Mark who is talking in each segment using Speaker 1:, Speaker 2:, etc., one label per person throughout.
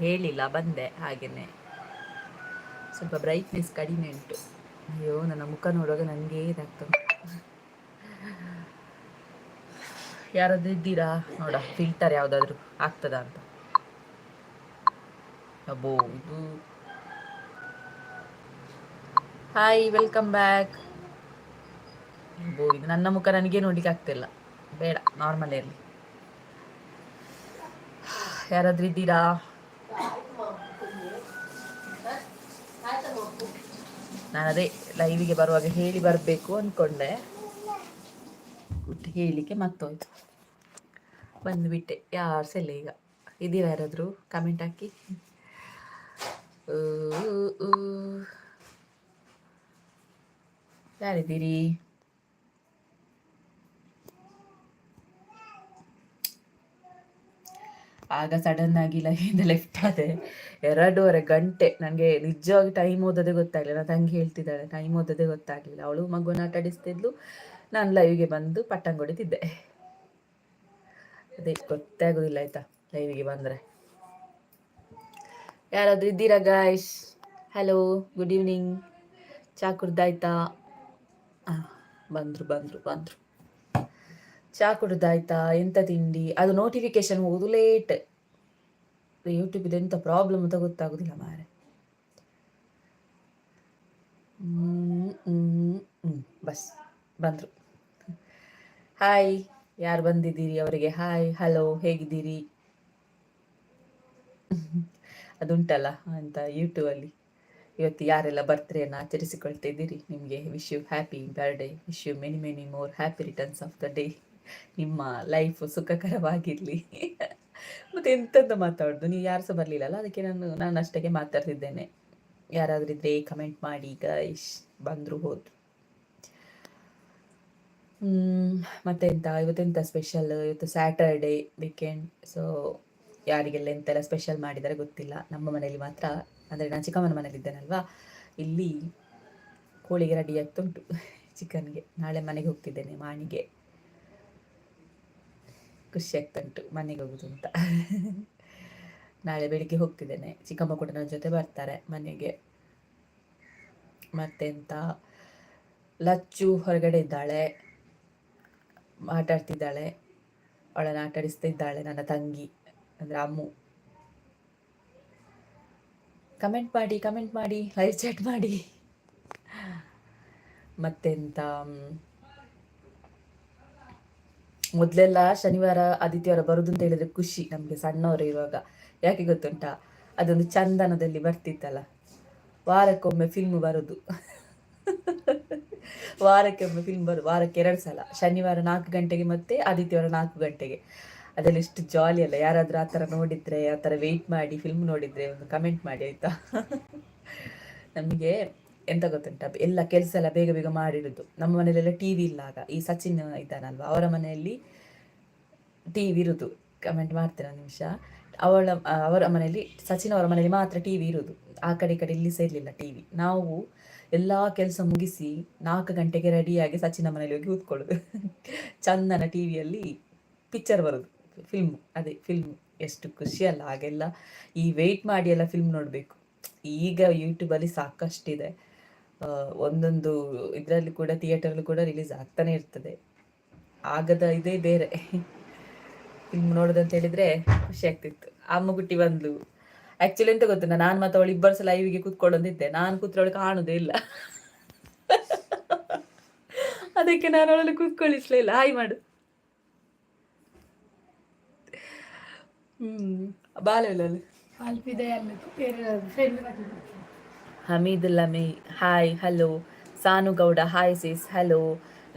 Speaker 1: ಹೇಳಿಲ್ಲ, ಬಂದೆ ಹಾಗೆಯೇ. ಸ್ವಲ್ಪ ಬ್ರೈಟ್ನೆಸ್ ಕಡಿಮೆ ಉಂಟು. ಅಯ್ಯೋ, ನನ್ನ ಮುಖ ನೋಡುವಾಗ ನನಗೆ ಇದಾಗ್ತದೆ. ಯಾರಾದ್ರೂ ಇದ್ದೀರಾ ನೋಡ, ಫಿಲ್ಟರ್ ಯಾವುದಾದ್ರೂ ಆಗ್ತದಾ ಅಂತ. ಅಬ್ಬೋ, ಇದು ಹಾಯ್, ವೆಲ್ಕಮ್ ಬ್ಯಾಕ್. ಅಬ್ಬೋ, ಇದು ನನ್ನ ಮುಖ ನನಗೆ ನೋಡ್ಲಿಕ್ಕೆ ಆಗ್ತಿಲ್ಲ. ಬೇಡ, ನಾರ್ಮಲ್ ಇರಲಿ. ಯಾರಾದ್ರೂ ಇದ್ದೀರಾ? ನಾನು ಅದೇ ಲೈವಿಗೆ ಬರುವಾಗ ಹೇಳಿ ಬರಬೇಕು ಅಂದ್ಕೊಂಡೆ, ಹೇಳಿಕ್ಕೆ ಮತ್ತೋಯ್ತು, ಬಂದುಬಿಟ್ಟೆ. ಯಾರು ಸಹ ಇಲ್ಲ. ಈಗ ಇದ್ದೀರಾ ಯಾರಾದರೂ? ಕಮೆಂಟ್ ಹಾಕಿ. ಯಾರಿದ್ದೀರಿ? ಆಗ ಸಡನ್ ಆಗಿ ಲೈವಿಂದ ಲೆಫ್ಟ್ ಆದೆ. 2.5 ಗಂಟೆ ನನಗೆ ನಿಜವಾಗಿ ಟೈಮ್ ಓದೋದೇ ಗೊತ್ತಾಗಲಿಲ್ಲ. ನನ್ನ ತಂಗಿ ಹೇಳ್ತಿದ್ದಾಳೆ ಟೈಮ್ ಓದೋದೇ ಗೊತ್ತಾಗಲಿಲ್ಲ. ಅವಳು ಮಗುನ ಆಟಾಡಿಸ್ತಿದ್ಲು, ನಾನು ಲೈವಿಗೆ ಬಂದು ಪಟ್ಟಂಗ್ ಹೊಡಿತಿದ್ದೆ. ಅದೇ ಗೊತ್ತೇ ಆಗೋದಿಲ್ಲ ಆಯ್ತಾ ಲೈವಿಗೆ ಬಂದರೆ. ಯಾರಾದರೂ ಇದ್ದೀರಾ ಗಾಯ್ಸ್? Hello, good evening. ಚಾ ಕುಡ್ದಾಯ್ತಾ? ಬಂದರು ಬಂದರು ಬಂದರು. ಚಾ ಕುಡ್ದಾಯ್ತಾ? ಎಂತ ತಿಂಡಿ? ಅದು ನೋಟಿಫಿಕೇಶನ್ ಹೋಗುದು ಲೇಟ್. ಯೂಟ್ಯೂಬ್ ಎಂತ ಪ್ರಾಬ್ಲಮ್ ಅಂತ ಗೊತ್ತಾಗೋದಿಲ್ಲ ಮಾರೆ. ಬಸ್ ಬಂದರು. ಹಾಯ್, ಯಾರು ಬಂದಿದ್ದೀರಿ ಅವರಿಗೆ ಹಾಯ್, ಹಲೋ, ಹೇಗಿದ್ದೀರಿ? ಅದುಂಟಲ್ಲ ಅಂತ ಯೂಟ್ಯೂಬಲ್ಲಿ, ಇವತ್ತು ಯಾರೆಲ್ಲ ಬರ್ತ್ಡೇನ ಆಚರಿಸಿಕೊಳ್ತಿದ್ದೀರಿ, ನಿಮಗೆ wish you happy birthday, wish you many many more happy returns of the day. ನಿಮ್ಮ ಲೈಫ್ ಸುಖಕರವಾಗಿರಲಿ. ಮತ್ತೆ ಎಂತೆಂತ ಮಾತಾಡೋದು, ನೀವು ಯಾರು ಸಹ ಬರಲಿಲ್ಲಲ್ಲ, ಅದಕ್ಕೆ ನಾನು ಅಷ್ಟಕ್ಕೆ ಮಾತಾಡ್ತಿದ್ದೇನೆ. ಯಾರಾದರೂ ಇದ್ರೆ ಕಮೆಂಟ್ ಮಾಡಿ ಗೈಸ್. ಬಂದರು ಹೋದ್ರು. ಮತ್ತೆಂತ ಇವತ್ತೆಂತ ಸ್ಪೆಷಲ್? ಇವತ್ತು ಸ್ಯಾಟರ್ಡೇ ವೀಕೆಂಡ್. ಸೊ ಯಾರಿಗೆಲ್ಲ ಎಂತೆಲ್ಲ ಸ್ಪೆಷಲ್ ಮಾಡಿದರೆ ಗೊತ್ತಿಲ್ಲ. ನಮ್ಮ ಮನೇಲಿ ಮಾತ್ರ, ಅಂದರೆ ನಾನು ಚಿಕ್ಕಮ್ಮನ ಮನೇಲಿ ಇದ್ದೇನಲ್ವಾ, ಇಲ್ಲಿ ಕೋಳಿಗೆ ರೆಡಿ ಆಗ್ತುಂಟು ಚಿಕನ್ಗೆ. ನಾಳೆ ಮನೆಗೆ ಹೋಗ್ತಿದ್ದೇನೆ, ಮಾಣಿಗೆ. ಖುಷಿ ಆಗ್ತುಂಟು ಮನೆಗೆ ಹೋಗುದು ಅಂತ. ನಾಳೆ ಬೆಳಿಗ್ಗೆ ಹೋಗ್ತಿದ್ದೇನೆ. ಚಿಕ್ಕಮ್ಮ ಕೂಡ ನನ್ನ ಜೊತೆ ಬರ್ತಾರೆ ಮನೆಗೆ. ಮತ್ತೆಂತ, ಲಚ್ಚು ಹೊರಗಡೆ ಇದ್ದಾಳೆ, ಆಟಾಡ್ತಿದ್ದಾಳೆ. ಅವಳನ್ನು ಆಟಾಡಿಸ್ತಿದ್ದಾಳೆ ನನ್ನ ತಂಗಿ, ಅಂದರೆ ಅಮ್ಮು. ಕಮೆಂಟ್ ಮಾಡಿ, ಲೈವ್ ಚಾಟ್ ಮಾಡಿ. ಮತ್ತೆಂತ, ಮೊದಲೆಲ್ಲ ಶನಿವಾರ ಆದಿತ್ಯವಾರ ಬರುದು ಅಂತ ಹೇಳಿದ್ರೆ ಖುಷಿ ನಮಗೆ ಸಣ್ಣವರು ಇರುವಾಗ. ಯಾಕೆ ಗೊತ್ತುಂಟಾ? ಅದೊಂದು ಚಂದನದಲ್ಲಿ ಬರ್ತಿತ್ತಲ್ಲ, ವಾರಕ್ಕೊಮ್ಮೆ ಫಿಲ್ಮ್ ಬರೋದು. ವಾರಕ್ಕೊಮ್ಮೆ ಫಿಲ್ಮ್ ವಾರಕ್ಕೆ 2 ಸಲ, ಶನಿವಾರ 4 ಗಂಟೆಗೆ ಮತ್ತೆ ಆದಿತ್ಯವಾರ 4 ಗಂಟೆಗೆ. ಅದೆಲ್ಲ ಎಷ್ಟು ಜಾಲಿ ಅಲ್ಲ. ಯಾರಾದರೂ ಆ ಥರ ನೋಡಿದರೆ, ಆ ಥರ ವೆಯ್ಟ್ ಮಾಡಿ ಫಿಲ್ಮ್ ನೋಡಿದರೆ ಒಂದು ಕಮೆಂಟ್ ಮಾಡಿ ಆಯಿತಾ. ನಮಗೆ ಎಂತ ಗೊತ್ತುಂಟ, ಎಲ್ಲ ಕೆಲಸ ಎಲ್ಲ ಬೇಗ ಬೇಗ ಮಾಡಿರೋದು. ನಮ್ಮ ಮನೆಯಲ್ಲೆಲ್ಲ ಟಿ ವಿ ಇಲ್ಲ ಆಗ. ಈ ಸಚಿನ್ ಇದ್ದಾನಲ್ವ, ಅವರ ಮನೆಯಲ್ಲಿ ಟಿ ವಿ ಇರೋದು. ಕಮೆಂಟ್ ಮಾಡ್ತೇನೆ ಒಂದು ನಿಮಿಷ. ಅವರ ಮನೆಯಲ್ಲಿ, ಸಚಿನ್ ಅವರ ಮನೆಯಲ್ಲಿ ಮಾತ್ರ ಟಿ ವಿ ಇರೋದು. ಆ ಕಡೆ ಈ ಕಡೆ ಇಲ್ಲಿ ಸಹ ಇರಲಿಲ್ಲ ಟಿ ವಿ. ನಾವು ಎಲ್ಲ ಕೆಲಸ ಮುಗಿಸಿ 4 ಗಂಟೆಗೆ ರೆಡಿಯಾಗಿ ಸಚಿನ ಮನೇಲಿ ಹೋಗಿ ಕೂತ್ಕೊಳ್ಳೋದು. ಚಂದನ ಟಿ ವಿಯಲ್ಲಿ ಪಿಕ್ಚರ್ ಬರೋದು, ಫಿಲ್ಮ್. ಅದೇ ಫಿಲ್ಮ್ ಎಷ್ಟು ಖುಷಿ ಅಲ್ಲ ಹಾಗೆಲ್ಲ. ಈ ವೆಯ್ಟ್ ಮಾಡಿ ಎಲ್ಲ ಫಿಲ್ಮ್ ನೋಡಬೇಕು. ಈಗ ಯೂಟ್ಯೂಬಲ್ಲಿ ಸಾಕಷ್ಟಿದೆ. ಒಂದೊಂದು ಇದರಲ್ಲಿ ಕೂಡ, ಥಿಯೇಟರ್ಲು ಕೂಡ ರಿಲೀಸ್ ಆಗ್ತಾನೆ ಇರ್ತದೆ. ಆಗದ ಇದೇ ಬೇರೆ. ಫಿಲ್ಮ್ ನೋಡೋದಂತ ಹೇಳಿದ್ರೆ ಖುಷಿ ಆಗ್ತಿತ್ತು. ಅಮ್ಮಗುಟ್ಟಿ ಬಂದ್ಲು. ಆ್ಯಕ್ಚುಲಿ ಎಂತ ಗೊತ್ತಿಲ್ಲ, ನಾನು ಮತ್ತು ಅವಳು ಇಬ್ಬರು ಸಹ ಲೈವಿಗೆ ಕೂತ್ಕೊಳ್ಳೋದಿದ್ದೆ. ನಾನು ಕೂತ್ರವಳು ಕಾಣೋದೇ ಇಲ್ಲ. ಅದಕ್ಕೆ ನಾನು ಅವಳಲ್ಲಿ ಕೂತ್ಕೊಳ್ಳಿಸ್ಲಿಲ್ಲ. ಹಾಯ್ ಮಾಡು. ಬಾಲೆಲ್ಲ ಹಮೀದುಲ್ಲಾ ಮೇ hi, hello. Sanu Gowda hi sis, hello.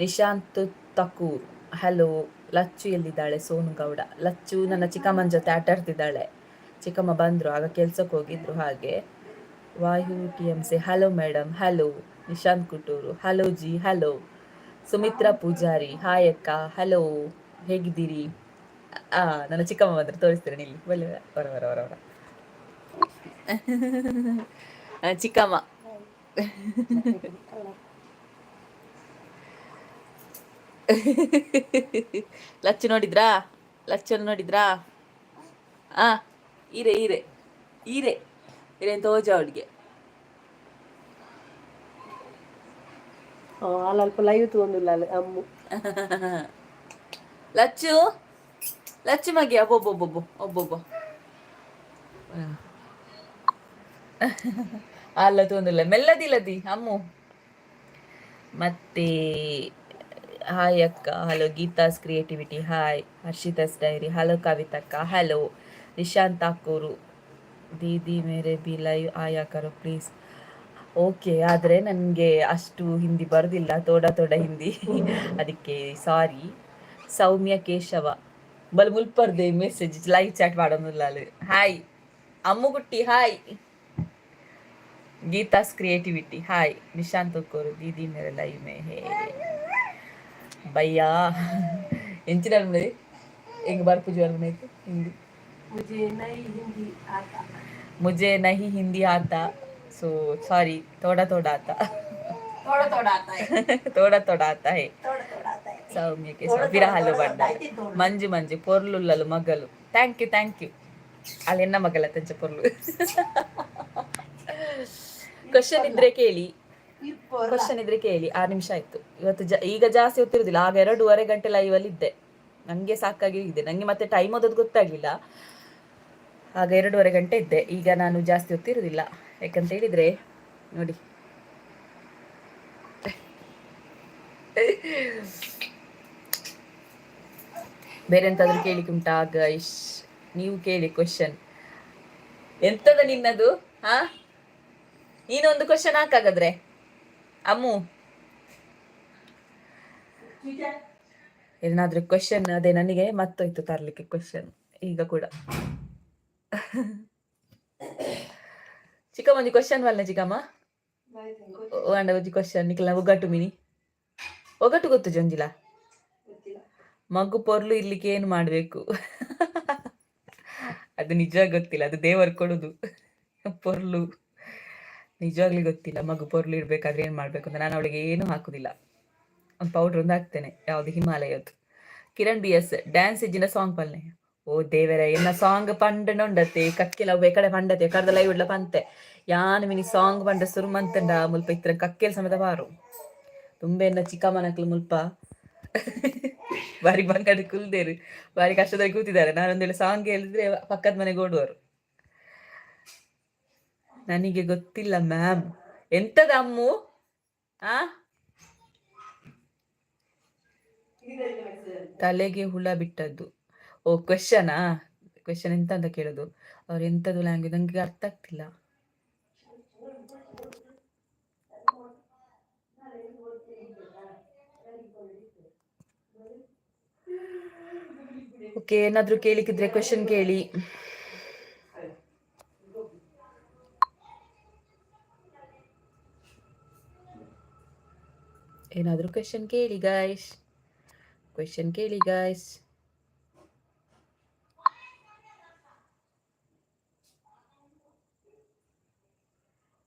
Speaker 1: Nishant Thakur hello. Lachchu ಎಲ್ಲಿದ್ದಾಳೆ? ಸೋನು ಗೌಡ. ಲಚ್ಚು ನನ್ನ ಚಿಕ್ಕಮ್ಮನ ಜೊತೆ ಆಟಾಡ್ತಿದ್ದಾಳೆ. ಚಿಕ್ಕಮ್ಮ ಬಂದರು, ಆಗ ಕೆಲ್ಸಕ್ಕೆ ಹೋಗಿದ್ರು ಹಾಗೆ. ವಾಯು T M C hello madam, hello. Nishant ಕುಟೂರು hello ji, hello. Sumitra Pujari hi ಅಕ್ಕ, ಹಲೋ. ಹೇಗಿದ್ದೀರಿ? ನನ್ನ ಚಿಕ್ಕಮ್ಮ ಬಂದ್ರೆ ತೋರಿಸ್ತೀರ ಇಲ್ಲಿ, ಬಲ್ಲ ಹೊರ ಚಿಕ್ಕಮ್ಮ. ಲಚ್ಚು ನೋಡಿದ್ರಾ? ಲಚ್ಚನ್ನು ನೋಡಿದ್ರಾ? ಈರೆ ಈರೆ ಇರೇನು ತೋಜ ಅವಳಿಗೆ
Speaker 2: ಅಲ್ಪ ಲೈವ್ ತಗೊಂಡಿಲ್ಲ ಅಮ್ಮು
Speaker 1: ಲಚ್ಚು ಲಚ್ಚು ಮಗಿ ಒಬ್ಬೊಬ್ಬ ಅಲ್ಲ ತೊಂದಿಲ್ಲ ಮೆಲ್ಲದಿಲ್ಲದಿ ಅಮ್ಮು. ಮತ್ತೆ ಹಾಯ್ ಅಕ್ಕ, hello Geetha's creativity, hi Harshitha's diary, hello ಕವಿತಕ್ಕ, ಹಲೋ ನಿಶಾಂತ್ ಠಾಕೂರು, ದೀದಿ ಮೇರೆ ಬಿ ಲೈವ್ ಆಯಾ ಕರೋ ಪ್ಲೀಸ್. ಓಕೆ, ಆದರೆ ನನಗೆ ಅಷ್ಟು ಹಿಂದಿ ಬರೋದಿಲ್ಲ, ತೋಡ ಹಿಂದಿ ಅದಕ್ಕೆ ಸಾರಿ. ಸೌಮ್ಯ ಕೇಶವ ಬಲ್ ಮುಲ್ಪರ್ದೆ ಮೆಸೇಜ್ ಲೈವ್ ಚಾಟ್ ಮಾಡೋದಿಲ್ಲ. Hi Ammukutti, hi Geetha's creativity, hi Nishant Thakur, ದೀದಿ ಮೇರೆ ಲೈವ್ ಮೇ ಹೇ ಭಯ್ಯಾ ಎಂಚಿನ ಹೆಂಗ್ ಬರ್ಪುಜಿ ಬರ್ಬನೈತು ಹಿಂದಿ. मुझे नहीं हिंदी आता, सो सॉरी, थोड़ा आता थोड़ा आता है ಸೌಮ್ಯ ಕೇಶವ ಬಿರಹಲು ಬಂಡ ಮಂಜು ಪೊರ್ಲುಲ್ಲಲು ಮಗಲು. ಥ್ಯಾಂಕ್ ಯು ಅಲ್ಲಿ ಎನ್ನ ಮಗಲ ತಂಚ ಪೊರ್ಲು. ಕ್ವಶನ್ ಇದ್ರೆ ಕೇಳಿ 6 ನಿಮಿಷ ಆಯ್ತು. ಇವತ್ತು ಈಗ ಜಾಸ್ತಿ ಹೊತ್ತಿರುದಿಲ್ಲ, ಆಗ 2.5 ಗಂಟೆ ಲೈವ್ ಅಲ್ಲಿ ಇದ್ದೆ, ನಂಗೆ ಸಾಕಾಗಿ ಇದೆ. ನಂಗೆ ಮತ್ತೆ ಟೈಮ್ ಓದೋದು ಗೊತ್ತಾಗ್ಲಿಲ್ಲ, ಆಗ 2.5 ಗಂಟೆ ಇದ್ದೆ. ಈಗ ನಾನು ಜಾಸ್ತಿ ಹೊತ್ತಿರುವುದಿಲ್ಲ, ಯಾಕಂತ ಹೇಳಿದ್ರೆ ನೋಡಿ ಬೇರೆ ಎಂತಾದ್ರೂ ಕೇಳಿಕ್ಕೆ ಉಂಟಾ ಗೈಸ್? ನೀವು ಕೇಳಿ ಕ್ವಶನ್. ಎಂತದ ನಿನ್ನದು? ನೀನೊಂದು ಕ್ವಶನ್ ಹಾಕಾಗದ್ರೆ ಅಮ್ಮು. ಏನಾದ್ರೂ ಕ್ವಶನ್, ಅದೇ ನನಗೆ ಮತ್ತೋಯ್ತು ತರ್ಲಿಕ್ಕೆ ಕ್ವಶನ್ ಈಗ ಕೂಡ. ಚಿಕ್ಕಮ್ಮ ಒಂಜಿ ಕ್ವಶನ್ ವಲ್ಲ ಚಿಕ್ಕಮ್ಮ ಅಂಡ ಒಂಜಿ ಕ್ವಶನ್ ನಿಕ್ಲ ಒಗ್ಗಟ್ಟು ಮಿನಿ ಒಗ್ಗಟ್ಟು ಗೊತ್ತು ಜೊಂಜಿಲ ಮಗು ಪೊರ್ಲು ಇರ್ಲಿಕ್ಕೆ ಏನು ಮಾಡ್ಬೇಕು? ಅದು ನಿಜವಾಗಿ ಗೊತ್ತಿಲ್ಲ, ಅದು ದೇವರು ಕೊಡುದು ಪೊರ್ಲು. ನಿಜವಾಗ್ಲಿ ಗೊತ್ತಿಲ್ಲ ಮಗು ಪೊರ್ಲು ಇರ್ಬೇಕಾದ್ರೆ ಏನ್ ಮಾಡ್ಬೇಕು ಅಂತ. ನಾನು ಅವಳಿಗೆ ಏನು ಹಾಕುದಿಲ್ಲ, ಒಂದು ಪೌಡರ್ ಒಂದು ಹಾಕ್ತೇನೆ, ಯಾವ್ದು ಹಿಮಾಲಯದ್ದು. ಕಿರಣ್ BS ಡ್ಯಾನ್ಸ್ ಇಜ್ಜಿನ ಸಾಂಗ್ ಪಲ್ಲೆ. ಓ ದೇವರ ಎನ್ನ ಸಾಂಗ್ ಪಂಡನೊಂಡತೆ ಕಕ್ಕೆಲ ಕಡೆ ಪಂಡತೆ ಕರ್ದ ಲೈವ್ ಇಡ್ಲ ಪಂತೆ ಯಾನ್ ಮಿನಿ ಸಾಂಗ್ ಪಂಡ ಸುರುಮಂತಂಡ ಮುಲ್ಪ ಇತ್ರ ಕಕ್ಕೆಲ ಸಮೇತ ಬಾರು ತುಂಬೆ ಎನ್ನ ಚಿಕ್ಕಮ್ಮನಕ್ಲು ಮುಲ್ಪ ಬಾರಿ ಬಂಗಡ ಕುಲ್ದೇರು, ಬಾರಿ ಕಷ್ಟದಲ್ಲಿ ಕೂತಿದ್ದಾರೆ. ನಾನೊಂದೇಳಿ ಸಾಂಗ್ ಹೇಳಿದ್ರೆ ಪಕ್ಕದ ಮನೆಗೆ ಓಡುವರು. ನನಗೆ ಗೊತ್ತಿಲ್ಲ ಮ್ಯಾಮ್. ಎಂತದ ಅಮ್ಮು? ತಲೆಗೆ ಹುಳ ಬಿಟ್ಟದ್ದು. ಓ ಕ್ವೆಶ್ಚನಾ? ಕ್ವೆಶ್ಚನ್ ಎಂತ ಅಂತ ಕೇಳೋದು? ಅವ್ರು ಎಂತದ್ದು ಲ್ಯಾಂಗ್ವೇಜ್ ನಂಗೆ ಅರ್ಥ ಆಗ್ತಿಲ್ಲ. ಓಕೆ, ಏನಾದ್ರೂ ಕೇಳಿಕಿದ್ರೆ ಕ್ವೆಶ್ಚನ್ ಕೇಳಿ. ಏನಾದ್ರೂ ಕ್ವೆಶ್ಚನ್ ಕೇಳಿ ಗಾಯ್ಸ್, ಕ್ವೆಶ್ಚನ್ ಕೇಳಿ ಗಾಯ್ಸ್.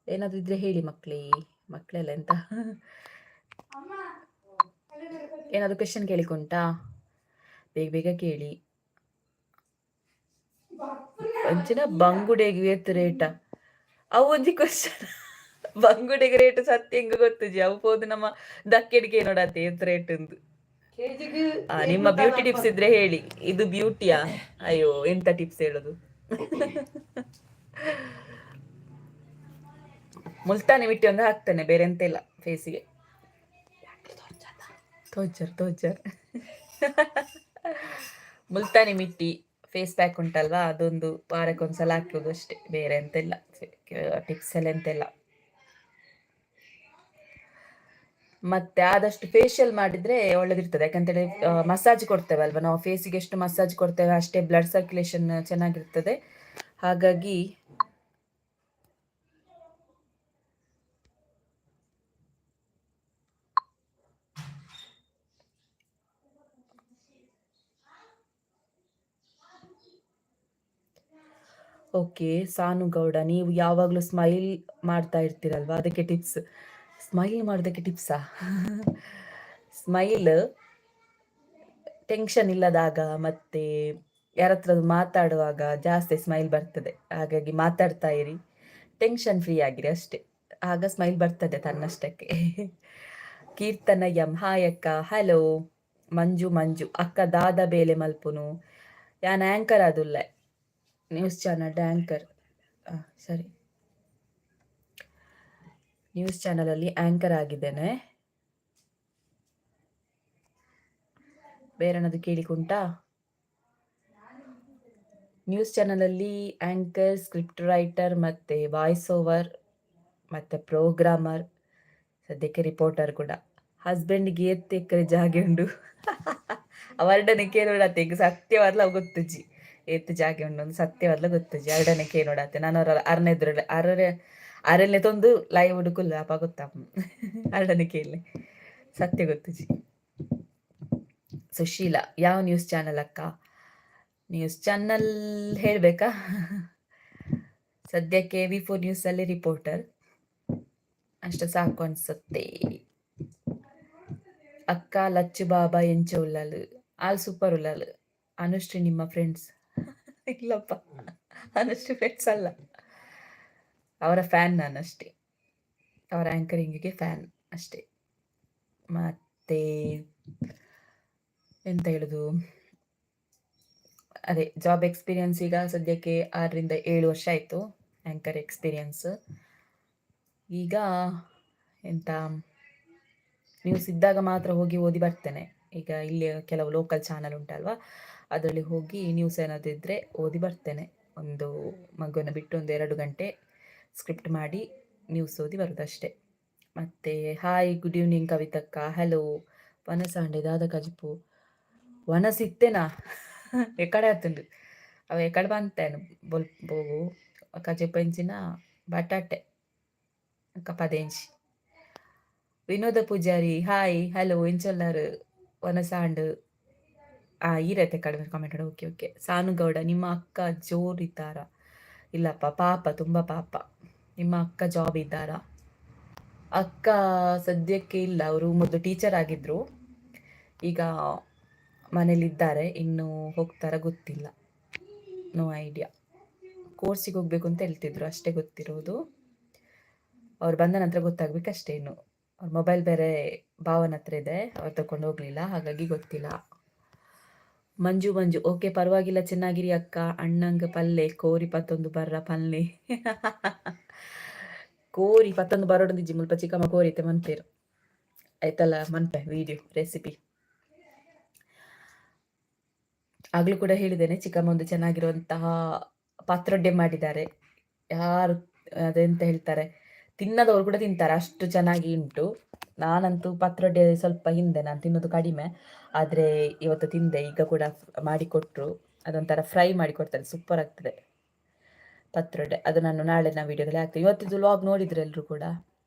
Speaker 1: ಏನಾದ್ರೂ ಇದ್ರೆ ಹೇಳಿ ಮಕ್ಕಳೆಲ್ಲ ಎಂತ ಏನಾದ್ರೂ ಕ್ವೆಶ್ಚನ್ ಕೇಳಿಕೊಂಟಾ ಬೇಗ ಕೇಳಿ. ಅಂಚಿನ ಬಂಗುಡೆಗೆ ಏತ್ ರೇಟ ಅವು ಒಂಜಿ ಕ್ವೆಶ್ಚನ್. ಬಂಗುಡೆಗೆ ರೇಟ್ ಸತ್ಯ ಹೆಂಗ ಗೊತ್ತುಜಿ? ಅವು ಹೋದು ನಮ್ಮ ದಕ್ಕೆಡಿಗೆ ನೋಡತ್ತೆ ಏತ್ ರೇಟ್ ಎಂದು. ನಿಮ್ಮ ಬ್ಯೂಟಿ ಟಿಪ್ಸ್ ಇದ್ರೆ ಹೇಳಿ. ಇದು ಬ್ಯೂಟಿಯಾ? ಅಯ್ಯೋ ಎಂತ ಟಿಪ್ಸ್ ಹೇಳೋದು? ಮುಲ್ತಾನಿ ಮಿಟ್ಟಿ ಒಂದು ಹಾಕ್ತೇನೆ, ಬೇರೆ ಎಂತ ಇಲ್ಲ ಫೇಸಿಗೆ. ತೋಜರ್ ಮುಲ್ತಾನಿ ಮಿಟ್ಟಿ ಫೇಸ್ ಪ್ಯಾಕ್ ಉಂಟಲ್ವಾ, ಅದೊಂದು ವಾರಕ್ಕೊಂದ್ಸಲ ಹಾಕೋದು ಅಷ್ಟೇ, ಬೇರೆ ಎಂತೆಲ್ಲ ಟಿಪ್ಸ್ ಎಲ್ಲ ಎಂತೆಲ್ಲ. ಮತ್ತೆ ಆದಷ್ಟು ಫೇಶಿಯಲ್ ಮಾಡಿದ್ರೆ ಒಳ್ಳೇದಿರ್ತದೆ, ಯಾಕಂತೇಳಿ ಮಸಾಜ್ ಕೊಡ್ತೇವೆ ಅಲ್ವಾ ನಾವು ಫೇಸಿಗೆ. ಎಷ್ಟು ಮಸಾಜ್ ಕೊಡ್ತೇವೆ ಅಷ್ಟೇ ಬ್ಲಡ್ ಸರ್ಕ್ಯುಲೇಷನ್ ಚೆನ್ನಾಗಿರ್ತದೆ. ಹಾಗಾಗಿ ಓಕೆ. ಸಾನುಗೌಡ, ನೀವು ಯಾವಾಗಲೂ ಸ್ಮೈಲ್ ಮಾಡ್ತಾ ಇರ್ತೀರಲ್ವಾ, ಅದಕ್ಕೆ ಟಿಪ್ಸ್. ಸ್ಮೈಲ್ ಮಾಡೋದಕ್ಕೆ ಟಿಪ್ಸಾ? ಸ್ಮೈಲ್ ಟೆನ್ಷನ್ ಇಲ್ಲದಾಗ, ಮತ್ತೆ ಯಾರ ಹತ್ರ ಮಾತಾಡುವಾಗ ಜಾಸ್ತಿ ಸ್ಮೈಲ್ ಬರ್ತದೆ. ಹಾಗಾಗಿ ಮಾತಾಡ್ತಾ ಇರಿ, ಟೆನ್ಷನ್ ಫ್ರೀ ಆಗಿರಿ ಅಷ್ಟೇ, ಆಗ ಸ್ಮೈಲ್ ಬರ್ತದೆ ತನ್ನಷ್ಟಕ್ಕೆ. ಕೀರ್ತನ ಎಂ ಹಾಯ್ ಅಕ್ಕ, ಹಲೋ. ಮಂಜು ಅಕ್ಕ ದಾದ ಬೇಲೆ ಮಲ್ಪುನು ಯಾನ್ ಆಂಕರ್ ಅದುಲ್ಲ ನ್ಯೂಸ್ ಚಾನಲ್ ಆಂಕರ್. ಸರಿ, ನ್ಯೂಸ್ ಚಾನಲ್ ಅಲ್ಲಿ ಆಂಕರ್ ಆಗಿದ್ದೇನೆ. ಬೇರೆನದು ಕೇಳಿಕುಂಟಾ? ನ್ಯೂಸ್ ಚಾನಲ್ ಅಲ್ಲಿ ಆಂಕರ್, ಸ್ಕ್ರಿಪ್ಟ್ ರೈಟರ್, ಮತ್ತೆ ವಾಯ್ಸ್ ಓವರ್, ಮತ್ತೆ ಪ್ರೋಗ್ರಾಮರ್, ಸದ್ಯಕ್ಕೆ ರಿಪೋರ್ಟರ್ ಕೂಡ. ಹಸ್ಬೆಂಡ್ಗೆ ಏತ್ತೆಕ್ಕರೆ ಜಾಗೆ ಉಂಡು. ಅವರ್ಡನೆ ಕೇಳೋಡತ್ತೆ ಈಗ ಸತ್ಯವಾದ್ಲ ಗೊತ್ತುಜಿ, ಏತ್ ಜಾಗೆ ಉಂಡು ಒಂದು ಸತ್ಯವಾದ್ಲ ಗೊತ್ತುಜಿ. ಎರಡನೇ ಕೇಳೋಡತ್ತೆ ನಾನು ಅವ್ರ ಅರನೇ ತೊಂದು ಲೈವ್ ಹುಡುಕುಲ್ಲ ಅಪ್ಪ ಗೊತ್ತ. ಎರಡನೇ ಕೇಳಿ ಸತ್ಯ ಗೊತ್ತುಜಿ. ಸುಶೀಲಾ, ಯಾವ ನ್ಯೂಸ್ ಚಾನಲ್ ಅಕ್ಕ? ನ್ಯೂಸ್ ಚಾನಲ್ ಹೇಳ್ಬೇಕಾ? ಸದ್ಯಕ್ಕೆ V4 ನ್ಯೂಸ್ ಅಲ್ಲಿ ರಿಪೋರ್ಟರ್, ಅಷ್ಟು ಸಾಕು ಅನ್ಸುತ್ತೆ. ಅಕ್ಕ ಲಚ್ಚು ಬಾಬಾ ಎಂಚ ಉಳ್ಳಾಲು ಆಲ್ ಸೂಪರ್ ಉಳ್ಳಾಲು. ಅನುಶ್ರೀ ನಿಮ್ಮ ಫ್ರೆಂಡ್ಸ್? ಇಲ್ಲಪ್ಪ, ಅನುಶ್ರೀ ಫ್ರೆಂಡ್ಸ್ ಅಲ್ಲ, ಅವರ ಫ್ಯಾನ್ ನಾನು ಅಷ್ಟೇ, ಅವರ ಆಂಕರಿಂಗಿಗೆ ಫ್ಯಾನ್ ಅಷ್ಟೇ. ಮತ್ತೆ ಎಂತ ಹೇಳುದು, ಅದೇ ಜಾಬ್ ಎಕ್ಸ್ಪೀರಿಯನ್ಸ್ ಈಗ ಸದ್ಯಕ್ಕೆ 6 ರಿಂದ 7 ವರ್ಷ ಆಯಿತು ಆಂಕರ್ ಎಕ್ಸ್ಪೀರಿಯನ್ಸ್. ಈಗ ಎಂತ ನ್ಯೂಸ್ ಇದ್ದಾಗ ಮಾತ್ರ ಹೋಗಿ ಓದಿ ಬರ್ತೇನೆ. ಈಗ ಇಲ್ಲಿ ಕೆಲವು ಲೋಕಲ್ ಚಾನಲ್ ಉಂಟಲ್ವಾ, ಅದರಲ್ಲಿ ಹೋಗಿ ನ್ಯೂಸ್ ಏನಾದರೂ ಇದ್ದರೆ ಓದಿ ಬರ್ತೇನೆ. ಒಂದು ಮಗುವನ್ನು ಬಿಟ್ಟು 1-2 ಗಂಟೆ ಸ್ಕ್ರಿಪ್ಟ್ ಮಾಡಿ ನ್ಯೂಸ್ ಓದಿ ಬರೋದಷ್ಟೇ. ಮತ್ತು ಹಾಯ್, ಗುಡ್ ಈವ್ನಿಂಗ್ ಕವಿತಕ್ಕ, ಹಲೋ. ವನಸಾಂಡೆ ದಾದ ಕಜಿಪು ವನಸಿತ್ತೇನಾ ಎಕಡೆ ಆತುಂಡು ಅವ ಎಕಡೆ ಬಂತೇನು ಬೋಗು ಕಜಿಪಂಚಿನ ಬಟಾಟೆ ಕಪದೇಂಚಿ. ವಿನೋದ ಪೂಜಾರಿ ಹಾಯ್, ಹಲೋ ಎಂಚೊಲ್ಲಾರು ವನಸಾಂಡ್ ಈ ರೀತಿ ಕಡಿಮೆ ಕಾಮೆಂಟ್ ಮಾಡಿ. ಓಕೆ. ಸಾನುಗೌಡ, ನಿಮ್ಮ ಅಕ್ಕ ಜೋರ್ ಇದ್ದಾರಾ? ಇಲ್ಲಪ್ಪ, ಪಾಪ, ತುಂಬ ಪಾಪ. ನಿಮ್ಮ ಅಕ್ಕ ಜಾಬ್ ಇದ್ದಾರಾ? ಅಕ್ಕ ಸದ್ಯಕ್ಕೆ ಇಲ್ಲ, ಅವರು ಮೊದಲು ಟೀಚರ್ ಆಗಿದ್ರು, ಈಗ ಮನೇಲಿದ್ದಾರೆ, ಇನ್ನು ಹೋಗ್ತಾರ ಗೊತ್ತಿಲ್ಲ, ನೋ ಐಡಿಯಾ. ಕೋರ್ಸಿಗೆ ಹೋಗ್ಬೇಕು ಅಂತ ಹೇಳ್ತಿದ್ರು, ಅಷ್ಟೇ ಗೊತ್ತಿರೋದು. ಅವ್ರು ಬಂದ ನಂತರ ಗೊತ್ತಾಗ್ಬೇಕಷ್ಟೇ. ಇನ್ನು ಅವ್ರ ಮೊಬೈಲ್ ಬೇರೆ ಭಾವನ ಹತ್ರ ಇದೆ, ಅವ್ರು ತಗೊಂಡು ಹೋಗ್ಲಿಲ್ಲ, ಹಾಗಾಗಿ ಗೊತ್ತಿಲ್ಲ. ಮಂಜು ಓಕೆ, ಪರವಾಗಿಲ್ಲ, ಚೆನ್ನಾಗಿರಿ ಅಕ್ಕ. ಅಣ್ಣಂಗ ಪಲ್ಲೆ ಕೋರಿ 11 ಬರ್ರ ಪಲ್ಲೆ. ಕೋರಿ 11 ಬರೋಡಿದ್ಜಿ ಮುಲ್ಪ ಚಿಕ್ಕಮ್ಮ ಕೋರಿತೆ ಮನ್ಪೇರು ಆಯ್ತಲ್ಲ, ಮನ್ಪೆ ವಿಡಿಯೋ ರೆಸಿಪಿ ಆಗ್ಲೂ ಕೂಡ ಹೇಳಿದ್ದೇನೆ. ಚಿಕ್ಕಮ್ಮ ಒಂದು ಚೆನ್ನಾಗಿರುವಂತಹ ಪಾತ್ರೊಡ್ಡೆ ಮಾಡಿದ್ದಾರೆ. ಯಾರು ಅದೆಂತ ಹೇಳ್ತಾರೆ, ತಿನ್ನದವ್ರು ಕೂಡ ತಿಂತಾರೆ, ಅಷ್ಟು ಚೆನ್ನಾಗಿ ಉಂಟು. ನಾನಂತೂ ಪಾತ್ರೊಡ್ಡೆ ಸ್ವಲ್ಪ ಹಿಂದೆ, ನಾನು ತಿನ್ನೋದು ಕಡಿಮೆ, ಆದರೆ ಇವತ್ತು ತಿಂದೆ. ಈಗ ಕೂಡ ಮಾಡಿಕೊಟ್ರು, ಅದೊಂಥರ ಫ್ರೈ ಮಾಡಿಕೊಡ್ತಾರೆ, ಸೂಪರ್ ಆಗ್ತದೆ ಪತ್ರೊಡ್ಡೆ. ಅದು ನಾನು ನಾಳೆ ವಿಡಿಯೋದಲ್ಲಿ ಹಾಕ್ತೀನಿ. ಇವತ್ತಿದ್ದು ವ್ಲಾಗ್ ನೋಡಿದ್ರೆ ಎಲ್ಲರೂ ಕೂಡ,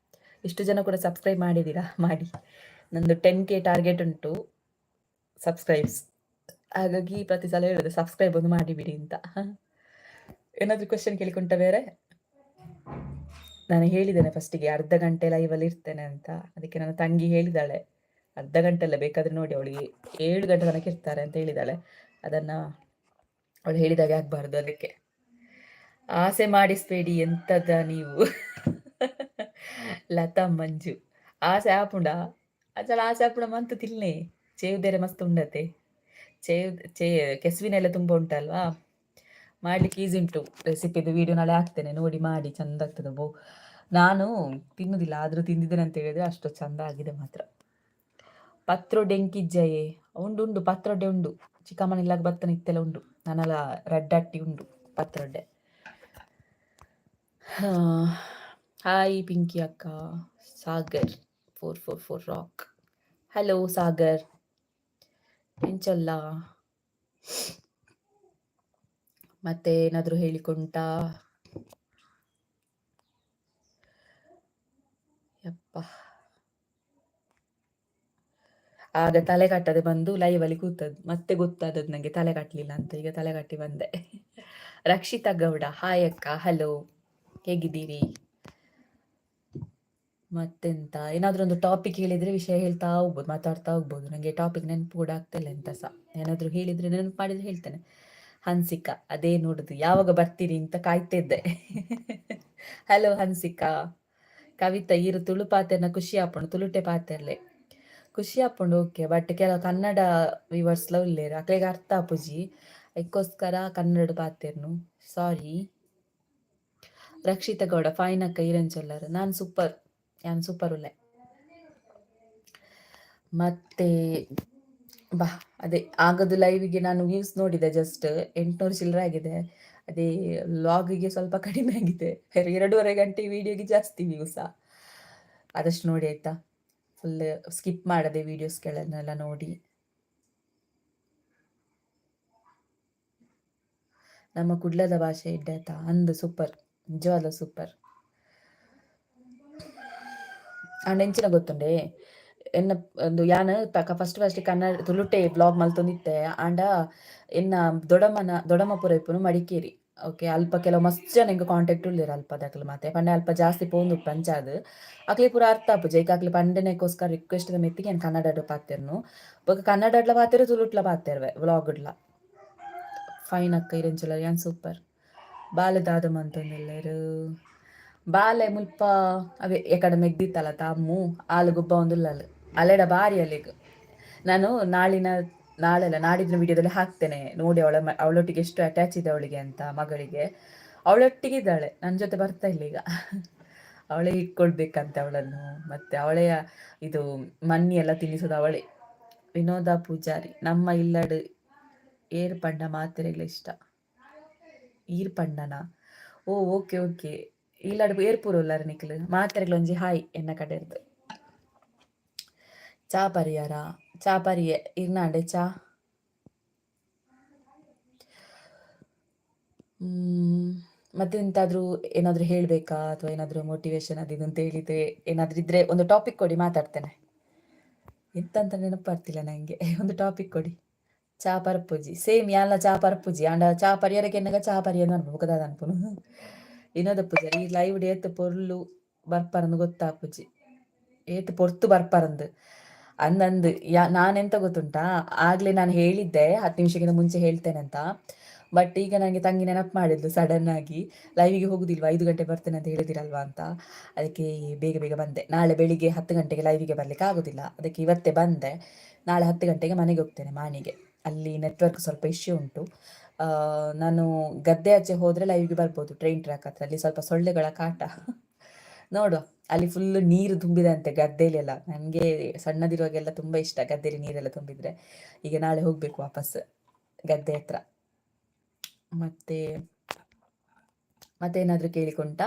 Speaker 1: ಇಷ್ಟು ಜನ ಕೂಡ ಸಬ್ಸ್ಕ್ರೈಬ್ ಮಾಡಿದ್ದೀರಾ, ಮಾಡಿ. ನಂದು 10K ಟಾರ್ಗೆಟ್ ಉಂಟು ಸಬ್ಸ್ಕ್ರೈಬ್ಸ್, ಹಾಗಾಗಿ ಪ್ರತಿ ಸಲ ಹೇಳೋದು ಸಬ್ಸ್ಕ್ರೈಬ್ ಒಂದು ಮಾಡಿಬಿಡಿ ಅಂತ. ಏನಾದರೂ ಕ್ವೆಶನ್ ಕೇಳಿಕೊಂಡ ಬೇರೆ? ನಾನು ಹೇಳಿದ್ದೇನೆ ಫಸ್ಟಿಗೆ ಅರ್ಧ ಗಂಟೆ ಲೈವಲ್ಲಿ ಇರ್ತೇನೆ ಅಂತ, ಅದಕ್ಕೆ ನನ್ನ ತಂಗಿ ಹೇಳಿದಾಳೆ ಅರ್ಧ ಗಂಟೆ ಎಲ್ಲ ಬೇಕಾದರೆ ನೋಡಿ, ಅವಳಿಗೆ 7 ಗಂಟೆ ತನಕ ಇರ್ತಾರೆ ಅಂತ ಹೇಳಿದಾಳೆ. ಅದನ್ನು ಅವಳು ಹೇಳಿದಾಗೆ ಆಗಬಾರ್ದು, ಅದಕ್ಕೆ ಆಸೆ ಮಾಡಿಸ್ಬೇಡಿ ಎಂತದ ನೀವು. ಲತಾ ಮಂಜು, ಆಸೆ ಆಪುಂಡ ಅಚಲ ಆಸೆ ಆಪುಂಡ ಮಂತು ತಿಲ್ನೆ ಚೇವುದೇರೆ ಮಸ್ತ್ ಉಂಡತೆ. ಕೆಸುವಿನೆಲ್ಲ ತುಂಬ ಉಂಟಲ್ವಾ, ಮಾಡ್ಲಿಕ್ಕೆ ಈಸಿ ಉಂಟು. ರೆಸಿಪಿದು ವಿಡಿಯೋ ನಾಳೆ ಹಾಕ್ತೇನೆ, ನೋಡಿ ಮಾಡಿ, ಚಂದ ಆಗ್ತದೆ. ನಾನು ತಿನ್ನುವುದಿಲ್ಲ, ಆದರೂ ತಿಂದಿದ್ದೇನೆ ಅಂತ ಹೇಳಿದ್ರೆ ಅಷ್ಟು ಚಂದ ಆಗಿದೆ ಮಾತ್ರ. ಪತ್ರೊಡ್ಡೆ ಎಂಕಿಜ್ಜಯೇ ಉಂಡು ಪತ್ರೊಡ್ಡೆ ಉಂಡು, ಚಿಕ್ಕಮ್ಮನಿಲ್ಲಾಗ ಬತ್ತನ ಇತ್ತೆಲ್ಲ ಉಂಡು, ನಾನೆಲ್ಲ ರೆಡ್ ಅಟ್ಟಿ ಉಂಡು ಪತ್ರೊಡ್ಡೆ. ಹಾಯ್ ಪಿಂಕಿ ಅಕ್ಕ. ಸಾಗರ್ 444 ರಾಕ್, ಹಲೋ ಸಾಗರ್, ಎಂಚಲ್ಲ ಮತ್ತೆ ಏನಾದರೂ ಹೇಳಿಕೊಂಡ? ಯಪ್ಪ, ಆಗ ತಲೆ ಕಟ್ಟದೆ ಬಂದು ಲೈವಲ್ಲಿ ಕೂತದ್ದು, ಮತ್ತೆ ಗೊತ್ತಾದದ್ದು ನನಗೆ ತಲೆ ಕಟ್ಟಲಿಲ್ಲ ಅಂತ. ಈಗ ತಲೆ ಕಟ್ಟಿ ಬಂದೆ. ರಕ್ಷಿತಾ ಗೌಡ ಹಾಯ್ ಅಕ್ಕ, ಹಲೋ, ಹೇಗಿದ್ದೀರಿ? ಮತ್ತೆಂತ, ಏನಾದರೂ ಒಂದು ಟಾಪಿಕ್ ಹೇಳಿದರೆ ವಿಷಯ ಹೇಳ್ತಾ ಹೋಗ್ಬೋದು, ಮಾತಾಡ್ತಾ ಹೋಗ್ಬೋದು. ನನಗೆ ಟಾಪಿಕ್ ನೆನಪು ಕೂಡ ಆಗ್ತಿಲ್ಲ ಎಂತ ಸಹ. ಏನಾದರೂ ಹೇಳಿದರೆ ನೆನಪು ಮಾಡಿದರೆ ಹೇಳ್ತೇನೆ, ಹನ್ಸಿಕಾ ಅದೇ ನೋಡುದು, ಯಾವಾಗ ಬರ್ತೀರಿ ಅಂತ ಕಾಯ್ತಿದ್ದೆ. ಹಲೋ ಹನ್ಸಿಕಾ. ಕವಿತಾ ಈರು ತುಳು ಪಾತೆರ್ನ ಖುಷಿ ಆಪುಂಡು, ತುಳುಟೆ ಪಾತೆರ್ಲೆ ಖುಷಿ ಆಪುಂಡು. ಓಕೆ, ಬಟ್ ಕೆಲವು ಕನ್ನಡ ವಿವರ್ಸ್ಲ ಉಲ್ಲೇರು ಅಕ್ಲೆಗೆ ಅರ್ಥ ಆಪುಜಿ, ಅದಕ್ಕೋಸ್ಕರ ಕನ್ನಡ ಪಾತೆರ್ನು ಸಾರಿ. ರಕ್ಷಿತ ಗೌಡ ಫೈನ್ ಅಕ್ಕ ಈರಂಚೊಲ್ಲರು, ನಾನು ಸೂಪರ್ ಉಲ್ಲೆ. ಮತ್ತೆ ಬಾ ಅದೇ ಆಗದು ಲೈವಿಗೆ ನಾನು ವ್ಯೂಸ್ ನೋಡಿದೆ, ಜಸ್ಟ್ 800 ಚಿಲ್ಲರೆ ಆಗಿದೆ. ಅದೇ ಲಾಗಿಗೆ ಸ್ವಲ್ಪ ಕಡಿಮೆ ಆಗಿದೆ, 2.5 ಗಂಟೆ ವಿಡಿಯೋಗೆ ಜಾಸ್ತಿ ವ್ಯೂಸ. ಆದಷ್ಟು ನೋಡಿ ಆಯ್ತಾ, ಫುಲ್ ಸ್ಕಿಪ್ ಮಾಡದೆ ವಿಡಿಯೋಸ್ಗಳನ್ನೆಲ್ಲ ನೋಡಿ. ನಮ್ಮ ಕುಡ್ಲದ ಭಾಷೆ ಇಡ್ಡಾಯ್ತಾ ಅಂದು ಸೂಪರ್, ನಿಜವಾದ ಸೂಪರ್. ಅಂಡ್ ಎಂಚಿನ ಗೊತ್ತುಂಡೆ ಎನ್ನ ಒಂದು ಯಾನ್ ಫಸ್ಟ್ ಕನ್ನಡ ತುಳುಟೆ ಬ್ಲಾಗ್ ಮಲ್ತೊಂದಿತ್ತೆ. ಆಂಡ ಎನ್ನ ದೊಡಮ ಪೂರ ಇಪ್ಪುನು ಮಡಿಕೇರಿ. ಓಕೆ, ಅಲ್ಪ ಕೆಲವು ಮಸ್ತ್ ಜನ ಎಂಕ್ ಕಾಂಟ್ಯಾಕ್ಟ್ ಉಳ್ಳೇರು ಅಲ್ಪದಾಗ್ಲು. ಮತ್ತೆ ಪಂಡೆ ಅಲ್ಪ ಜಾಸ್ತಿ ಪೋಂದು ಪಂಚಾದ್ ಅಕ್ಲಿ ಪೂರ ಅರ್ಥ ಆಪುಜಿ. ಈಗ ಅಕ್ಲಿ ಪಂಡನೆಗೋಸ್ಕರ ರಿಕ್ವೆಸ್ಟ್ ಮೆತ್ತಿಗೆ ಏನು ಕನ್ನಡ ಪಾತೆರ್ನು ಬೊಕ ಕನ್ನಡಡ್ಲ ಪಾತೆರು ತುಳುಟ್ಲ ಪಾತೆರ್ವೆ ವ್ಲಾಗ್ಡ್ಲ. ಫೈನ್ ಅಕ್ಕ ಇರೆಂಚಲ ಯಾನ್ ಸೂಪರ್. ಬಾಲೆ ದಾದ ಮಂತೊಂದುಲ್ಲೇರು, ಬಾಲೆ ಮುಲ್ಪ ಅವೇ ಎಕಡೆ ಮೆಗ್ದಿತ್ತಲ್ಲ ತಾಮು ಆಲು ಗುಬ್ಬ ಒಂದುಲ್ಲಲು ಅಲೆಡ ಬಾರಿ ಅಲೆಗ್. ನಾನು ನಾಡಿನ ವಿಡಿಯೋದಲ್ಲಿ ಹಾಕ್ತೇನೆ ನೋಡಿ, ಅವಳೊಟ್ಟಿಗೆ ಎಷ್ಟು ಅಟ್ಯಾಚ್ ಇದೆ ಅವಳಿಗೆ ಅಂತ, ಮಗಳಿಗೆ. ಅವಳೊಟ್ಟಿಗೆ ಇದ್ದಾಳೆ, ನನ್ನ ಜೊತೆ ಬರ್ತಾ ಇಲ್ಲ ಈಗ. ಅವಳೇ ಇಟ್ಕೊಳ್ಬೇಕಂತೆ ಅವಳನ್ನು. ಮತ್ತೆ ಅವಳೇ ಇದು ಮಣ್ಣಿ ಎಲ್ಲ ತಿನ್ನಿಸೋದು ಅವಳೇ. ವಿನೋದ ಪೂಜಾರಿ ನಮ್ಮ ಇಲ್ಲಡು ಏರ್ ಪಂಡ ಮಾತೆರೆಗ್ಲ ಇಷ್ಟ. ಈರ್ ಪಂಡನ ಓ ಓಕೆ ಓಕೆ, ಇಲ್ಲಡು ಏರ್ಪೂರ್ ಉಲ್ಲಾರ ನಿಕ್ಲು ಮಾತೆರೆಗ್ಲ ಒಂಜಿ ಹಾಯ್ ಎನ್ನ ಕಡೆ ಇರ್ದು. ಚಾ ಪರಿಯಾರ ಚಾ ಪರಿಯೆ ಇರ್ನಾಂಡೆ ಚಾ. ಮತ್ತೆ ಎಂತಾದ್ರೂ ಏನಾದ್ರು ಹೇಳ್ಬೇಕಾ, ಅಥವಾ ಏನಾದ್ರು ಮೋಟಿವೇಶನ್ ಅದಿದು ಅಂತ ಹೇಳಿದ್ರೆ ಏನಾದ್ರೂ ಇದ್ರೆ ಒಂದು ಟಾಪಿಕ್ ಕೊಡಿ, ಮಾತಾಡ್ತೇನೆ. ಎಂತಂತ ನೆನಪಾಗ್ತಿಲ್ಲ ನಂಗೆ, ಒಂದು ಟಾಪಿಕ್ ಕೊಡಿ. ಚಾ ಪರಪುಜಿ ಸೇಮ್ ಯಾನ್ಲ ಚಾ ಪರಪುಜಿ ಆಂಡ ಚಾ ಪರಿಯಾರಕ್ಕೆ ಎನ್ನಗ ಚಾ ಪರಿಯನು ಅನ್ಬೋಕದ ಅನ್ಪುನು. ವಿನೋದ ಪೂಜಾರಿ ಈ ಲೈವ್ ಏತ್ ಪೊರ್ಲು ಬರ್ಪಾರಂದು ಗೊತ್ತಾಪುಜಿ, ಏತ್ ಪೊರ್ತು ಬರ್ಪಾರಂದು ಅಂದಂದು. ನಾನೆಂತ ಗೊತ್ತುಂಟಾ, ಆಗ್ಲೇ ನಾನು ಹೇಳಿದ್ದೆ 10 ನಿಮಿಷಕ್ಕಿಂತ ಮುಂಚೆ ಹೇಳ್ತೇನೆ ಅಂತ. ಬಟ್ ಈಗ ನನಗೆ ತಂಗಿ ನೆನಪು ಮಾಡಿದ್ಲು ಸಡನ್ ಆಗಿ, ಲೈವಿಗೆ ಹೋಗುದಿಲ್ವಾ 5 ಗಂಟೆ ಬರ್ತೇನೆ ಅಂತ ಹೇಳಿದಿರಲ್ವಾ ಅಂತ. ಅದಕ್ಕೆ ಬೇಗ ಬೇಗ ಬಂದೆ. ನಾಳೆ ಬೆಳಿಗ್ಗೆ 10 ಗಂಟೆಗೆ ಲೈವಿಗೆ ಬರ್ಲಿಕ್ಕೆ ಆಗೋದಿಲ್ಲ, ಅದಕ್ಕೆ ಇವತ್ತೇ ಬಂದೆ. ನಾಳೆ 10 ಗಂಟೆಗೆ ಮನೆಗೆ ಹೋಗ್ತೇನೆ, ಮಾಣಿಗೆ. ಅಲ್ಲಿ ನೆಟ್ವರ್ಕ್ ಸ್ವಲ್ಪ ಇಶ್ಯೂ ಉಂಟು. ನಾನು ಗದ್ದೆ ಆಚೆ ಹೋದ್ರೆ ಲೈವ್ಗೆ ಬರ್ಬೋದು, ಟ್ರೈನ್ ಟ್ರ್ಯಾಕ್ ಹತ್ರ. ಅಲ್ಲಿ ಸ್ವಲ್ಪ ಸೊಳ್ಳೆಗಳ ಕಾಟ ನೋಡುವ. ಅಲ್ಲಿ ಫುಲ್ ನೀರು ತುಂಬಿದಂತೆ ಗದ್ದೆಲೆಲ್ಲ. ನನಗೆ ಸಣ್ಣದಿರುವಾಗೆಲ್ಲ ತುಂಬ ಇಷ್ಟ ಗದ್ದೆಲಿ ನೀರೆಲ್ಲ ತುಂಬಿದ್ರೆ. ಈಗ ನಾಳೆ ಹೋಗ್ಬೇಕು ವಾಪಸ್ ಗದ್ದೆ ಹತ್ರ. ಮತ್ತೆ ಏನಾದ್ರೂ ಕೇಳಿಕೊಂಡ?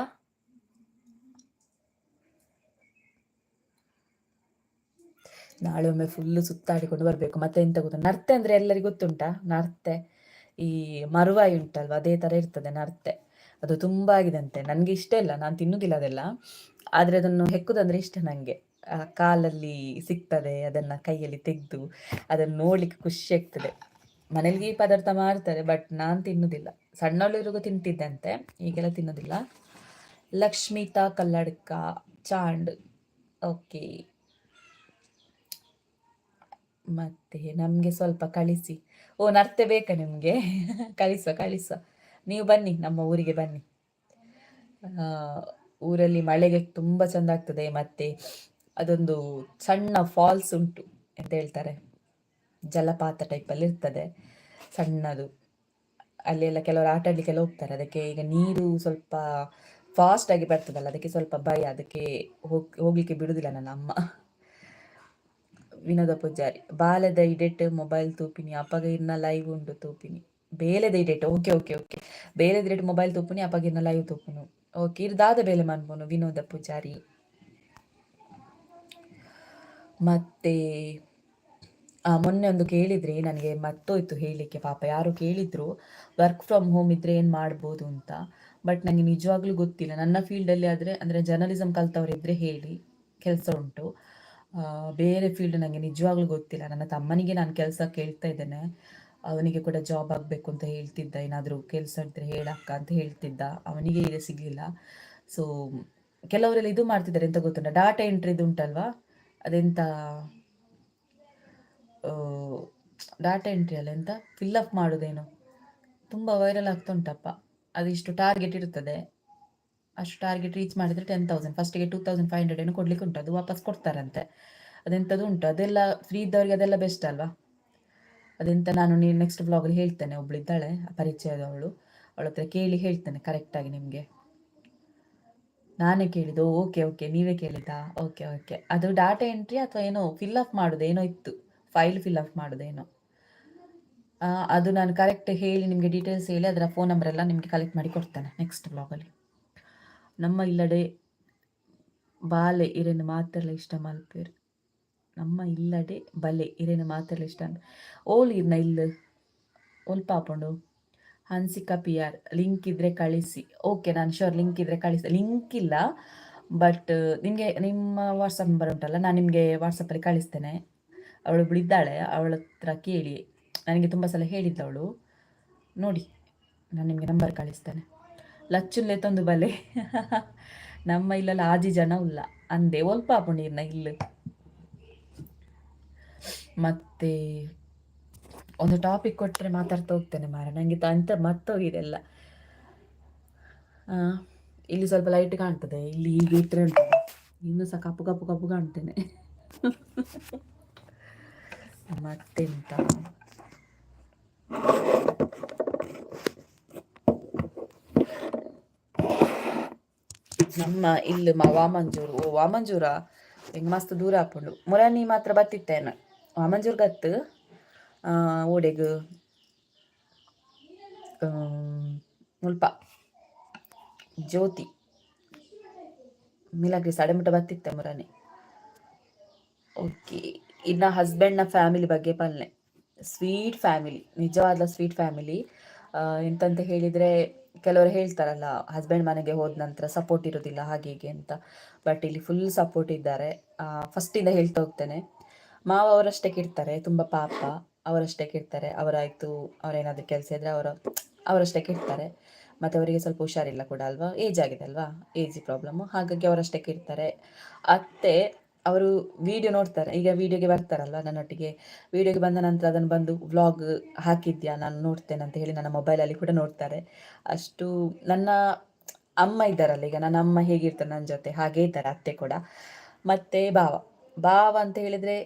Speaker 1: ನಾಳೆ ಒಮ್ಮೆ ಫುಲ್ಲು ಸುತ್ತಾಡಿಕೊಂಡು ಬರಬೇಕು. ಮತ್ತೆ ಎಂತ ಗೊತ್ತಾ, ನರ್ತೆ ಅಂದರೆ ಎಲ್ಲರಿಗೂ ಗೊತ್ತುಂಟಾ? ನರ್ತೆ ಈ ಮರುವಾಯಿ ಉಂಟಲ್ವ, ಅದೇ ಥರ ಇರ್ತದೆ ನರ್ತೆ. ಅದು ತುಂಬ ಆಗಿದಂತೆ. ನನಗೆ ಇಷ್ಟ ಇಲ್ಲ, ನಾನು ತಿನ್ನುವುದಿಲ್ಲ ಅದೆಲ್ಲ. ಆದರೆ ಅದನ್ನು ಹೆಕ್ಕುದಂದ್ರೆ ಇಷ್ಟ ನನಗೆ. ಕಾಲಲ್ಲಿ ಸಿಗ್ತದೆ, ಅದನ್ನು ಕೈಯಲ್ಲಿ ತೆಗೆದು ಅದನ್ನು ನೋಡ್ಲಿಕ್ಕೆ ಖುಷಿ ಆಗ್ತದೆ. ಮನೇಲಿ ಈ ಪದಾರ್ಥ ಮಾಡ್ತಾರೆ, ಬಟ್ ನಾನು ತಿನ್ನುವುದಿಲ್ಲ. ಸಣ್ಣವಳಿರಿಗೂ ತಿಂತಿದ್ದಂತೆ, ಈಗೆಲ್ಲ ತಿನ್ನೋದಿಲ್ಲ. ಲಕ್ಷ್ಮಿತಾ ಕಲ್ಲಡ್ಕ ಚಾಂಡ್ ಓಕೆ. ಮತ್ತೆ ನಮಗೆ ಸ್ವಲ್ಪ ಕಳಿಸಿ. ಓ ನರ್ತೆ ಬೇಕಾ ನಿಮಗೆ? ಕಳಿಸುವ. ನೀವು ಬನ್ನಿ, ನಮ್ಮ ಊರಿಗೆ ಬನ್ನಿ. ಊರಲ್ಲಿ ಮಳೆಗೆ ತುಂಬ ಚೆಂದ ಆಗ್ತದೆ. ಮತ್ತೆ ಅದೊಂದು ಸಣ್ಣ ಫಾಲ್ಸ್ ಉಂಟು, ಎಂತ ಹೇಳ್ತಾರೆ, ಜಲಪಾತ ಟೈಪಲ್ಲಿ ಇರ್ತದೆ ಸಣ್ಣದು. ಅಲ್ಲೆಲ್ಲ ಕೆಲವರು ಆಟ ಆಡಲಿಕ್ಕೆಲ್ಲ ಹೋಗ್ತಾರೆ. ಅದಕ್ಕೆ ಈಗ ನೀರು ಸ್ವಲ್ಪ ಫಾಸ್ಟ್ ಆಗಿ ಬರ್ತದಲ್ಲ, ಅದಕ್ಕೆ ಸ್ವಲ್ಪ ಭಯ. ಅದಕ್ಕೆ ಹೋಗ್ಲಿಕ್ಕೆ ಬಿಡುದಿಲ್ಲ ನನ್ನ ಅಮ್ಮ. ವಿನೋದ ಪೂಜಾರಿ ಬಾಲೆದ ಇಡೆಟ್ ಮೊಬೈಲ್ ತೂಪಿನಿ ಅಪಗಿರ್ನ ಲೈವ್ ಉಂಡು ತೂಪಿನಿ. ಬೇಲೆದ ಇಡೆಟ್ ಓಕೆ ಓಕೆ ಓಕೆ. ಬೇಲೆದ ಇಡೆಟ್ ಮೊಬೈಲ್ ತೂಪುನಿ ಅಪಗಿರ್ನ ಲೈವ್ ತೂಪುನು. ಓಕೆ, ಇರ್ದಾದ ಬೇಲೆ ಮನ್ಪುನು ವಿನೋದ ಪೂಜಾರಿ. ಮತ್ತೆ ಮೊನ್ನೆ ಒಂದು ಕೇಳಿದ್ರಿ ನನಗೆ, ಮರ್ತೋಯ್ತು ಹೇಳಲಿಕ್ಕೆ. ಪಾಪ ಯಾರು ಕೇಳಿದ್ರು ವರ್ಕ್ ಫ್ರಮ್ ಹೋಮ್ ಇದ್ರೆ ಏನು ಮಾಡ್ಬೋದು ಅಂತ. ಬಟ್ ನನಗೆ ನಿಜವಾಗ್ಲೂ ಗೊತ್ತಿಲ್ಲ. ನನ್ನ ಫೀಲ್ಡಲ್ಲಿ ಅಂದರೆ ಜರ್ನಲಿಸಮ್ ಕಲ್ತವರಿದ್ದರೆ ಹೇಳಿ, ಕೆಲಸ ಉಂಟು. ಬೇರೆ ಫೀಲ್ಡ್ ನನಗೆ ನಿಜವಾಗ್ಲೂ ಗೊತ್ತಿಲ್ಲ. ನನ್ನ ತಮ್ಮನಿಗೆ ನಾನು ಕೆಲಸ ಕೇಳ್ತಾ ಇದ್ದೇನೆ, ಅವನಿಗೆ ಕೂಡ ಜಾಬ್ ಆಗಬೇಕು ಅಂತ ಹೇಳ್ತಿದ್ದ. ಏನಾದರೂ ಕೆಲಸ ಇದ್ದರೆ ಹೇಳಕ್ಕ ಅಂತ ಹೇಳ್ತಿದ್ದ. ಅವನಿಗೆ ಈಗ ಸಿಗಲಿಲ್ಲ. ಸೊ ಕೆಲವರೆಲ್ಲ ಇದು ಮಾಡ್ತಿದ್ದಾರೆ, ಎಂತ ಗೊತ್ತುಂಟ, ಡಾಟಾ ಎಂಟ್ರಿದು ಉಂಟಲ್ವಾ, ಅದೆಂತ ಡಾಟಾ ಎಂಟ್ರಿ ಅಲ್ಲ, ಎಂತ ಫಿಲ್ಲಪ್ ಮಾಡೋದೇನು, ತುಂಬ ವೈರಲ್ ಆಗ್ತಾ ಉಂಟಪ್ಪ. ಅದಿಷ್ಟು ಟಾರ್ಗೆಟ್ ಇರ್ತದೆ, ಅಷ್ಟು ಟಾರ್ಗೆಟ್ ರೀಚ್ ಮಾಡಿದರೆ 10,000, ಫಸ್ಟಿಗೆ 2,500 ಏನು ಕೊಡ್ಲಿಕ್ಕೆ ಉಂಟು, ಅದು ವಾಪಸ್ ಕೊಡ್ತಾರಂತೆ. ಅದೆಂಥದ್ದು ಉಂಟು, ಅದೆಲ್ಲ ಫ್ರೀ ಇದ್ದವರಿಗೆ ಅದೆಲ್ಲ ಬೆಸ್ಟ್ ಅಲ್ವಾ. ಅದೆಂತ ನಾನು ನೆಕ್ಸ್ಟ್ ಬ್ಲಾಗಲ್ಲಿ ಹೇಳ್ತೇನೆ, ಒಬ್ಳಿದ್ದಾಳೆ ಪರಿಚಯದವಳು, ಅವಳ ಹತ್ರ ಕೇಳಿ ಹೇಳ್ತೇನೆ ಕರೆಕ್ಟಾಗಿ ನಿಮಗೆ. ನಾನೇ ಕೇಳಿದ್ದು. ಓಕೆ ಓಕೆ, ನೀವೇ ಕೇಳಿದ್ದಾ? Okay okay. ಅದು ಡಾಟಾ ಎಂಟ್ರಿ ಅಥವಾ ಏನೋ ಫಿಲ್ ಅಪ್ ಮಾಡೋದು ಏನೋ ಇತ್ತು, ಫೈಲ್ ಫಿಲ್ ಅಪ್ ಮಾಡೋದೇನೋ. ಅದು ನಾನು ಕರೆಕ್ಟ್ ಹೇಳಿ ನಿಮಗೆ ಡೀಟೇಲ್ಸ್ ಹೇಳಿ ಅದರ ಫೋನ್ ನಂಬರ್ ಎಲ್ಲ ನಿಮಗೆ ಕಲೆಕ್ಟ್ ಮಾಡಿ ಕೊಡ್ತೇನೆ ನೆಕ್ಸ್ಟ್ ಬ್ಲಾಗಲ್ಲಿ. ನಮ್ಮ ಇಲ್ಲಡೆ ಬಾಲೆ ಇರೇನು ಮಾತೆಲ್ಲ ಇಷ್ಟ ಮಲ್ಪೇರು. ನಮ್ಮ ಇಲ್ಲಡೆ ಬಲೆ ಇರೇನು ಮಾತೆಲ್ಲ ಇಷ್ಟ ಓಲ್ ಇರ್ನ ಇಲ್ಲ ಓಲ್ ಪಾಪುಂಡು ಹನ್ಸಿಕ ಪಿ ಆರ್. ಲಿಂಕ್ ಇದ್ರೆ ಕಳಿಸಿ. ಓಕೆ, ನಾನು ಶೋರ್ ಲಿಂಕ್ ಇದ್ರೆ ಕಳಿಸಿ. ಲಿಂಕ್ ಇಲ್ಲ, ಬಟ್ ನಿಮಗೆ ನಿಮ್ಮ ವಾಟ್ಸಪ್ ನಂಬರ್ ಉಂಟಲ್ಲ, ನಾನು ನಿಮಗೆ ವಾಟ್ಸಪ್ಪಲ್ಲಿ ಕಳಿಸ್ತೇನೆ. ಅವಳು ಬಿಳಿದ್ದಾಳೆ, ಅವಳ ಹತ್ರ ಕೇಳಿ. ನನಗೆ ತುಂಬ ಸಲ ಹೇಳಿದ್ದವಳು, ನೋಡಿ ನಾನು ನಿಮಗೆ ನಂಬರ್ ಕಳಿಸ್ತೇನೆ. ಲಚ್ಚುಲ್ಲೇ ತಂದು ಬಲೆ ನಮ್ಮ ಇಲ್ಲೆಲ್ಲ ಆಜಿ ಜನ ಇಲ್ಲ ಅಂದೆ ಒಲ್ಪ ಹಾಕೊಂಡಿರ್ನ ಇಲ್ಲ. ಮತ್ತೆ ಒಂದು ಟಾಪಿಕ್ ಕೊಟ್ಟರೆ ಮಾತಾಡ್ತಾ ಹೋಗ್ತೇನೆ ಮಾರ, ನನಗೆ ಅಂತ ಮತ್ತೋಗಿದೆ ಎಲ್ಲ. ಇಲ್ಲಿ ಸ್ವಲ್ಪ ಲೈಟ್ ಕಾಣ್ತದೆ, ಇಲ್ಲಿ ಈಗ ಇಟ್ಟರೆ ಉಂಟು, ಇನ್ನೂ ಸಹ ಕಪ್ಪು ಕಪ್ಪು ಕಪ್ಪು ಕಾಣ್ತೇನೆ. ಮತ್ತೆಂತ, ನಮ್ಮ ಇಲ್ಲಿ ವಾಮಂಜೂರು. ಓ ವಾಮಂಜೂರ ಹಿಂಗೆ ಮಸ್ತ್ ದೂರ ಹಾಕೊಂಡು ಮುರಾನಿ ಮಾತ್ರ ಬತ್ತಿತ್ತೇನ ವಾಮಂಜೂರ್ ಗತ್ತು ಓಡೆಗು ಮುಲ್ಪ ಜ್ಯೋತಿ ಮಿಲಾಗ್ರಿ ಸಡೆಮುಟ ಬತ್ತಿತ್ತೆ ಮುರಾನಿ. ಓಕೆ, ಇನ್ನು ಹಸ್ಬೆಂಡ್ನ ಫ್ಯಾಮಿಲಿ ಬಗ್ಗೆ ಪಲ್ಲೆ. ಸ್ವೀಟ್ ಫ್ಯಾಮಿಲಿ, ನಿಜವಾದ ಸ್ವೀಟ್ ಫ್ಯಾಮಿಲಿ. ಎಂತಂತ ಹೇಳಿದರೆ, ಕೆಲವರು ಹೇಳ್ತಾರಲ್ಲ ಹಸ್ಬೆಂಡ್ ಮನೆಗೆ ಹೋದ ನಂತರ ಸಪೋರ್ಟ್ ಇರೋದಿಲ್ಲ ಹಾಗೆ ಹೀಗೆ ಅಂತ, ಬಟ್ ಇಲ್ಲಿ ಫುಲ್ ಸಪೋರ್ಟ್ ಇದ್ದಾರೆ. ಫಸ್ಟಿಂದ ಹೇಳ್ತಾ ಹೋಗ್ತೇನೆ. ಮಾವ ಅವರಷ್ಟಕ್ಕೆ ಇರ್ತಾರೆ, ತುಂಬ ಪಾಪ, ಅವರಷ್ಟಕ್ಕೆ ಇರ್ತಾರೆ. ಅವರಾಯಿತು, ಅವರೇನಾದರೂ ಕೆಲಸ ಇದ್ದರೆ ಅವರಷ್ಟಕ್ಕೆ ಇರ್ತಾರೆ. ಮತ್ತು ಅವರಿಗೆ ಸ್ವಲ್ಪ ಹುಷಾರಿಲ್ಲ ಕೂಡ ಅಲ್ವಾ, ಏಜ್ ಆಗಿದೆ ಅಲ್ವಾ, ಏಜ್ ಪ್ರಾಬ್ಲಮ್ಮು, ಹಾಗಾಗಿ ಅವರಷ್ಟಕ್ಕೆ ಇರ್ತಾರೆ. ಅತ್ತೆ ಅವರು ವಿಡಿಯೋ ನೋಡ್ತಾರೆ, ಈಗ ವಿಡಿಯೋಗೆ ಬರ್ತಾರಲ್ವ ನನ್ನೊಟ್ಟಿಗೆ. ವಿಡಿಯೋಗೆ ಬಂದ ನಂತರ ಅದನ್ನು ಬಂದು ವ್ಲಾಗ್ ಹಾಕಿದ್ಯಾ ನಾನು ನೋಡ್ತೇನೆ ಅಂತ ಹೇಳಿ ನನ್ನ ಮೊಬೈಲಲ್ಲಿ ಕೂಡ ನೋಡ್ತಾರೆ. ಅಷ್ಟು ನನ್ನ ಅಮ್ಮ ಇದ್ದಾರಲ್ಲ, ಈಗ ನನ್ನ ಅಮ್ಮ ಹೇಗಿರ್ತಾರೆ ನನ್ನ ಜೊತೆ ಹಾಗೇ ಇದ್ದಾರೆ ಅತ್ತೆ ಕೂಡ. ಮತ್ತು ಭಾವ ಅಂತ ಹೇಳಿದರೆ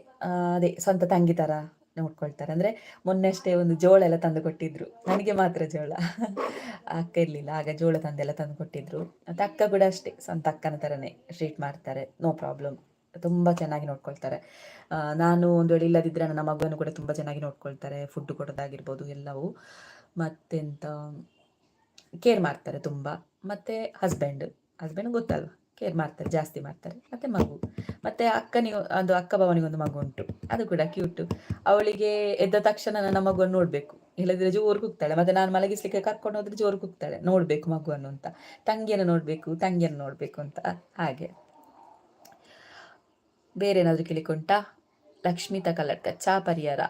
Speaker 1: ಅದೇ ಸ್ವಂತ ತಂಗಿ ಥರ ನೋಡ್ಕೊಳ್ತಾರೆ. ಅಂದರೆ ಮೊನ್ನೆ ಅಷ್ಟೇ ಒಂದು ಜೋಳ ಎಲ್ಲ ತಂದು ಕೊಟ್ಟಿದ್ರು, ನನಗೆ ಮಾತ್ರ ಜೋಳ, ಅಕ್ಕ ಇರಲಿಲ್ಲ, ಆಗ ಜೋಳ ತಂದೆಲ್ಲ ತಂದು ಕೊಟ್ಟಿದ್ರು. ಮತ್ತು ಅಕ್ಕ ಕೂಡ ಅಷ್ಟೇ ಸ್ವಂತ ಅಕ್ಕನ ಥರನೇ ಟ್ರೀಟ್ ಮಾಡ್ತಾರೆ, ನೋ ಪ್ರಾಬ್ಲಮ್, ತುಂಬ ಚೆನ್ನಾಗಿ ನೋಡ್ಕೊಳ್ತಾರೆ. ನಾನು ಒಂದು ವೇಳೆ ಇಲ್ಲದಿದ್ದರೆ ನನ್ನ ಮಗುವನ್ನು ಕೂಡ ತುಂಬ ಚೆನ್ನಾಗಿ ನೋಡ್ಕೊಳ್ತಾರೆ, ಫುಡ್ ಕೊಡೋದಾಗಿರ್ಬೋದು ಎಲ್ಲವೂ. ಮತ್ತೆಂತ ಕೇರ್ ಮಾಡ್ತಾರೆ ತುಂಬ. ಮತ್ತು ಹಸ್ಬೆಂಡ್ ಗೊತ್ತಲ್ವ, ಕೇರ್ ಮಾಡ್ತಾರೆ, ಜಾಸ್ತಿ ಮಾಡ್ತಾರೆ. ಮತ್ತು ಮಗು, ಮತ್ತು ಅದು ಅಕ್ಕ ಭಾವನಿಗೊಂದು ಮಗು ಉಂಟು, ಅದು ಕೂಡ ಕ್ಯೂಟು. ಅವಳಿಗೆ ಎದ್ದ ತಕ್ಷಣ ನನ್ನ ಮಗುವನ್ನು ನೋಡಬೇಕು, ಇಲ್ಲದಿದ್ರೆ ಜೋರು ಕೂಗ್ತಾಳೆ. ಮತ್ತು ನಾನು ಮಲಗಿಸ್ಲಿಕ್ಕೆ ಕರ್ಕೊಂಡು ಹೋದ್ರೆ ಜೋರು ಕೂಗ್ತಾಳೆ, ನೋಡಬೇಕು ಮಗುವನ್ನು ಅಂತ, ತಂಗಿಯನ್ನು ನೋಡಬೇಕು ಅಂತ. ಹಾಗೆ ಬೇರೆ ಏನಾದರೂ ಕೇಳಿಕೊಂಟ. ಲಕ್ಷ್ಮೀತ ಕಲ್ಲಡ್ಕ ಚಾ ಪರಿಹಾರ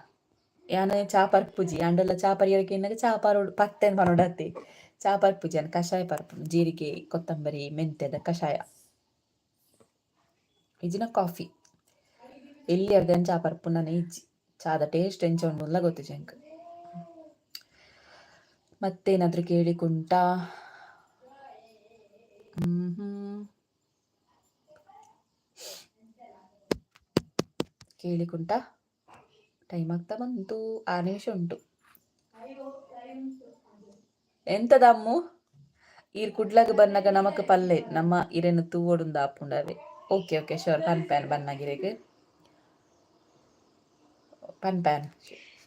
Speaker 1: ಯಾನ ಚಾ ಪರ್ಪುಜಿ ಅಂಡೆಲ್ಲ ಚಾ ಪರಿಹಾರಕ್ಕೆ ಏನಾಗ ಚಾ ಪರೋಡು ಪತ್ತೆ ಪರೋಡತ್ತಿ ಚಾ ಪರ್ಪುಜಿ ಅನ್ನ ಕಷಾಯ ಪರ್ಪು ಜೀರಿಗೆ ಕೊತ್ತಂಬರಿ ಮೆಂತ್ಯದ ಕಷಾಯ ಇಜಿನ ಕಾಫಿ ಎಲ್ಲಿ ಅರ್ಧನ್ ಚಾ ಪರ್ಪು ನಾನು ಇಜ್ಜಿ ಚಾದ ಟೇಸ್ಟ್ ಎಂಚೊಂಡುಲ್ಲ ಗೊತ್ತು ಜಂಕ್. ಮತ್ತೇನಾದ್ರೂ ಕೇಳಿಕೊಂಟ. ಕೇಳಿಕೊಂಟ. ಟೈಮ್ ಆಗ್ತಾ ಬಂತು, 6 ನಿಮಿಷ ಉಂಟು. ಎಂತದಮ್ಮು ಈರ್ ಕುಡ್ಲಾಗ ಬನ್ನಾಗ ನಮಕ್ ಪಲ್ಲೆ ನಮ್ಮ ಇರೇನು ತೂವೋಡುಂದ ಆಪುಂಡವೆ. ಓಕೆ ಓಕೆ ಶೋರ್ ಪನ್ಪ್ಯಾನ್ ಬನ್ನಾಗಿರೆಗ್ ಪನ್ಪ್ಯಾನ್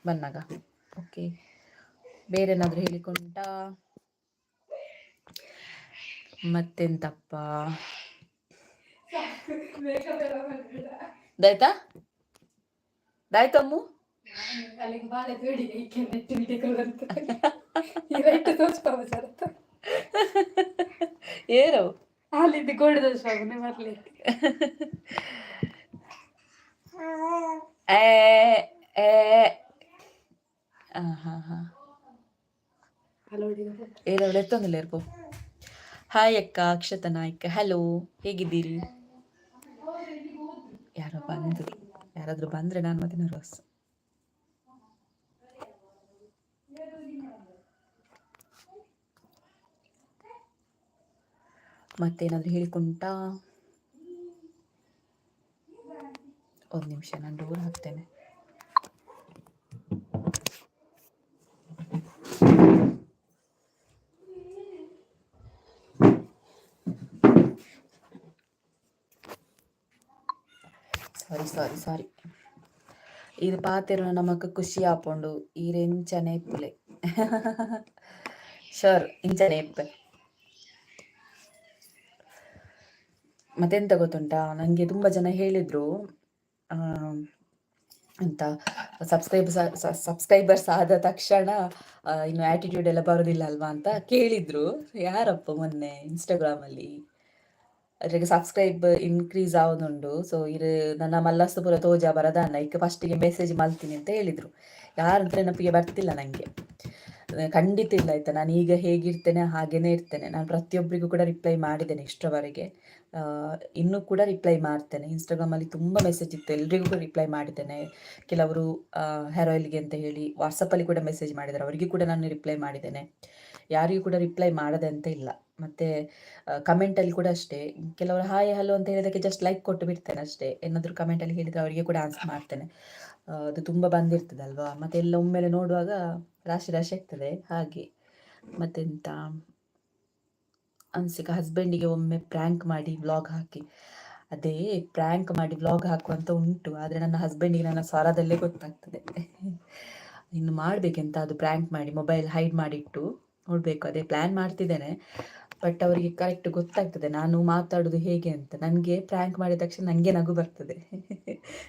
Speaker 1: ಬನ್ನಾಗ. ಓಕೆ, ಬೇರೆನಾದ್ರೂ ಹೇಳಿಕೊಂಡ. ಮತ್ತೆಂತಪ್ಪ ದಾಯ್ತಾ ದಾಯ್ತಮ್ಮು. ಏನು
Speaker 2: ಅಲ್ಲಿದ್ದು ಗೋಡೆ ದೋಷವಾಗನೆ ಬರ್ಲಿ.
Speaker 1: ಏನೋ ಎತ್ತೊಂದಿಲ್ಲ ಇರ್ಬೋ. ಹಾಯ್ ಅಕ್ಕ ಅಕ್ಷತಾ ನಾಯ್ಕ, ಹಲೋ, ಹೇಗಿದ್ದೀರಿ? ಯಾರಾದ್ರೂ ಬಂದ್ರೆ ನಾನು ಮತ್ತೆ ನರ್ವಸ್. ಮತ್ತೇನಾದರೂ ಹೇಳಿಕೊಂಟಾ? ಒಂದು ನಿಮಿಷ, ನಾನು ಡೋರ್ ಹಾಕ್ತೇನೆ. ಸಾರಿ ಇದು ಪಾತೆರ ನಮಕ್ ಖುಷಿ ಆಪುಂಡು ಈರೆಂಚನೆ ಇಪ್ಪುಲೆ ಶೋರ್ ಇಂಚನೆ ಇಪ್ಪೆ. ಮತ್ತೆಂತ ಗೊತ್ತುಂಟಾ, ನನಗೆ ತುಂಬ ಜನ ಹೇಳಿದರು ಅಂತ ಸಬ್ಸ್ಕ್ರೈಬರ್ಸ್ ಆದ ತಕ್ಷಣ ಇನ್ನು ಆ್ಯಟಿಟ್ಯೂಡ್ ಎಲ್ಲ ಬರೋದಿಲ್ಲ ಅಲ್ವಾ ಅಂತ ಕೇಳಿದರು. ಯಾರಪ್ಪ ಮೊನ್ನೆ ಇನ್ಸ್ಟಾಗ್ರಾಮಲ್ಲಿ ಅದ್ರಾಗ ಸಬ್ಸ್ಕ್ರೈಬ್ ಇನ್ಕ್ರೀಸ್ ಆಗೋದುಂಡು. ಸೊ ಇದು ನನ್ನ ಮಲ್ಲಸ್ತಪುರ ತೋಜ ಬರದಾನ ಈಗ ಫಸ್ಟಿಗೆ ಮೆಸೇಜ್ ಮಲ್ತೀನಿ ಅಂತ ಹೇಳಿದರು. ಯಾರಂತ ನೆನಪಿಗೆ ಬರ್ತಿಲ್ಲ ನನಗೆ, ಖಂಡಿತ ಇಲ್ಲ ಆಯಿತಾ. ನಾನು ಈಗ ಹೇಗಿರ್ತೇನೆ ಹಾಗೇನೇ ಇರ್ತೇನೆ. ನಾನು ಪ್ರತಿಯೊಬ್ಬರಿಗೂ ಕೂಡ ರಿಪ್ಲೈ ಮಾಡಿದ್ದೇನೆ ಇಷ್ಟರವರೆಗೆ, ಇನ್ನೂ ಕೂಡ ರಿಪ್ಲೈ ಮಾಡ್ತೇನೆ. ಇನ್ಸ್ಟಾಗ್ರಾಮಲ್ಲಿ ತುಂಬ ಮೆಸೇಜ್ ಇತ್ತು, ಎಲ್ರಿಗೂ ಕೂಡ ರಿಪ್ಲೈ ಮಾಡಿದ್ದೇನೆ. ಕೆಲವರು ಹೇರ್ ಆಯಿಲ್ಗೆ ಅಂತ ಹೇಳಿ ವಾಟ್ಸಪ್ಪಲ್ಲಿ ಕೂಡ ಮೆಸೇಜ್ ಮಾಡಿದ್ದಾರೆ, ಅವರಿಗೆ ಕೂಡ ನಾನು ರಿಪ್ಲೈ ಮಾಡಿದ್ದೇನೆ. ಯಾರಿಗೂ ಕೂಡ ರಿಪ್ಲೈ ಮಾಡದೆ ಅಂತ ಇಲ್ಲ. ಮತ್ತು ಕಮೆಂಟಲ್ಲಿ ಕೂಡ ಅಷ್ಟೇ, ಕೆಲವರು ಹಾಯ್ ಹಲೋ ಅಂತ ಹೇಳಿದಕ್ಕೆ ಜಸ್ಟ್ ಲೈಕ್ ಕೊಟ್ಟು ಬಿಡ್ತೇನೆ ಅಷ್ಟೇ. ಏನಾದರೂ ಕಮೆಂಟಲ್ಲಿ ಹೇಳಿದರೆ ಅವರಿಗೆ ಕೂಡ ಆನ್ಸರ್ ಮಾಡ್ತೇನೆ. ಅದು ತುಂಬ ಬಂದಿರ್ತದಲ್ವಾ, ಮತ್ತು ಎಲ್ಲ ಒಮ್ಮೆಲೆ ನೋಡುವಾಗ ರಾಶಿ ಆಗ್ತದೆ ಹಾಗೆ. ಮತ್ತೆಂತ ಅನ್ಸಿಕ ಹಸ್ಬೆಂಡಿಗೆ ಒಮ್ಮೆ ಪ್ರ್ಯಾಂಕ್ ಮಾಡಿ ವ್ಲಾಗ್ ಹಾಕಿ, ಅದೇ ಪ್ರ್ಯಾಂಕ್ ಮಾಡಿ ವ್ಲಾಗ್ ಹಾಕುವಂತ ಉಂಟು, ಆದರೆ ನನ್ನ ಹಸ್ಬೆಂಡಿಗೆ ನನ್ನ ಸ್ವರದಲ್ಲೇ ಗೊತ್ತಾಗ್ತದೆ. ಇನ್ನು ಮಾಡಬೇಕೆಂತ ಅದು ಪ್ರ್ಯಾಂಕ್ ಮಾಡಿ ಮೊಬೈಲ್ ಹೈಡ್ ಮಾಡಿಟ್ಟು ನೋಡಬೇಕು, ಅದೇ ಪ್ಲ್ಯಾನ್ ಮಾಡ್ತಿದ್ದೇನೆ. ಬಟ್ ಅವರಿಗೆ ಕರೆಕ್ಟ್ ಗೊತ್ತಾಗ್ತದೆ ನಾನು ಮಾತಾಡೋದು ಹೇಗೆ ಅಂತ. ನನಗೆ ಪ್ರ್ಯಾಂಕ್ ಮಾಡಿದ ತಕ್ಷಣ ನನಗೆ ನಗು ಬರ್ತದೆ.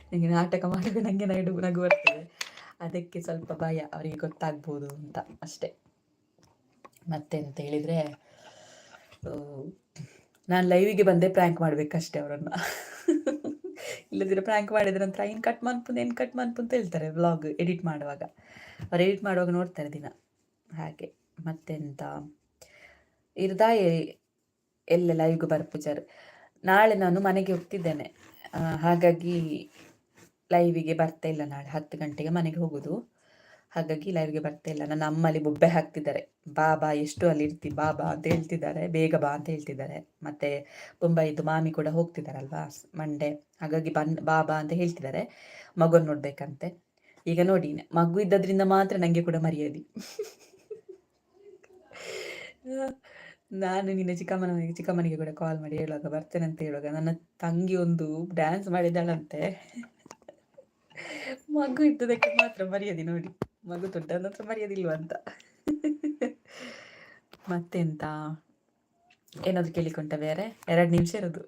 Speaker 1: ನನಗೆ ನಾಟಕ ಮಾಡಿದ್ರೆ ನನಗೆ ನಗು ಬರ್ತದೆ. ಅದಕ್ಕೆ ಸ್ವಲ್ಪ ಭಯ ಅವರಿಗೆ ಗೊತ್ತಾಗ್ಬೋದು ಅಂತ ಅಷ್ಟೇ. ಮತ್ತೆ ಅಂತ ಹೇಳಿದರೆ ನಾನು ಲೈವಿಗೆ ಬಂದೇ ಪ್ರ್ಯಾಂಕ್ ಮಾಡಬೇಕಷ್ಟೇ ಅವರನ್ನು. ಇಲ್ಲದಿದ್ರೆ ಪ್ರ್ಯಾಂಕ್ ಮಾಡಿದ ನಂತರ ಏನು ಕಟ್ ಮನ್ಪು ಅಂತ ಹೇಳ್ತಾರೆ ವ್ಲಾಗ್ ಎಡಿಟ್ ಮಾಡುವಾಗ. ಅವ್ರು ಎಡಿಟ್ ಮಾಡುವಾಗ ನೋಡ್ತಾರೆ ದಿನ ಹಾಗೆ. ಮತ್ತೆಂತ ಇರ್ದಾಯೆ ಎಲ್ಲ ಲೈವ್ಗೆ ಬರ್ಪುಜಾರ್. ನಾಳೆ ನಾನು ಮನೆಗೆ ಹೋಗ್ತಿದ್ದೇನೆ, ಹಾಗಾಗಿ ಲೈವಿಗೆ ಬರ್ತಾ ಇಲ್ಲ. ನಾಳೆ 10 ಗಂಟೆಗೆ ಮನೆಗೆ ಹೋಗೋದು, ಹಾಗಾಗಿ ಲೈವ್ಗೆ ಬರ್ತಾ ಇಲ್ಲ. ನನ್ನ ಅಮ್ಮಲ್ಲಿ ಬೊಬ್ಬೆ ಹಾಕ್ತಿದ್ದಾರೆ, ಬಾ ಎಷ್ಟು ಅಲ್ಲಿ ಇರ್ತಿ ಬಾ ಅಂತ ಹೇಳ್ತಿದ್ದಾರೆ, ಬೇಗ ಬಾ ಅಂತ ಹೇಳ್ತಿದ್ದಾರೆ. ಮತ್ತು ಮುಂಬೈದು ಮಾಮಿ ಕೂಡ ಹೋಗ್ತಿದ್ದಾರಲ್ವಾ ಮಂಡೇ, ಹಾಗಾಗಿ ಬಾ ಅಂತ ಹೇಳ್ತಿದ್ದಾರೆ. ಮಗುವನ್ನು ನೋಡ್ಬೇಕಂತೆ. ಈಗ ನೋಡಿ, ಮಗು ಇದ್ದದ್ರಿಂದ ಮಾತ್ರ ನನಗೆ ಕೂಡ ಮರ್ಯಾದೆ. ನಾನು ನಿನ್ನೆ ಚಿಕ್ಕಮ್ಮನಿಗೆ ಕೂಡ ಕಾಲ್ ಮಾಡಿ ಹೇಳುವಾಗ ಬರ್ತೇನೆ ಅಂತ ಹೇಳುವಾಗ ನನ್ನ ತಂಗಿ ಒಂದು ಡ್ಯಾನ್ಸ್ ಮಾಡಿದ್ದಾಳಂತೆ. ಮಗು ಇದ್ದದಕ್ಕೆ ಮಾತ್ರ ಮರ್ಯಾದೆ ನೋಡಿ, ಮಗು ದೊಡ್ಡ ಹತ್ರ ಮರ್ಯಾದಿಲ್ವ ಅಂತ. ಮತ್ತೆಂತ ಏನಾದ್ರು ಕೇಳಿಕೊಂಡ ಬೇರೆ? 2 ನಿಮಿಷ ಇರೋದು.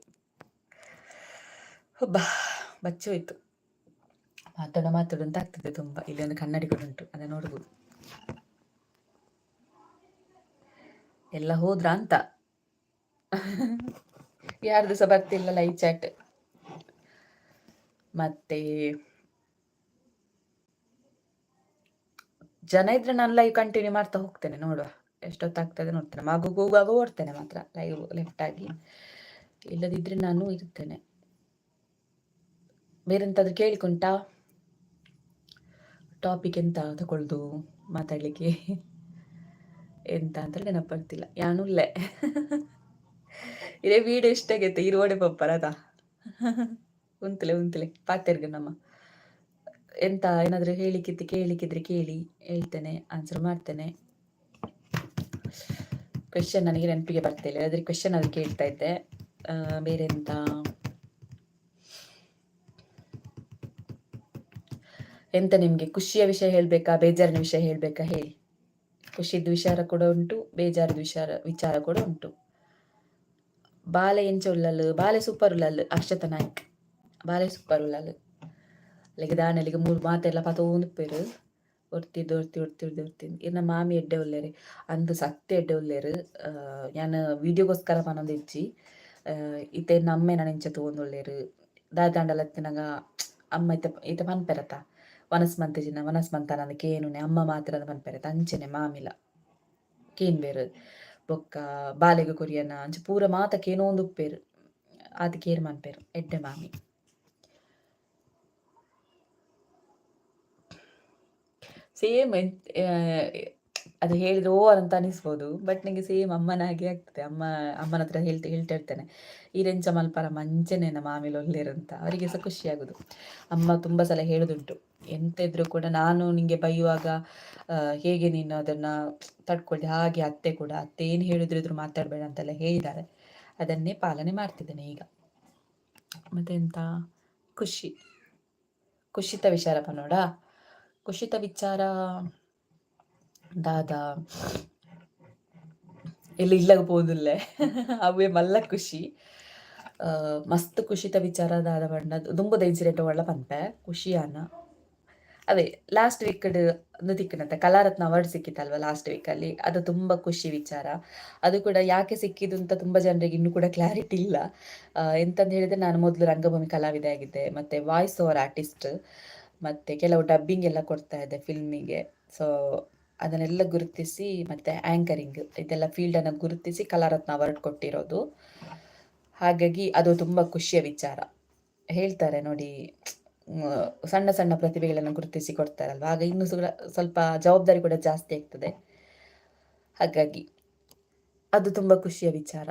Speaker 1: ಬಚ್ಚೋಯ್ತು. ಮಾತಾಡು ಅಂತ ಆಗ್ತದೆ ತುಂಬ. ಇಲ್ಲಿ ಒಂದು ಕನ್ನಡಿ ಕೂಡ ಉಂಟು, ಅದನ್ನು ನೋಡ್ಬೋದು. ಎಲ್ಲ ಹೋದ್ರ ಅಂತ. ಯಾರ್ದು ಸಹ ಬರ್ತಿಲ್ಲ ಲೈವ್ ಚಾಟ್. ಮತ್ತೆ ಜನ ಇದ್ರೆ ನಾನು ಲೈವ್ ಕಂಟಿನ್ಯೂ ಮಾಡ್ತಾ ಹೋಗ್ತೇನೆ, ನೋಡುವ ಎಷ್ಟೊತ್ತಾಗ್ತದೆ ನೋಡ್ತೇನೆ. ಮಗುಗೆ ಹೋಗುವಾಗ ಓಡ್ತೇನೆ ಮಾತ್ರ ಲೈವ್ ಲೆಫ್ಟ್ ಆಗಿ, ಇಲ್ಲದಿದ್ರೆ ನಾನು ಇರ್ತೇನೆ. ಬೇರೆಂತಾದ್ರೂ ಕೇಳಿಕೊಂಟಾ? ಟಾಪಿಕ್ ಎಂತ ತಗೊಳ್ದು ಮಾತಾಡ್ಲಿಕ್ಕೆ ಎಂತ ಅಂತ ನೆನಪಾಗ್ತಿಲ್ಲ. ಯಾನುಲ್ಲೆ ಇದೇ ವೀಡಿಯೋ ಇಷ್ಟ ಆಗೈತೆ ಇರೋಡೆ ಪಪ್ಪರದ ಉಂತಲೆ ಪಾತೆರ್ಗ ನಮ್ಮ ಎಂತ ಏನಾದರೂ ಕೇಳಿಕ್ಕಿದ್ರೆ ಕೇಳಿ, ಹೇಳ್ತೇನೆ, ಆನ್ಸರ್ ಮಾಡ್ತೇನೆ. ಕ್ವೆಶನ್ ನನಗೆ ನೆನಪಿಗೆ ಬರ್ತಿಲ್ಲ, ಅದ್ರ ಕ್ವೆಶನ್ ಅದು ಕೇಳ್ತಾ ಇದ್ದೆ. ಬೇರೆ ಎಂತ ನಿಮಗೆ ಖುಷಿಯ ವಿಷಯ ಹೇಳಬೇಕಾ, ಬೇಜಾರಿನ ವಿಷಯ ಹೇಳಬೇಕಾ ಹೇಳಿ. ಖುಷಿದ ವಿಚಾರ ಕೂಡ ಉಂಟು, ಬೇಜಾರದ ವಿಚಾರ ಕೂಡ ಉಂಟು. ಬಾಲೆ ಎಂಚ ಉಳ್ಳಲು, ಬಾಲೆ ಸೂಪರ್ ಉಳ್ಳಲು ಅಕ್ಷತ ನಾಯ್ಕ್, ಬಾಲೆ ಸೂಪರ್ ಉಳ್ಳಲು ಅಲ್ಲಿಗೆ ದಾನಲ್ಲಿಗೆ 3 ಮಾತೆಲ್ಲ ಪತೋಂದು ಪೇರು ಒರ್ತಿದ್ದು ಇನ್ನು ಮಾಮಿ ಎಡ್ಡೆ ಉಳ್ಳೇರು ಅಂದು ಸತ್ಯ ಎಡ್ಡೆ ಉಳ್ಳೇರು. ನಾನು ವೀಡಿಯೋಗೋಸ್ಕರ ಪನೊಂದು ಇಜ್ಜಿ ಇತ್ತೆ ನಮ್ಮೆ ನಾನು ಎಂಚ ತೊಗೊಂದುಳ್ಳೇರು ದಾದಾಂಡಲತ್ತಿನಾಗ ಅಮ್ಮ ಇತ್ತ ಪನ್ಪೆರತ ವನಸ್ಮಂತ ನಂದು ಕೇನುನೆ ಅಮ್ಮ ಮಾತ್ರ ಪನ್ಪೆರತ ಅಂಚೆನೆ ಮಾಮಿಲ ಕೇನ್ ಬೇರು ಬೊಕ್ಕ ಬಾಲೆಗೆ ಕೊರಿಯನ ಅಂಚ ಪೂರ ಮಾತ ಕೇನೋ ಒಂದು ಉಪ್ಪೇರು ಆತ ಕೇರ್ ಮನ್ಪೇರು ಎಡ್ಡೆ ಮಾಮಿ. ಸೇಮ್ ಅದು ಹೇಳಿದ್ರೆ ಓ ಅಂತ ಅನಿಸ್ಬೋದು, ಬಟ್ ನನಗೆ ಸೇಮ್ ಅಮ್ಮನ ಹಾಗೆ ಆಗ್ತದೆ. ಅಮ್ಮನ ಹತ್ರ ಹೇಳ್ತಾ ಇರ್ತೇನೆ, ಈ ರೆಂಚ ಮಲ್ಪರ ಮಂಚೆನೇನ ಮಾಮಿಲು ಒಳ್ಳೆರು ಅಂತ. ಅವರಿಗೆ ಸಹ ಖುಷಿ ಆಗೋದು. ಅಮ್ಮ ತುಂಬ ಸಲ ಹೇಳೋದುಂಟು, ಎಂತ ಇದ್ರೂ ಕೂಡ ನಾನು ನಿಂಗೆ ಬೈಯುವಾಗ ಹೇಗೆ ನೀನು ಅದನ್ನು ತಡ್ಕೊಳ್ಳಿ, ಹಾಗೆ ಅತ್ತೆ ಏನು ಹೇಳಿದ್ರು ಮಾತಾಡಬೇಡ ಅಂತೆಲ್ಲ ಹೇಳಿದ್ದಾರೆ. ಅದನ್ನೇ ಪಾಲನೆ ಮಾಡ್ತಿದ್ದೇನೆ ಈಗ. ಮತ್ತೆಂತ ಕುಶಿತ ವಿಚಾರ ಪನ್ನೋಡ. ಕುಶಿತ ವಿಚಾರ ದಾದ ಇಲ್ಲಗ ಪೋದುಲ್ಲೆ ಅವೇ ಮಲ್ಲ ಖುಷಿ. ಮಸ್ತ್ ಖುಷಿತ ವಿಚಾರ ದಾದ ಪಂಡ ದುಂಬುದ ಇನ್ಸಿಡೆಂಟ್ ಒಳ್ಳ ಪನ್ಪೆ ಖುಷಿಯಾನ. ಅದೇ ಲಾಸ್ಟ್ ವೀಕ್ ಒಂದು ತಿಕ್ಕನಂತೆ ಕಲಾರತ್ನ ಅವಾರ್ಡ್ ಸಿಕ್ಕಿತ್ತಲ್ವ ಲಾಸ್ಟ್ ವೀಕಲ್ಲಿ, ಅದು ತುಂಬ ಖುಷಿ ವಿಚಾರ. ಅದು ಕೂಡ ಯಾಕೆ ಸಿಕ್ಕಿದ್ದು ಅಂತ ತುಂಬ ಜನರಿಗೆ ಇನ್ನೂ ಕೂಡ ಕ್ಲಾರಿಟಿ ಇಲ್ಲ. ಎಂತಂದು ಹೇಳಿದರೆ, ನಾನು ಮೊದಲು ರಂಗಭೂಮಿ ಕಲಾವಿದೆ ಆಗಿದ್ದೆ, ಮತ್ತು ವಾಯ್ಸ್ ಓವರ್ ಆರ್ಟಿಸ್ಟ್, ಮತ್ತು ಕೆಲವು ಡಬ್ಬಿಂಗ್ ಎಲ್ಲ ಕೊಡ್ತಾ ಇದ್ದೆ ಫಿಲ್ಮಿಗೆ. ಸೊ ಅದನ್ನೆಲ್ಲ ಗುರುತಿಸಿ, ಮತ್ತು ಆ್ಯಂಕರಿಂಗ್ ಇದೆಲ್ಲ ಫೀಲ್ಡನ್ನು ಗುರುತಿಸಿ ಕಲಾರತ್ನ ಅವಾರ್ಡ್ ಕೊಟ್ಟಿರೋದು. ಹಾಗಾಗಿ ಅದು ತುಂಬ ಖುಷಿಯ ವಿಚಾರ. ಹೇಳ್ತಾರೆ ನೋಡಿ, ಸಣ್ಣ ಸಣ್ಣ ಪ್ರತಿಭೆಗಳನ್ನು ಗುರುತಿಸಿ ಕೊಡ್ತಾರಲ್ವ, ಆಗ ಇನ್ನೂ ಸ್ವಲ್ಪ ಜವಾಬ್ದಾರಿ ಕೂಡ ಜಾಸ್ತಿ ಆಗ್ತದೆ. ಹಾಗಾಗಿ ಅದು ತುಂಬ ಖುಷಿಯ ವಿಚಾರ.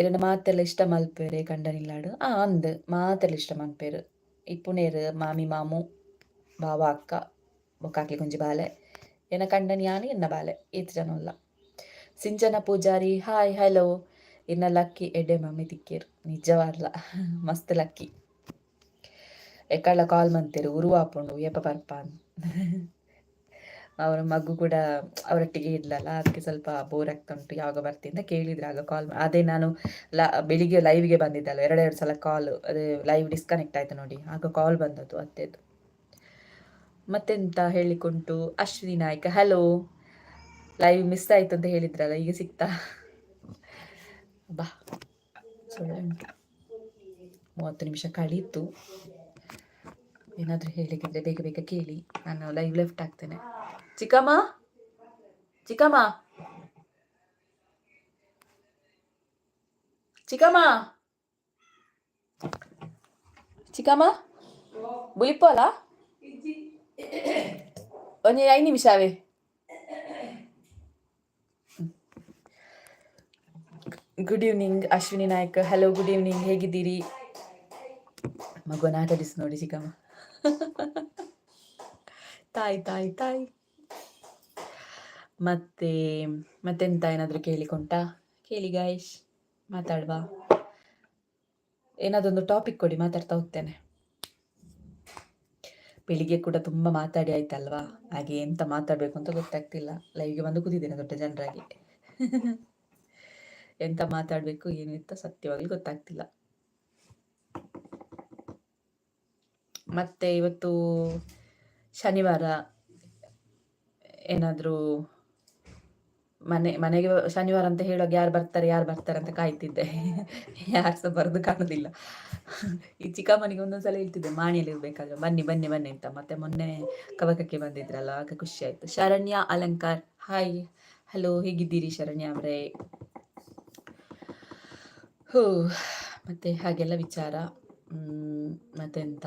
Speaker 1: ಎರಡು ಮಾತೆಲ್ಲ ಇಷ್ಟ ಮಲ್ಪೇರು ಕಂಡನಿಲ್ಲಾಡು ಅಂದು ಮಾತೆಲ್ಲ ಇಷ್ಟ ಮಲ್ಪೇರು. ಇಪ್ಪುನೇರು ಮಾಮಿ ಮಾಮು ಬಾವ ಅಕ್ಕ ಬೊಕ್ಕಾಕ್ಲಿ ಕೊಂಚಿ ಬಾಲೆ ಏನ ಕಂಡನಿ ಯಾನಿ ಎನ್ನ ಬಾಲೆ ಈತ್ ಜನ ಇಲ್ಲ. ಸಿಂಚನ ಪೂಜಾರಿ ಹಾಯ್ ಹಲೋ. ಇನ್ನ ಲಕ್ಕಿ ಎಡ್ಡೆ ಮಮ್ಮಿ ತಿಕ್ಕೇರು, ನಿಜವಾರ್ಲ ಮಸ್ತ್ ಲಕ್ಕಿ. ಎಕ್ಕಳ ಕಾಲ್ ಮಂತೇರು ಉರುವಾಪುಂಡು ಏಪ ಬರ್ಪ ಅವರ ಮಗು ಕೂಡ ಅವರೊಟ್ಟಿಗೆ ಇರ್ಲಲ್ಲ, ಅದಕ್ಕೆ ಸ್ವಲ್ಪ ಬೋರ್ ಆಗ್ತಾ ಉಂಟು, ಯಾವಾಗ ಬರ್ತೀನಿ ಅಂತ ಕೇಳಿದ್ರೆ ಆಗ ಕಾಲ್. ಅದೇ ನಾನು ಬೆಳಿಗ್ಗೆ ಲೈವ್ಗೆ ಬಂದಿದ್ದಲ್ಲ, 2 ಸಲ ಕಾಲ್, ಅದೇ ಲೈವ್ ಡಿಸ್ಕನೆಕ್ಟ್ ಆಯ್ತು ನೋಡಿ, ಆಗ ಕಾಲ್ ಬಂದದ್ದು ಅತ್ತೆದು. ಮತ್ತೆಂತ ಹೇಳಿಕೊಂಡು Ashwini Nayak hello. Live miss ಆಯ್ತು ಅಂತ ಹೇಳಿದ್ರಲ್ಲ, ಈಗ ಸಿಕ್ತಾ? ಬಾ ಸೊಳ್ಳೆ ಉಂಟು. 30 ನಿಮಿಷ ಕಳೀತು. ಏನಾದರೂ ಹೇಳಿದ್ರೆ ಬೇಗ ಬೇಗ ಕೇಳಿ, ನಾನು ಲೈವ್ ಲೆಫ್ಟ್ ಆಗ್ತೇನೆ. ಚಿಕ್ಕಮ್ಮ ಚಿಕ್ಕಮ್ಮ ಚಿಕ್ಕಮ್ಮ ಚಿಕ್ಕಮ್ಮ ಬುಲಿಪ್ಪೋಲ ಒಂದು 5 ನಿಮಿಷ ಅವೇ. Good evening Ashwini Nayak hello, good evening, ಹೇಗಿದ್ದೀರಿ? ಮಗುವನ್ನ ಆಟಡಿಸಿ ನೋಡಿ ಚಿಕ್ಕಮ್ಮ. ತಾಯಿ ಮತ್ತೆಂತ ಏನಾದರೂ ಕೇಳಿ ಗಾಯ್ಸ್, ಮಾತಾಡುವ. ಏನಾದೊಂದು ಟಾಪಿಕ್ ಕೊಡಿ, ಮಾತಾಡ್ತಾ ಹೋಗ್ತೇನೆ. ಬೆಳಿಗ್ಗೆ ಕೂಡ ತುಂಬ ಮಾತಾಡಿ ಆಯ್ತಲ್ವಾ, ಹಾಗೆ ಎಂತ ಮಾತಾಡಬೇಕು ಅಂತ ಗೊತ್ತಾಗ್ತಿಲ್ಲ. ಲೈವ್ಗೆ ಬಂದು ಕೂತಿದ್ದೇನೆ ದೊಡ್ಡ ಜನರಾಗಿ. ಎಂತ ಮಾತಾಡಬೇಕು ಏನು ಅಂತ ಸತ್ಯವಾಗಲಿ ಗೊತ್ತಾಗ್ತಿಲ್ಲ. ಮತ್ತೆ ಇವತ್ತು ಶನಿವಾರ, ಏನಾದರೂ ಮನೆಗೆ ಶನಿವಾರ ಅಂತ ಹೇಳುವಾಗ ಯಾರು ಬರ್ತಾರೆ ಅಂತ ಕಾಯ್ತಿದ್ದೆ. ಯಾರು ಸಹ ಬರೋದು ಕಾಣೋದಿಲ್ಲ. ಈ ಚಿಕ್ಕಮ್ಮನಿಗೆ ಒಂದೊಂದ್ಸಲ ಹೇಳ್ತಿದ್ದೆ ಮಾಣಿಯಲ್ಲಿ ಇರ್ಬೇಕಾದ್ರೆ ಬನ್ನಿ ಅಂತ. ಮತ್ತೆ ಮೊನ್ನೆ ಕವಕಕ್ಕೆ ಬಂದಿದ್ರಲ್ಲ, ಆಗ ಖುಷಿ ಆಯ್ತು. ಶರಣ್ಯ ಅಲಂಕಾರ್ ಹಾಯ್ ಹಲೋ, ಹೇಗಿದ್ದೀರಿ ಶರಣ್ಯ ಅವರೇ? ಮತ್ತೆ ಹಾಗೆಲ್ಲ ವಿಚಾರ. ಮತ್ತೆಂತ,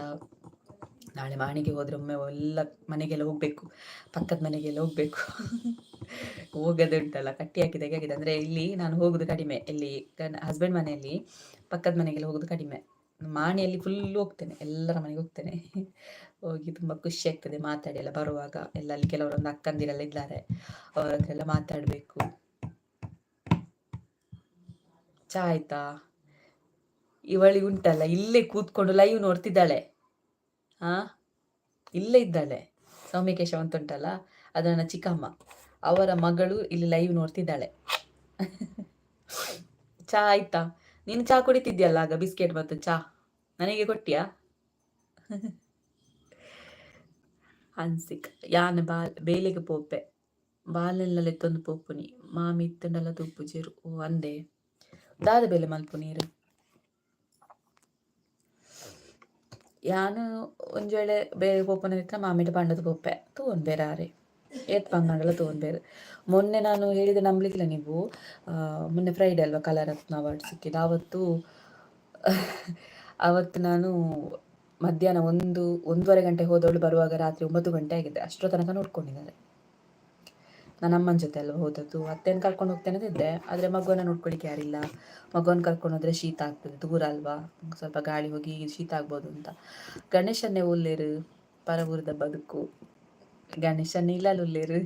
Speaker 1: ನಾಳೆ ಮಾಣಿಗೆ ಹೋದ್ರೆ ಒಮ್ಮೆ ಎಲ್ಲ ಮನೆಗೆಲ್ಲ ಹೋಗ್ಬೇಕು, ಪಕ್ಕದ ಮನೆಗೆಲ್ಲ ಹೋಗ್ಬೇಕು. ಹೋಗೋದುಂಟಲ್ಲ, ಕಟ್ಟಿ ಹಾಕಿದಾಗೆ ಆಗಿದೆ. ಅಂದರೆ ಇಲ್ಲಿ ನಾನು ಹೋಗೋದು ಕಡಿಮೆ, ಇಲ್ಲಿ ಹಸ್ಬೆಂಡ್ ಮನೆಯಲ್ಲಿ ಪಕ್ಕದ ಮನೆಗೆಲ್ಲ ಹೋಗೋದು ಕಡಿಮೆ. ಮಾಣಿಯಲ್ಲಿ ಫುಲ್ ಹೋಗ್ತೇನೆ, ಎಲ್ಲರ ಮನೆಗೆ ಹೋಗ್ತೇನೆ. ಹೋಗಿ ತುಂಬ ಖುಷಿ ಆಗ್ತದೆ ಮಾತಾಡಿ ಎಲ್ಲ ಬರುವಾಗ. ಎಲ್ಲ ಅಲ್ಲಿ ಕೆಲವರೊಂದು ಅಕ್ಕಂದಿರೆಲ್ಲ ಇದ್ದಾರೆ, ಅವರ ಹತ್ರ ಎಲ್ಲ ಮಾತಾಡಬೇಕು. ಚಾ ಆಯ್ತಾ? ಇವಳಿಗೆ ಉಂಟಲ್ಲ, ಇಲ್ಲೇ ಕೂತ್ಕೊಂಡು ಲೈವ್ ನೋಡ್ತಿದ್ದಾಳೆ. ಇಲ್ಲೇ ಇದ್ದಾಳೆ. ಸೌಮ್ಯಕೇಶವ್ ಅಂತ ಉಂಟಲ್ಲ, ಅದು ನನ್ನ ಚಿಕ್ಕಮ್ಮ, ಅವರ ಮಗಳು ಇಲ್ಲಿ ಲೈವ್ ನೋಡ್ತಿದ್ದಾಳೆ. ಚಾ ಆಯ್ತಾ? ನೀನು ಚಾ ಕುಡಿತಿದ್ಯಲ್ಲ ಆಗ, ಬಿಸ್ಕೆಟ್ ಮತ್ತು ಚಾ ನನಗೆ ಕೊಟ್ಟಿಯಾ? ಹನ್ಸಿಕ್ ಯಾನ ಬೇಲೆಗೆ ಪೋಪೆ ಬಾಲೆಲ್ಲ ಎತ್ತೊಂದು ಪೋಪುನಿ ಮಾಮಿ ಇತ್ತಂಡಲ್ಲ ತುಪ್ಪು ಜೇರು ಓ ಅಂದೆ ದಾದ ಬೇಲೆ ಮಲ್ಪು ನೀರು. ಯಾನು ಒಂದು ವೇಳೆ ಬೇರೆ ಪೋಪನ ಹತ್ರ ಮಾಮಿಟ ಪಂಡದ ಪೋಪೆ ತೂವನ್ ಬೇರೆ ಆರೆ ಏತ್ ಪಂಗಡಲ್ಲ ತೂವನ್ ಬೇರೆ. ಮೊನ್ನೆ ನಾನು ಹೇಳಿದ ನಂಬಲಿಕ್ಕಿಲ್ಲ ನೀವು, ಮೊನ್ನೆ ಫ್ರೈಡೆ ಅಲ್ವಾ ಕಲಾರತ್ನ ಅವಾರ್ಡ್ ಸಿಕ್ಕಿದ್ದು. ಅವತ್ತು ನಾನು ಮಧ್ಯಾಹ್ನ 1-1:30 ಗಂಟೆ ಹೋದವಳು ಬರುವಾಗ ರಾತ್ರಿ 9 ಗಂಟೆ ಆಗಿದೆ. ಅಷ್ಟರ ತನಕ ನೋಡ್ಕೊಂಡಿದ್ದಾರೆ. ನನ್ನ ಅಮ್ಮನ ಜೊತೆ ಅಲ್ವ ಹೋದದ್ದು, ಅತ್ತೆನ ಕರ್ಕೊಂಡು ಹೋಗ್ತೇನೆ ಇದ್ದೆ, ಆದರೆ ಮಗುವನ್ನ ನೋಡ್ಕೊಳ್ಳಿಕ್ಕೆ ಯಾರಿಲ್ಲ. ಮಗುವನ್ನು ಕರ್ಕೊಂಡು ಹೋದ್ರೆ ಶೀತ ಆಗ್ತದೆ, ದೂರ ಅಲ್ವಾ, ಸ್ವಲ್ಪ ಗಾಳಿ ಹೋಗಿ ಶೀತ ಆಗ್ಬೋದು ಅಂತ. ಗಣೇಶನ್ನೇ ಉಳ್ಳೇರು ಪರವೂರದ ಬದುಕು, ಗಣೇಶನ್ನೇ ಇಲ್ಲ ಉಳ್ಳೇರು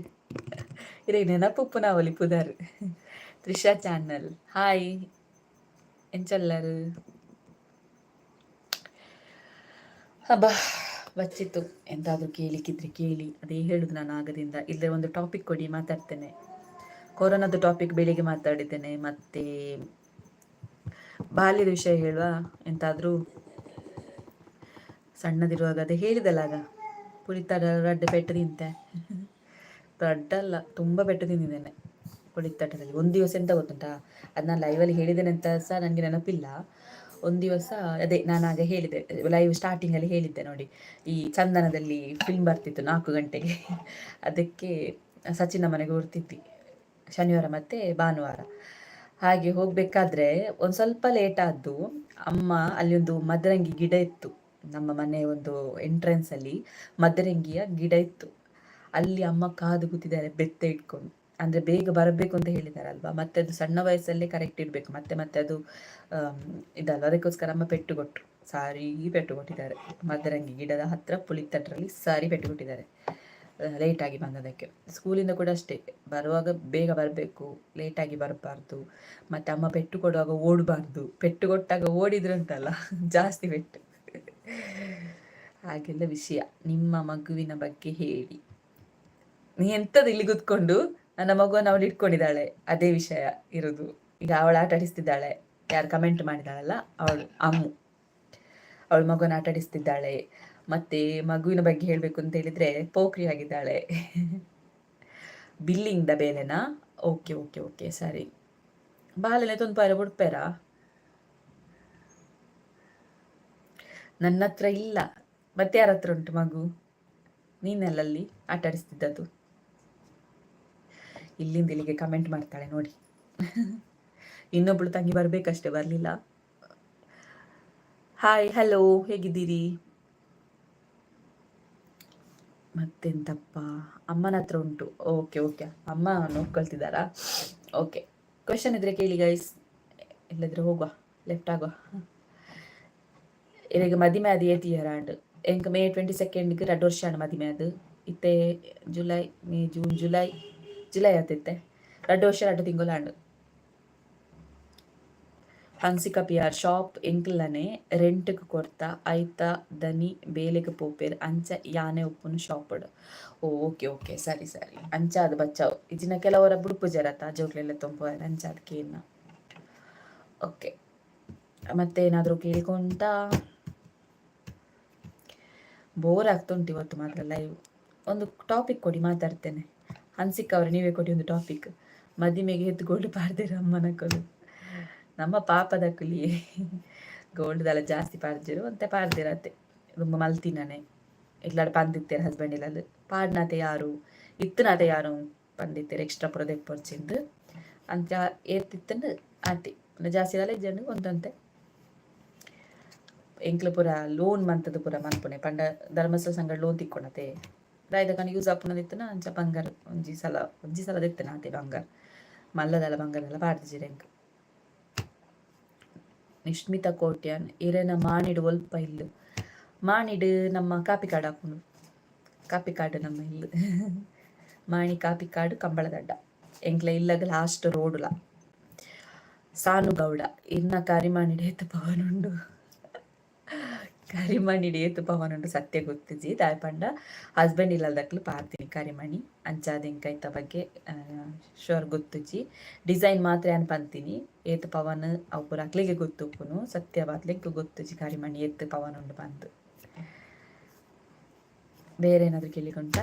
Speaker 1: ಇರೇ ನೆನಪುಪ್ಪು ನಾವಲ್ಲಿ ಪುದರ್. ತ್ರಿಷಾ ಚಾನಲ್ ಹಾಯ್ ಎಂಚಲ್ಲರು ಹಬ್ಬ ಬಚ್ಚಿತ್ತು. ಎಂತಾದರೂ ಕೇಳಿಕ್ಕಿದ್ರೆ ಕೇಳಿ, ಅದೇ ಹೇಳುದು ನಾನು ಆಗದಿಂದ. ಇಲ್ಲದೆ ಒಂದು ಟಾಪಿಕ್ ಕೊಡಿ, ಮಾತಾಡ್ತೇನೆ. ಕೊರೋನಾದ ಟಾಪಿಕ್ ಬೆಳಿಗ್ಗೆ ಮಾತಾಡಿದ್ದೇನೆ, ಮತ್ತೆ ಬಾಲ್ಯದ ವಿಷಯ ಹೇಳುವ ಎಂತಾದರೂ. ಸಣ್ಣದಿರುವಾಗ ಅದೇ ಹೇಳಿದಲ್ಲ ಆಗ, ಪುಳಿತಾಡ ರಡ್ಡೆ ಪೆಟ್ಟು ತಿಂತೆ. ರಡ್ಡಲ್ಲ, ತುಂಬ ಪೆಟ್ಟು ತಿಂದಿದ್ದೇನೆ ಪುಳಿತಾಟದಲ್ಲಿ. ಒಂದು ದಿವಸ ಎಂತ ಗೊತ್ತುಂಟಾ, ಅದು ನಾನು ಲೈವಲ್ಲಿ ಹೇಳಿದ್ದೇನೆ ಅಂತ ಸಹ ನನಗೆ ನೆನಪಿಲ್ಲ. ಒಂದು ದಿವಸ ಅದೇ ನಾನು ಆಗ ಹೇಳಿದೆ, ಲೈವ್ ಸ್ಟಾರ್ಟಿಂಗಲ್ಲಿ ಹೇಳಿದ್ದೆ ನೋಡಿ, ಈ ಚಂದನದಲ್ಲಿ ಫಿಲ್ಮ್ ಬರ್ತಿತ್ತು 4 ಗಂಟೆಗೆ. ಅದಕ್ಕೆ ಸಚಿನ ಮನೆಗೆ ಹೊರ್ತಿದ್ವಿ ಶನಿವಾರ ಮತ್ತು ಭಾನುವಾರ. ಹಾಗೆ ಹೋಗಬೇಕಾದ್ರೆ ಒಂದು ಸ್ವಲ್ಪ ಲೇಟ್ ಆದ್ದು. ಅಮ್ಮ ಅಲ್ಲಿ ಒಂದು ಮದರಂಗಿ ಗಿಡ ಇತ್ತು, ನಮ್ಮ ಮನೆ ಒಂದು ಎಂಟ್ರೆನ್ಸಲ್ಲಿ ಮದರಂಗಿಯ ಗಿಡ ಇತ್ತು. ಅಲ್ಲಿ ಅಮ್ಮ ಕಾದು ಕೂತಿದ್ದಾರೆ ಬೆತ್ತ ಇಟ್ಕೊಂಡು. ಅಂದರೆ ಬೇಗ ಬರಬೇಕು ಅಂತ ಹೇಳಿದಾರಲ್ವಾ, ಮತ್ತೆ ಅದು ಸಣ್ಣ ವಯಸ್ಸಲ್ಲೇ ಕರೆಕ್ಟ್ ಇರಬೇಕು, ಮತ್ತೆ ಅದು ಇದಲ್ಲ. ಅದಕ್ಕೋಸ್ಕರ ಅಮ್ಮ ಪೆಟ್ಟು ಕೊಟ್ಟರು, ಸಾರಿ ಪೆಟ್ಟು ಕೊಟ್ಟಿದ್ದಾರೆ. ಮದರಂಗಿ ಗಿಡದ ಹತ್ರ ಪುಳಿತಟ್ರಲ್ಲಿ ಸಾರಿ ಪೆಟ್ಟು ಕೊಟ್ಟಿದ್ದಾರೆ, ಲೇಟಾಗಿ ಬಂದದಕ್ಕೆ. ಸ್ಕೂಲಿಂದ ಕೂಡ ಅಷ್ಟೇ, ಬರುವಾಗ ಬೇಗ ಬರಬೇಕು, ಲೇಟಾಗಿ ಬರಬಾರ್ದು. ಮತ್ತು ಅಮ್ಮ ಪೆಟ್ಟು ಕೊಡುವಾಗ ಓಡಬಾರ್ದು, ಪೆಟ್ಟು ಕೊಟ್ಟಾಗ ಓಡಿದ್ರು ಅಂತಲ್ಲ ಜಾಸ್ತಿ ಪೆಟ್ಟು. ಹಾಗೆಲ್ಲ ವಿಷಯ. ನಿಮ್ಮ ಮಗುವಿನ ಬಗ್ಗೆ ಹೇಳಿ. ನೀ ಎಂಥದ್ದು ಇಲ್ಲಿ ಕೂತ್ಕೊಂಡು ನನ್ನ ಮಗುವನ್ನು ಅವಳು ಇಟ್ಕೊಂಡಿದ್ದಾಳೆ, ಅದೇ ವಿಷಯ ಇರೋದು. ಈಗ ಅವಳು ಆಟ ಆಡಿಸ್ತಿದ್ದಾಳೆ, ಯಾರು ಕಮೆಂಟ್ ಮಾಡಿದಾಳಲ್ಲ ಅವಳು ಅವಳು ಮಗುವನ್ನು ಆಟ ಆಡಿಸ್ತಿದ್ದಾಳೆ. ಮತ್ತೆ ಮಗುವಿನ ಬಗ್ಗೆ ಹೇಳಬೇಕು ಅಂತ ಹೇಳಿದ್ರೆ ಪೋಖ್ರಿ ಆಗಿದ್ದಾಳೆ. ಬಿಲ್ಲಿಂಗ್ ಬೇಲೆನಾ? ಓಕೆ ಓಕೆ ಓಕೆ ಸರಿ. ಬಾಲೆನೆ ತೊಂಪಾರ ಬಿಡ್ಪೇರ? ನನ್ನ ಹತ್ರ ಇಲ್ಲ, ಮತ್ತೆ ಯಾರ ಹತ್ರ ಉಂಟು ಮಗು? ನೀನೆಲ್ಲಲ್ಲಿ ಆಟ ಆಡಿಸ್ತಿದ್ದದ್ದು? ಇಲ್ಲಿಂದ ಇಲ್ಲಿಗೆ ಕಮೆಂಟ್ ಮಾಡ್ತಾಳೆ ನೋಡಿ. ಇನ್ನೊಬ್ಳು ತಂಗಿ ಬರ್ಬೇಕಷ್ಟೇ, ಬರಲಿಲ್ಲ. ಹಾಯ್ ಹಲೋ, ಹೇಗಿದ್ದೀರಿ? ಮತ್ತೆಂತಪ್ಪ, ಅಮ್ಮನ ಹತ್ರ ಉಂಟು. ಓಕೆ ಓಕೆ, ಅಮ್ಮ ನೋಡ್ಕೊಳ್ತಿದ್ದಾರಾ? ಓಕೆ, ಕ್ವೆಶನ್ ಇದ್ರೆ ಕೇಳಿ ಗೈಸ್, ಇಲ್ಲದ್ರೆ ಹೋಗುವ, ಲೆಫ್ಟ್ ಆಗುವ. ಇವಾಗ ಮದಿಮೆ ಅದು 8 ಇಯರ್ ಆಂಡ್ ಎಂಕ May 22ಗೆ 2 ವರ್ಷ ಆಂಡ್ ಮದಿಮೆ ಅದು ಇತ್ತೆ. ಜುಲೈ ಮೇ ಜೂನ್ ಜುಲೈ ಆತಿತ್ತೆ 2 ವರ್ಷ 2 ತಿಂಗಳು ಆಂಡ್. ಹಂಸಿಕ ಪಿಯಾರ್ ಶಾಪ್ ಎಂಕ್ಲನೆ ರೆಂಟ್ಗೆ ಕೊಡ್ತಾ ಐತ ದನಿ ಬೇಲೆಗೆ ಪೋಪೇರ್ ಅಂಚ ಯಾನೆ ಉಪ್ಪುನು ಶಾಪಡ್. ಓಕೆ ಓಕೆ ಸರಿ ಸರಿ. ಅಂಚ ಅದು ಬಚ್ಚಾವು ಇಜಿನ ಕೆಲವರ ಬುಡುಪು ಜರತ ಜೋಕ್ಲೆಲ್ಲ ತುಂಬ ಅಂಚ ಅದಕ್ಕೇನ. ಓಕೆ, ಮತ್ತೆ ಏನಾದರೂ ಕೇಳಿಕೊಂಡ? ಬೋರ್ ಆಗ್ತುಂಟು ಇವತ್ತು ಮಾತ್ರ ಲೈವ್. ಒಂದು ಟಾಪಿಕ್ ಕೊಡಿ, ಮಾತಾಡ್ತೇನೆ. ಹನ್ಸಿಕ್ ಅವ್ರೆ, ನೀವೇ ಕೊಡಿ ಒಂದು ಟಾಪಿಕ್. ಮದಿಮೆಗೆ ಎದ್ದು ಗೋಲ್ಡ್ ಪಾಡ್ದಿರ ಅಮ್ಮನ ಕೊಲು, ನಮ್ಮ ಪಾಪದ ಕುಲಿ ಗೋಲ್ಡ್ದೆಲ್ಲ ಜಾಸ್ತಿ ಪಾಡ್ದಿರು ಅಂತ ಪಾಡ್ದಿರತ್ತೆ. ತುಂಬ ಮಲ್ತಿನಾನೆ ಇಲ್ಲಾಡು ಪಂದಿತ್ತೇರು ಹಸ್ಬೆಂಡ್ ಇಲ್ಲದು ಪಾಡ್ನಾತೆ ಯಾರು ಇತ್ತನಾತೆ ಯಾರು ಪಂದಿತ್ತೇರು ಎಕ್ಸ್ಟ್ರಾ ಪುರ ದೆಪ್ಪೊರ್ಚಿಂದು ಅಂತ ಏರ್ತಿತ್ತಂದು ಆತಿ ಜಾಸ್ತಿ ಎಲ್ಲ ಇಜ್ಜಂಡು ಒಂದಂತೆ ಎಂಕ್ಲು ಪುರ ಲೋನ್ ಮಂತದ ಪುರ ಮನ್ಪುನೆ ಪಂಡ ಧರ್ಮಸ್ಥಳ ಸಂಘ ಲೋನ್ ತಿಕ್ಕೊಣತೆ ದಾಯ್ದಕಂಡು ಯೂಸ್ ಆಪುನದಿತ್ತನ ಅಂಚ ಬಂಗಾರ ಒಂಜಿ ಸಲ ದಿತ್ತನ ಆತೆ ಬಂಗಾರ ಮಲ್ಲದಲ್ಲ ಬಂಗಾರದಲ್ಲ ಪಾಡ್ದಿಜಿರ ಎಂಕ್. ನಿಶ್ಮಿತ ಕೋಟ್ಯಾನ್ ಇರೇನ ಮಾಣಿಡು ಒಲ್ಪ ಇಲ್ಲು. ಮಾಣಿಡು ನಮ್ಮ ಕಾಪಿಕಾಡು ಹಾಕೊಂಡು, ಕಾಪಿಕಾಡು ನಮ್ಮ ಇಲ್ಲು ಮಾಣಿ ಕಾಪಿಕಾಡು ಕಂಬಳದಡ್ಡ ಎಂಕ್ಲ ಇಲ್ಲಾಗ ಲಾಸ್ಟ್ ರೋಡುಲ. ಸಾನುಗೌಡ ಇನ್ನ ಕರಿಮಾಣಿಡು ಏತು ಪವನುಂಡು, ಕರಿಮಣಿಡು ಏತು ಪವನುಂಡು ಸತ್ಯ ಗೊತ್ತಿಜಿ ದಾಯಪಂಡ ಹಸ್ಬೆಂಡ್ ಇಲ್ಲದಕ್ಲು ಪಾರ್ತೀನಿ ಕರಿಮಣಿ ಅಂಚಾದ ಎಂಕೈತ ಬಗ್ಗೆ ಶೋರ್ ಗೊತ್ತುಜಿ. ಡಿಸೈನ್ ಮಾತ್ರ ಏನು ಪಂತೀನಿ, ಏತು ಪವನ್ ಅವು ಪೂರ ಅಕ್ಲಿಗೆ ಗೊತ್ತುಪ್ಪುನು, ಸತ್ಯವಾದ್ಲಿಕ್ಕೆ ಗೊತ್ತುಜಿ ಕರಿಮಣಿ ಏತು ಪವನುಂಡು ಬಂದು. ಬೇರೆ ಏನಾದರೂ ಕೇಳಿಕೊಂಡ?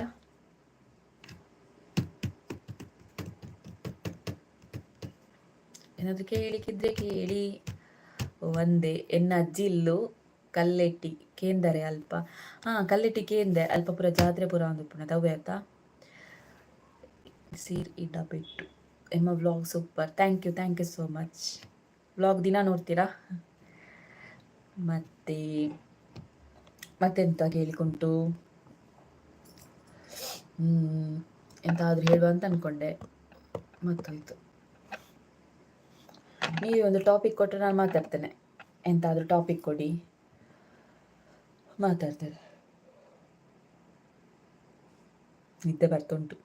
Speaker 1: ಏನಾದರೂ ಕೇಳಿಕ್ಕಿದ್ರೆ ಕೇಳಿ. ಒಂದೇ ಎನ್ನ ಅಜ್ಜಿ ಇಲ್ಲು ಕಲ್ಲೆಟ್ಟಿ ಕೇಂದರೆ ಅಲ್ಪ. ಕಲ್ಲೆಟ್ಟಿ ಕೇಂದೆ ಅಲ್ಪ ಪುರ ಜಾತ್ರೆ ಪುರ ಒಂದು ಪುಣ ತವೆ ಆಯ್ತಾ. ಸೀರ್ ಇಡ್ಡ ಬಿಟ್ಟು ಎಮ್ಮ vlog super, thank you so much. Vlog ದಿನ ನೋಡ್ತೀರಾ? ಮತ್ತೆಂತ ಕೇಳಿಕೊಂಟು? ಎಂತಾದ್ರೂ ಹೇಳುವ ಅಂತ ಅನ್ಕೊಂಡೆ, ಮತ್ತೋಯ್ತು. ನೀವೇ ಒಂದು ಟಾಪಿಕ್ ಕೊಟ್ಟರೆ ನಾನು ಮಾತಾಡ್ತೇನೆ. ಎಂತಾದ್ರೂ ಟಾಪಿಕ್ ಕೊಡಿ, ಮಾತಾಡ್ತೇನೆ. ನಿದ್ದೆ ಬರ್ತುಂಟು.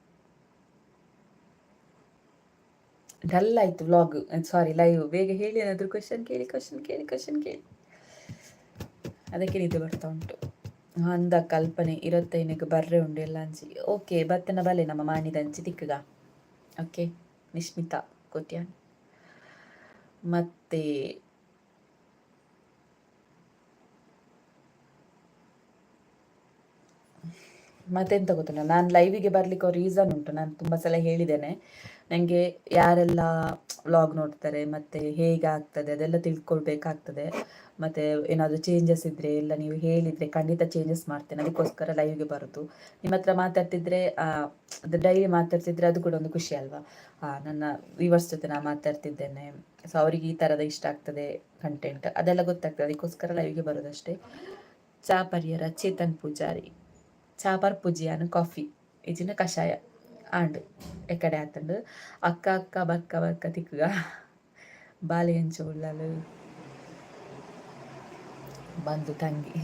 Speaker 1: ಡಲ್ ಆಯ್ತು ವ್ಲಾಗ್, ಸಾರಿ ಲೈವ್. ಬೇಗ ಹೇಳಿ, ಏನಾದರೂ ಕ್ವಶನ್ ಕೇಳಿ. ಅದಕ್ಕೆ ನಿದ್ದೆ ಬರ್ತಾ ಉಂಟು. ಅಂದ ಕಲ್ಪನೆ ಇರತ್ತೈನಕ್ಕೆ ಬರ್ರೆ ಉಂಡು ಎಲ್ಲ ಅಂಚಿ. ಓಕೆ ಬತ್ತನ ಬಲೆ ನಮ್ಮ ಮಾನಿದಂಚಿ ತಿಕ್ಕಗ. ಓಕೆ ನಿಶ್ಮಿತಾ ಕೊಟ್ಯಾನ್. ಮತ್ತೆ ಮತ್ತೆಂತ ಗೊತ್ತಿಲ್ಲ, ನಾನು ಲೈವಿಗೆ ಬರಲಿಕ್ಕೆ ರೀಸನ್ ಉಂಟು. ನಾನು ತುಂಬ ಸಲ ಹೇಳಿದ್ದೇನೆ, ನನಗೆ ಯಾರೆಲ್ಲ ವ್ಲಾಗ್ ನೋಡ್ತಾರೆ ಮತ್ತು ಹೇಗೆ ಆಗ್ತದೆ ಅದೆಲ್ಲ ತಿಳ್ಕೊಳ್ಬೇಕಾಗ್ತದೆ. ಮತ್ತು ಏನಾದರೂ ಚೇಂಜಸ್ ಇದ್ದರೆ ಎಲ್ಲ ನೀವು ಹೇಳಿದರೆ ಖಂಡಿತ ಚೇಂಜಸ್ ಮಾಡ್ತೇನೆ. ಅದಕ್ಕೋಸ್ಕರ ಲೈವ್ಗೆ ಬರೋದು. ನಿಮ್ಮ ಹತ್ರ ಮಾತಾಡ್ತಿದ್ರೆ ಅದು ಡೈಲಿ ಮಾತಾಡ್ತಿದ್ರೆ ಅದು ಕೂಡ ಒಂದು ಖುಷಿ ಅಲ್ವಾ. ನನ್ನ ವ್ಯೂವರ್ಸ್ ಜೊತೆ ನಾನು ಮಾತಾಡ್ತಿದ್ದೇನೆ, ಸೊ ಅವರಿಗೆ ಈ ಥರದ ಇಷ್ಟ ಆಗ್ತದೆ ಕಂಟೆಂಟ್, ಅದೆಲ್ಲ ಗೊತ್ತಾಗ್ತದೆ. ಅದಕ್ಕೋಸ್ಕರ ಲೈವ್ಗೆ ಬರೋದಷ್ಟೇ. ಚಾ ಪರಿಯರ ಚೇತನ್ ಪೂಜಾರಿ. ಚಾಪರ್ ಪುಜಿಯಾನು ಕಾಫಿ ಇಜಿನ ಕಷಾಯ ಆಂಡ್ ಎಕಡೆ ಆತಂಡು ಅಕ್ಕ ಬರ್ಕ ತಿಕ್ಕಗ ಬಾಲೆ ಹೆಂಚ ಉಳ್ಳಲು ಬಂದು ತಂಗಿ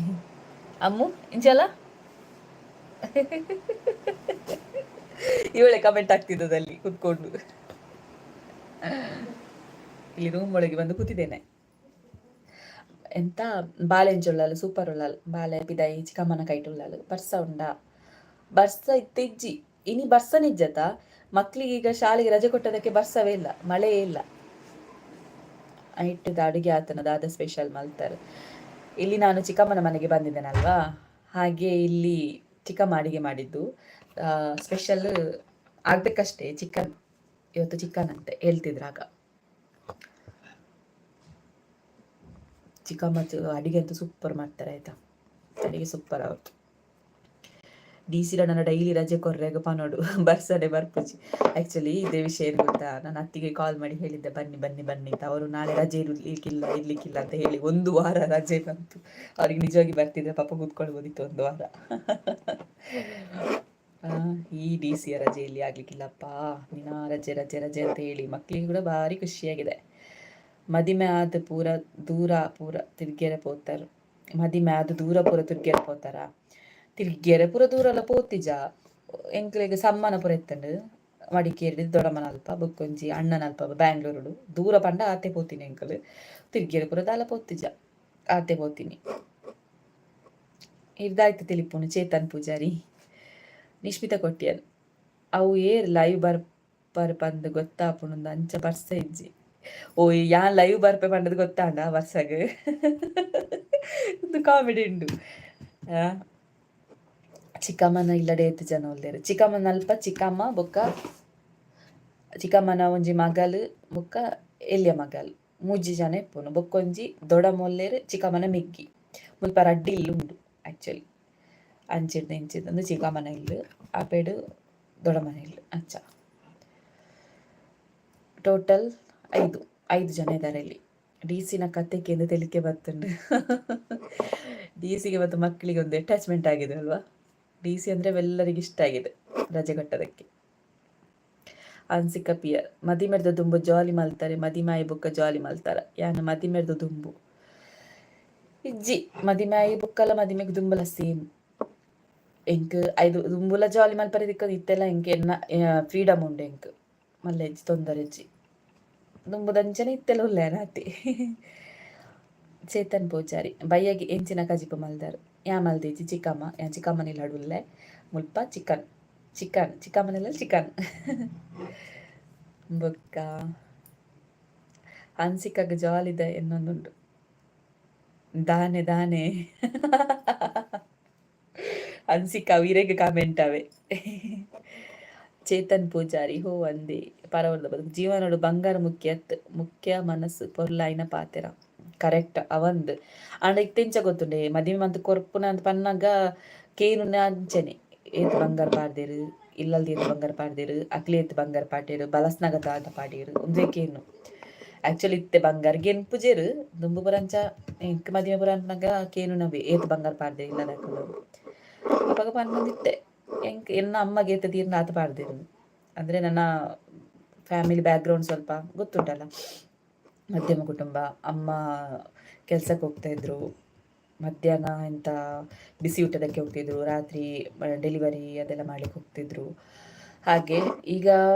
Speaker 1: ಅಮ್ಮು ಇಂಚಲ್ಲ ಇವಳೆ ಕಮೆಂಟ್ ಆಗ್ತಿದ್ದದಲ್ಲಿ ಕುತ್ಕೊಂಡು. ಇಲ್ಲಿ ರೂಮ್ ಒಳಗೆ ಬಂದು ಕೂತಿದ್ದೇನೆ. ಎಂತ ಬಾಳೆ ಉಳ್ಳಾಲು ಸೂಪರ್ ಉಳ್ಳಾಲು ಬಾಳೆ ಪಿದಾಯಿ ಚಿಕ್ಕಮ್ಮನ ಕೈಟ್ ಉಳ್ಳಾಲು ಬರ್ಸ ಉಂಡ ಬರ್ಸ ಇತ್ತಿಜ್ಜಿ ಇನಿ ಬರ್ಸ ನಿಜ್ಜತ ಮಕ್ಳಿಗೆ ಈಗ ಶಾಲೆಗೆ ರಜೆ ಕೊಟ್ಟದಕ್ಕೆ ಬರ್ಸವೇ ಇಲ್ಲ, ಮಳೆಯೇ ಇಲ್ಲ. ಇಟ್ಟದ ಅಡುಗೆ ಆತನದಾದ ಸ್ಪೆಷಲ್ ಮಲ್ತಾರೆ. ಇಲ್ಲಿ ನಾನು ಚಿಕ್ಕಮ್ಮನ ಮನೆಗೆ ಬಂದಿದ್ದೇನಲ್ವಾ, ಹಾಗೆ ಇಲ್ಲಿ ಚಿಕ್ಕಮ್ಮ ಅಡುಗೆ ಮಾಡಿದ್ದು ಸ್ಪೆಷಲ್ ಆಗ್ಬೇಕಷ್ಟೇ. ಚಿಕನ್ ಇವತ್ತು ಚಿಕನ್ ಅಂತೆ ಹೇಳ್ತಿದ್ರಾಗ. ಚಿಕ್ಕಮ್ಮ ಅಡುಗೆ ಅಂತೂ ಸೂಪರ್ ಮಾಡ್ತಾರೆ ಆಯ್ತಾ, ಅಡುಗೆ ಸೂಪರ್ ಅವ್ರದ್ದು. DC ನನ್ನ ಡೈಲಿ ರಜೆ ಕೊರ್ರೆಗ ಪನೋಡು ಬರ್ಸಡೆ ಬರ್ಪುಜಿ. ಆ್ಯಕ್ಚುಲಿ ಇದೇ ವಿಷಯ ಏನು ಗೊತ್ತಾ, ನಾನು ಅತ್ತಿಗೆ ಕಾಲ್ ಮಾಡಿ ಹೇಳಿದ್ದೆ ಬನ್ನಿ ಅಂತ. ಅವರು ನಾಳೆ ರಜೆ ಇರ್ಲಿಕ್ಕಿಲ್ಲ ಅಂತ ಹೇಳಿ 1 ವಾರ ರಜೆ ಬಂತು. ಅವ್ರಿಗೆ ನಿಜವಾಗಿ ಬರ್ತಿದ್ರೆ ಪಾಪ ಕೂತ್ಕೊಳ್ಬೋದಿತ್ತು 1 ವಾರ. ಈ DC ರಜೆಯಲ್ಲಿ ಆಗ್ಲಿಕ್ಕಿಲ್ಲಪ್ಪ, ದಿನ ರಜೆ ಅಂತ ಹೇಳಿ ಮಕ್ಕಳಿಗೆ ಕೂಡ ಭಾರಿ ಖುಷಿಯಾಗಿದೆ. ಮದಿಮೆ ಆದ ದೂರ ಪೂರ ತಿರ್ಗೆರೆ ಪೋತಾರ. ಮದಿಮೆ ಆದ ದೂರ ಪೂರ ತಿರ್ಗೆರೆ ಪೋತಾರ. ತಿರ್ಗೆರೆ ಪೂರ ದೂರ ಎಲ್ಲ ಪೋತಿಜ ಎಂಕ್ಲೆಗ್ ಸಮ್ಮನ ಪೂರ ಎತ್ತಂಡು ಮಡಿಕೇರಿ ದೊಡ್ಡಮ್ಮನ ಅಲ್ಪ ಬೊಕ್ಕೊಂಜಿ ಅಣ್ಣನ ಅಲ್ಪ ಬ್ಯಾಂಗ್ಳೂರು ದೂರ ಪಂಡ ಆತೆ ಪೋತೀನಿ. ಎಂಕಲ್ ತಿರ್ಗೆರೆ ಪೂರ ದಾಲ ಪೋತಿಜ ಆತೆ ಪೋತೀನಿ. ಇದಾಯ್ತು ತಿಳಿಪುನು ಚೇತನ್ ಪೂಜಾರಿ ನಿಶ್ಮಿತಾ ಕೊಟ್ಟಿಯನ್ ಅವು ಲೈವ್ ಬರ್ಪಂದು ಗೊತ್ತಾಪುಣಂದ ಅಂಚ ಬರ್ಸ ಇಜ್ಜಿ. ಓಯ್ ಯಾನ್ ಲೈವ್ ಬರ್ಪೆ ಪಂಡದು ಗೊತ್ತಾಂಡ ಬರ್ಸಾಗ ಒಂದು ಕಾಮಿಡಿ ಉಂಡು. ಚಿಕ್ಕಮ್ಮನ ಇಲ್ಲಡೆ ಎತ್ತು ಜನ ಒಲ್ಲೇರು. ಚಿಕ್ಕಮ್ಮನ ಅಲ್ಪ ಚಿಕ್ಕಮ್ಮ ಬೊಕ್ಕ ಚಿಕ್ಕಮ್ಮನ ಒಂಜಿ ಮಗಲು ಬೊಕ್ಕ ಎಲ್ಲಿಯ ಮಗಲು 3 ಜನ ಇಪ್ಪುನು. ಬೊಕ್ಕೊಂಜಿ ದೊಡ ಮೊಲ್ಲೇರು ಚಿಕ್ಕಮ್ಮನ ಮಿಗ್ಗಿ ಮುಲ್ಪ ರಡ್ಡಿ ಇಲ್ಲು ಉಂಡು. ಆ್ಯಕ್ಚುಲಿ ಅಂಚಿಡ್ದು ಇಂಚಿದ್ದು ಚಿಕ್ಕಮ್ಮನ ಇಲ್ಲು ಆಪೇಡು ದೊಡ್ಡಮ್ಮನ ಇಲ್ಲು ಅಚ್ಚ. ಟೋಟಲ್ 5 ಜನ ಇದ್ದಾರೆ ಇಲ್ಲಿ. DC ಕತೆಗೆ ಎಂದು ತಿಳಿಕೆ ಬರ್ತುಂಡು. DCಗೆ ಮತ್ತು ಮಕ್ಕಳಿಗೆ ಒಂದು ಅಟ್ಯಾಚ್ಮೆಂಟ್ ಆಗಿದೆ ಅಲ್ವಾ. DC ಅಂದರೆ ಎಲ್ಲರಿಗೆ ಇಷ್ಟ ಆಗಿದೆ ರಜೆ ಕಟ್ಟೋದಕ್ಕೆ. ಅನ್ಸಿಕ ಪಿಯರ್ ಮದಿಮೆರ್ದ ದುಂಬು ಜಾಲಿ ಮಲ್ತಾರೆ, ಮದಿಮಾಯಿ ಬುಕ್ಕ ಜಾಲಿ ಮಲ್ತಾರ. ಯಾನು ಮದಿಮೆರ್ದ ದುಂಬು ಇಜ್ಜಿ ಮದಿಮಾಯಿ ಬುಕ್ಕಲ್ಲ ಮದಿಮೆಗೆ ದುಂಬಲ ಸೇಮ್. ಎಂಕ್ 5 ದುಂಬುಲ ಜಾಲಿ ಮಲ್ಪರಿದಿಕ್ಕ ಇತ್ತೆಲ್ಲ ಎಂಕ್ ಎನ್ನ ಫ್ರೀಡಮ್ ಉಂಡು. ಎಂಕ್ ಮಲ್ಲ ಇಜ್ಜಿ ತೊಂದರೆ ಇಜ್ಜಿ ದುಂಬುದಂಚನೆ ಇತ್ತೆಲ್ಲ ಉಲ್ಲೇನಾತಿ. ಚೇತನ್ ಪೂಜಾರಿ ಬಯ್ಯಗೆ ಎಂಚಿನ ಕಜಿಪು ಮಲ್ದಾರು. ಯಾ ಮಲ್ದಿಜ್ಜಿ ಚಿಕ್ಕಮ್ಮ. ಚಿಕ್ಕಮ್ಮನಿಲ್ಲ ಅಡುಲ್ಲೆ ಮುಲ್ಪ ಚಿಕ್ಕಮ್ಮನೆಲ್ಲ ಚಿಕನ್ ಬೊಕ್ಕ ಹನ್ಸಿಕಾಗ ಜಾಲಿದ ಇನ್ನೊಂದುಂಡು ದಾನೆ ಹನ್ಸಿಕಾ ವೀರೆಗೆ ಕಾಮೆಂಟ್ ಅವೆ. ಚೇತನ್ ಪೂಜಾರಿ ಹೋ ಅಂದೆ ಪರವರ್ದ ಬದುಕು ಜೀವನೋಡು ಬಂಗಾರ ಮುಖ್ಯ ಮನಸ್ಸು ಪೊರ್ಲಾಯಿನ ಪಾತೆರ. ಕರೆಕ್ಟ್ ಅವಂದು ಅಂಡ ಇತ್ತೆಂಚ ಗೊತ್ತುಂಡೆ ಮದುವೆ ಮಂತ್ ಕೊರ್ಪುನ ಅಂತ ಪನ್ನಾಗ ಕೇನುನ ಅಂಚನೆ ಏತ್ ಬಂಗಾರ ಪಾಡ್ದೇರು ಇಲ್ಲಲ್ದು ಏತ್ ಬಂಗಾರ ಪಾಡ್ದೇರು ಅಕ್ಲಿ ಏತ್ ಬಂಗಾರ ಪಾಡ್ದೇರು ಬಲಸ್ನಾಗ ದಾದ ಪಾಡೇರು ಒಂದೇ ಕೇನು. ಆ್ಯಕ್ಚುಲಿ ಇತ್ತೆ ಬಂಗಾರ ಗೆನ್ ಪೂಜೆರು ದುಂಬು ಬರಂಚ ಎಂಕ್ ಮದುವೆ ಬರಂತನಾಗ ಕೇನು ನವೆ ಏತ್ ಬಂಗಾರ ಪಾಡ್ದೇರು ಇಲ್ಲದ ಅಪ್ಪಗ ಪನ್ನೊಂದಿತ್ತೆ ಹೆಂಗೆ ಎನ್ನ ಅಮ್ಮಗೆ ಎತ್ತ ತೀರ್ನ ಆತ ಪಾಡ್ದಿರೋದು ಅಂದರೆ ನನ್ನ ಫ್ಯಾಮಿಲಿ ಬ್ಯಾಕ್ಗ್ರೌಂಡ್ ಸ್ವಲ್ಪ ಗೊತ್ತುಂಟಲ್ಲ, ಮಧ್ಯಮ ಕುಟುಂಬ. ಅಮ್ಮ ಕೆಲಸಕ್ಕೆ ಹೋಗ್ತಾಯಿದ್ರು, ಮಧ್ಯಾಹ್ನ ಎಂಥ ಬಿಸಿ ಊಟದಕ್ಕೆ ಹೋಗ್ತಿದ್ರು, ರಾತ್ರಿ ಡೆಲಿವರಿ ಅದೆಲ್ಲ ಮಾಡ್ಲಿಕ್ಕೆ ಹೋಗ್ತಿದ್ರು. ಹಾಗೆ ಈಗ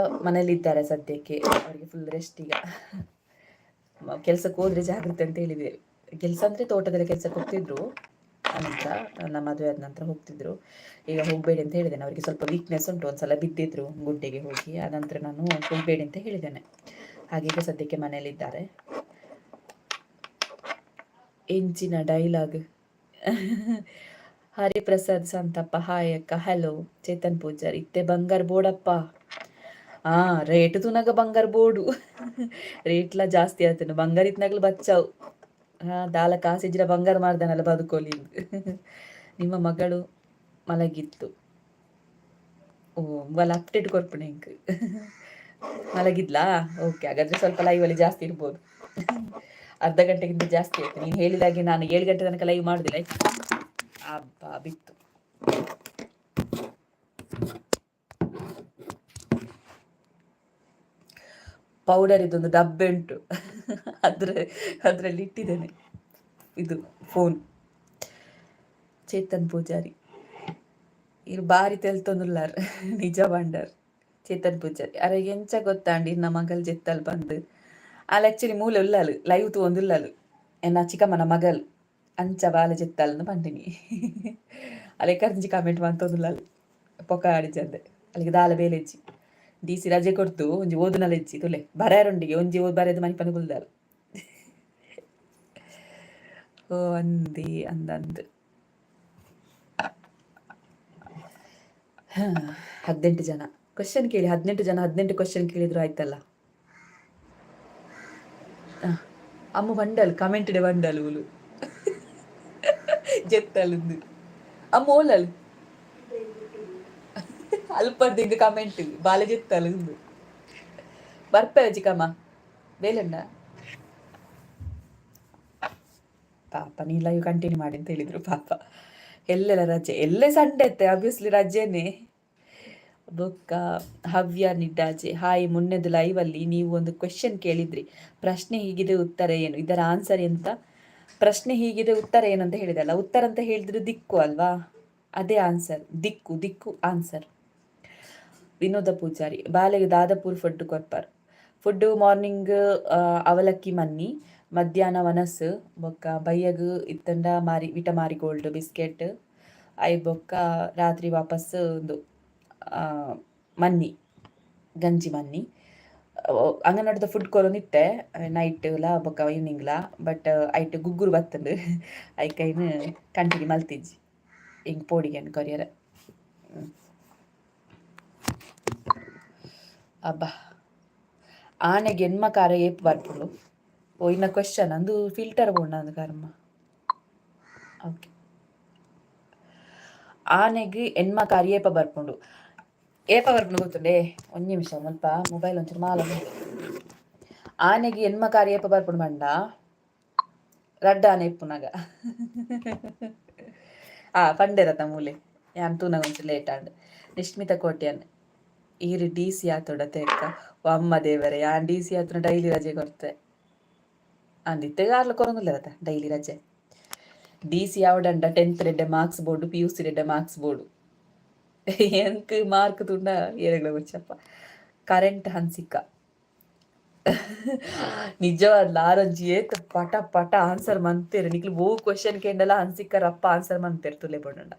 Speaker 1: ಮನೇಲಿದ್ದಾರೆ ಸದ್ಯಕ್ಕೆ, ಅವರಿಗೆ ಫುಲ್ ರೆಸ್ಟ್ ಈಗ. ಕೆಲ್ಸಕ್ಕೆ ಹೋದರೆ ಜಾಗೃತಿ ಅಂತ ಹೇಳಿದೆ. ಕೆಲಸ ಅಂದರೆ ತೋಟದಲ್ಲಿ ಕೆಲಸಕ್ಕೆ ಹೋಗ್ತಿದ್ರು, ನಂತರ ನನ್ನ ಮದುವೆ ಆದ ನಂತರ ಹೋಗ್ತಿದ್ರು. ಈಗ ಹೋಗಬೇಡಿ ಅಂತ ಹೇಳಿದ್ದೇನೆ, ಅವರಿಗೆ ಸ್ವಲ್ಪ ವೀಕ್ನೆಸ್ ಉಂಟು, ಒಂದ್ಸಲ ಬಿದ್ದಿದ್ರು ಗುಡ್ಡೆಗೆ ಹೋಗಿ, ಆನಂತರ ನಾನು ಹೋಗಬೇಡಿ ಅಂತ ಹೇಳಿದ್ದೇನೆ. ಹಾಗೆ ಈಗ ಸದ್ಯಕ್ಕೆ ಮನೆಯಲ್ಲಿದ್ದಾರೆ. ಎಂಚಿನ ಡೈಲಾಗ್ ಹರಿಪ್ರಸಾದ್ ಸಂತಪ್ಪ ಹಾಯ್ ಅಕ್ಕ, ಹಲೋ. ಚೇತನ್ ಪೂಜಾರಿ ಇತ್ತೆ ಬಂಗಾರ ಬೋಡಪ್ಪ. ರೇಟ್ ತುನಗ ಬಂಗಾರ ಬೋಡು ರೇಟ್ಲ ಜಾಸ್ತಿ ಆತನು, ಬಂಗಾರ ಇತ್ನಾಗ್ಲು ಬಚ್ಚಾವು. ದಾಲ ಕಾಸಿಜ್ರ ಬಂಗಾರ ಮಾಡ್ದಾನಲ್ಲ ಬದುಕೋಲಿ. ನಿಮ್ಮ ಮಗಳು ಮಲಗಿತ್ತು. ಓ ಬಲ ಅಪ್ಡೇಟ್ ಕೊರ್ಪಣೆ ಇಂಕ್ ಮಲಗಿದ್ಲಾ? ಓಕೆ, ಹಾಗಾದ್ರೆ ಸ್ವಲ್ಪ ಲೈವಲ್ಲಿ ಜಾಸ್ತಿ ಇರ್ಬೋದು. ಅರ್ಧ ಗಂಟೆಗಿಂತ ಜಾಸ್ತಿ ಆಯ್ತು. ನೀನು ಹೇಳಿದಾಗೆ ನಾನು 7 ಗಂಟೆ ತನಕ ಲೈವ್ ಮಾಡುದಿಲ್ಲ ಆಯ್ತು. ಅಬ್ಬಾ ಬಿತ್ತು. ಪೌಡರ್ ಇದೊಂದು ಡಬ್ಬೆ ಉಂಟು, ಅದರಲ್ಲಿ ಇಟ್ಟಿದ್ದೇನೆ ಇದು ಫೋನ್. ಚೇತನ್ ಪೂಜಾರಿ ಇರು ಬಾರಿ ತೆಲ್ತೊಂದುಲ್ಲಾರ್ ನಿಜ ಬಂಡರ್. ಚೇತನ್ ಪೂಜಾರಿ ಅರೆ ಎಂಚ ಗೊತ್ತಾಂಡಿ ನಮ್ಮ ಮಗಲ್ ಜೆತ್ತಲ್ ಬಂದು ಅಲ್ಲಿ ಆ್ಯಕ್ಚುಲಿ ಮೂಲೆ ಉಲ್ಲಾಲು ಲೈವ್ ತೂಂದುಲ್ಲಾಲು ಎನ್ನ ಚಿಕ್ಕಮ್ಮನ ಮಗಲ್ ಅಂಚ ಬಾಲ ಜೆತ್ತಲ್ನು ಬಂದಿನಿ. ಅಲ್ಲಿ ಕರ್ಜಿ ಕಾಮೆಂಟ್ ಮಂತೊಂದುಲ್ಲಾಲು ಪೊಕ್ಕ ಆಡಿಜಂದೆ ಅಲ್ಲಿಗೆ ದಾಲ ಬೇಲೆಜ್ಜಿ ಡಿಸಿ ರಜೆ ಕೊಡ್ತು ಒಂಜಿ ಓದುನಲ್ಲ ಇಜ್ಜಿ ತುಲೆ ಬರೆಯರುಂಡಿಗೆ ಒಂಜಿ ಓದ್ ಬರೆದು ಮನಿಪನ ಗುಲ್ದಾಲು. ಓ ಅಂದಿ ಅಂದಂದು 18 ಜನ ಕ್ವಶನ್ ಕೇಳಿ, 18 ಜನ 18 ಕ್ವಶನ್ ಕೇಳಿದ್ರು ಆಯ್ತಲ್ಲ. ಅಮ್ಮ ಬಂಡಲ್ ಕಮೆಂಟ್ ಬಂಡಲ್ ಊಲು ಜೆತ್ತಲು ಅಮ್ಮ ಓಲಲ್ ಅಲ್ಪದ್ದಿಂಗ ಕಮೆಂಟ್ ಬಾಲ ಜೆತ್ತಲು ಬರ್ಪೆ ಚಿಕ್ಕಮ್ಮ ಬೇಲೆಂಡ ಪಾಪ ನೀ ಲೈವ್ ಕಂಟಿನ್ಯೂ ಮಾಡಿ ಅಂತ ಹೇಳಿದ್ರು. ಪಾಪ ಎಲ್ಲೆಲ್ಲ ರಜೆ, ಎಲ್ಲೇ ಸಂಡೆ ಅತ್ತೆ ಅಬ್ವಿಯಸ್ಲಿ ರಜೆನೇ. ಬೊಕ್ಕ ಹವ್ಯ ನಿಡ್ಡಾಜೆ ಹಾಯ್. ಮೊನ್ನೆದು ಲೈವಲ್ಲಿ ನೀವು ಒಂದು ಕ್ವೆಶನ್ ಕೇಳಿದ್ರಿ, ಪ್ರಶ್ನೆ ಹೀಗಿದೆ ಉತ್ತರ ಏನು, ಇದರ ಆನ್ಸರ್ ಎಂತ? ಪ್ರಶ್ನೆ ಹೀಗಿದೆ ಉತ್ತರ ಏನು ಅಂತ ಹೇಳಿದಲ್ಲ, ಉತ್ತರ ಅಂತ ಹೇಳಿದ್ರೆ ದಿಕ್ಕು ಅಲ್ವಾ, ಅದೇ ಆನ್ಸರ್. ದಿಕ್ಕು ದಿಕ್ಕು ಆನ್ಸರ್. ವಿನೋದ ಪೂಜಾರಿ ಬಾಲೆಗೆ ದಾದಾಪುರ್ ಫುಡ್ ಕೊರ್ಪಾರ್. ಫುಡ್ ಮಾರ್ನಿಂಗ್ ಅವಲಕ್ಕಿ ಮನ್ನಿ, ಮಧ್ಯಾಹ್ನ ವನಸ್ ಬೊಕ್ಕ ಬಯ್ಯಗ್ ಇತ್ತಂಡ ಮಾರಿ ವಿಟ ಮಾರಿಗೋಲ್ಡ್ ಬಿಸ್ಕೆಟ್ ಐ ಬೊಕ್ಕ ರಾತ್ರಿ ವಾಪಸ್ ಒಂದು ಮನ್ನಿ ಗಂಜಿ ಮನ್ನಿ ಅಂಗನಡ್ದ ಫುಡ್ ಕೊರೊಂದಿತ್ತೆ ನೈಟ್ಲ ಬೊಕ್ಕ ಈವ್ನಿಂಗ್ಲ. ಬಟ್ ಐಟ್ ಗುಗ್ಗುರು ಬತ್ತಂಡು ಐಕೈನು ಕಂಟಿನ್ಯೂ ಮಲ್ತಿಜ್ಜಿ ಹಿಂಗೆ ಪೋಡಿಗೆ ಕೊರಿಯರ. ಅಬ್ಬಾ ಆನೆಗೆ ಹೆಣ್ಮಕಾರ ಏಪ್ ಬರ್ಪುಡು. ಓ ಇನ್ನ ಕ್ವೆಶನ್ ಅಂದು ಫಿಲ್ಟರ್ ಬೋಣ ಅಂದು ಕರ್ಮ. ಓಕೆ, ಆನೆಗೆ ಹೆಣ್ಮಕಾರ ಏಪ ಬರ್ಪುಂಡು. ಏಪ ಬರ್ಪುಂಡು ಗೊತ್ತುಂಡೆ, ಒಂದು ನಿಮಿಷ ಸ್ವಲ್ಪ ಮೊಬೈಲ್ ಒಂಚೂರು ಮಾಲ. ಆನೆಗೆ ಹೆಣ್ಮಕಾರ ಏಪ ಬರ್ಪುಂಡು ಬಂಡ ರಡ್ಡ ಆನೆ ಇಪ್ಪುನಾಗ ಪಂಡೆರತ ಮೂಲೆ ಯಾನ್ ತೂನಾಗ ಒಂಚೂರು ಲೇಟ್ ಆಂಡ್. ನಿಶ್ಮಿತ ಕೋಟ್ಯಾನ್ ಈರಿ ಡಿ ಸಿ ಆತೊಡತೆ ಅಕ್ಕ ಅಮ್ಮ ದೇವರೇ, ಯಾನ್ ಡಿ ಸಿ ಆತನ ಡೈಲಿ ರಜೆ ಕೊಡ್ತೆ ಅಂದಿತ್ತೆಗ ಆರ್ಲ ಕೊರೊಂದುಲ್ಲರತ ಡೈಲಿ ರಜೆ. ಡಿ ಸಿ ಯಾವಡಂಡ 10th ರೆಡ್ಡೆ ಮಾರ್ಕ್ಸ್ ಬೋರ್ಡು, PUC ರೆಡ್ಡೆ ಮಾರ್ಕ್ಸ್ ಬೋರ್ಡು ಎಂಕ್ ಮಾರ್ಕ್ ತುಂಡ ಏರಗಳ ಗೊಚ್ಚಪ್ಪ. ಕರೆಂಟ್ ಹನ್ಸಿಕ ನಿಜವಾದ್ಲ ಆರೊಂಜಿ ಏತ್ ಪಟ ಪಟ ಆನ್ಸರ್ ಮಂತೇರು ನಿಕ್ಲು ಬೂ ಕ್ವೆಶನ್ ಕೇಂಡಲ ಹನ್ಸಿಕ ರಪ್ಪ ಆನ್ಸರ್ ಮಂತೇರು ತುಲೆ ಬೋಡಂಡ.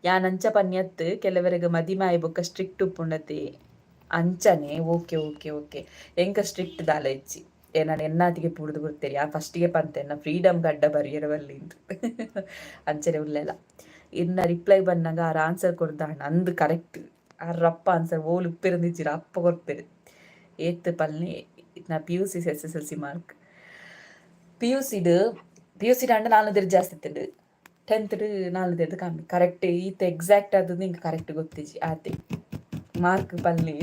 Speaker 1: ಯಾನ್ ಅಂಚ ಪನ್ಯತ್ ಕೆಲವರೆಗೆ ಮದಿಮೆ ಆಯ್ ಬೊಕ್ಕ ಸ್ಟ್ರಿಕ್ಟ್ ಉಪ್ಪುಂಡತಿ ಅಂಚನೆ. ಓಕೆ ಓಕೆ ಓಕೆ ಎಂಕ ಸ್ಟ್ರಿಕ್ಟ್ ದಾಲ ಇಜ್ಜಿ ನಾನು ಎನ್ನಾತಿಗೆ ಪೂಡ್ದು ಗೊತ್ತೇರಿ. ಆ ಫಸ್ಟಿಗೆ ಪಂತೆನ್ನ ಫ್ರೀಡಮ್ ಗಡ್ಡ ಬರಿಯರವಲ್ಲಿ ಅಂಚನೆ ಉಳ್ಳೆಲ್ಲ ಇನ್ನ ರಿಪ್ಲೈ ಬಂದಾಗ ಆರ್ ಆನ್ಸರ್ ಕೊಡ್ದಾಣ ಅಂದು ಕರೆಕ್ಟ್ ಆರ್ ರಪ್ಪ ಆನ್ಸರ್ ಓಲ್ ಉಪ್ಪಿರಂದಿಜ್ಜಿರ ಅಪ್ಪ ಕೊಡ್ತೇನೆ ಏತ್ ಪಲ್ನಿ. ನಾ PUC SSLC ಮಾರ್ಕ್ PUC ಅಂಡ 4 ಜಾಸ್ತಿ ಇತ್ತಂಡು, 10th 4 ಕಮ್ಮಿ. ಕರೆಕ್ಟ್ ಈತ ಎಕ್ಸಾಕ್ಟ್ ಆದದ್ದು ಹಿಂಗೆ ಕರೆಕ್ಟ್ ಗೊತ್ತಿಜ್ಜಿ ಆತೆ ಮಾರ್ಕ್ ಪಲ್ನಿ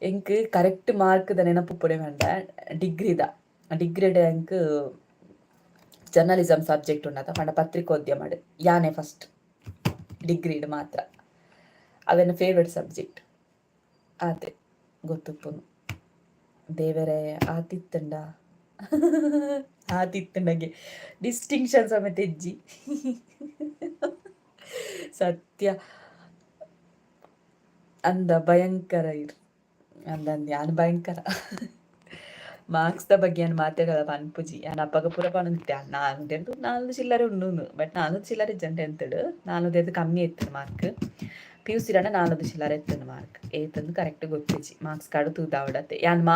Speaker 1: ಎಂಕ್ ಕರೆಕ್ಟ್ ಮಾರ್ಕ್ದ ನೆನಪು ಪುಡೆ ಮಂಡ. ಡಿಗ್ರಿದ ಎಂಕ್ ಜರ್ನಲಿಸಮ್ ಸಬ್ಜೆಕ್ಟ್ ಉಂಡತ ಪಂಡ ಪತ್ರಿಕೋದ್ಯಮ ಯಾನೆ ಫಸ್ಟ್ ಡಿಗ್ರಿಡ್ ಮಾತ್ರ ಅವೆನ್ನ ಫೇವ್ರೆಟ್ ಸಬ್ಜೆಕ್ಟ್ ಆತೆ ಗೊತ್ತುಪ್ಪುನು ದೇವರೇ ಆತಿತ್ತಂಡ ಆತಿತ್ತಂಡಗೆ ಡಿಸ್ಟಿಂಕ್ಷನ್ ಸಮೇತ ಹೆಜ್ಜಿ ಸತ್ಯ ಅಂದ ಭಯಂಕರ ಅಂದಂದು ಯಾನು ಭಯಂಕರ ಮಾರ್ಕ್ಸ್ದ ಬಗ್ಗೆ ಏನು ಮಾತಾಡಲ್ಲ ಪನ್ಪುಜಿ ನಾನು ಅಪ್ಪಗ ಪೂರ ಪಣುತ್ತೆ ನಾನು ತೆರೆದು 4 ಚಿಲ್ಲರೆ ಉಂಡು ಬಟ್ 4 ಚಿಲ್ಲರೆ ಜಂಟೆ ಎಂತಡು ನಾನು ತೆರೆದು ಕಮ್ಮಿ ಎತ್ತನು ಮಾರ್ಕ್ PUC 4 ಚಿಲ್ಲರೆ ಎತ್ತನು ಮಾರ್ಕ್ ಏತಂದು ಕರೆಕ್ಟ್ ಗೊತ್ತಿಜ್ಜಿ ಮಾರ್ಕ್ಸ್ ಕಾರ್ಡು ತೂದಾವಡತ್ತೆ ಯಾನ್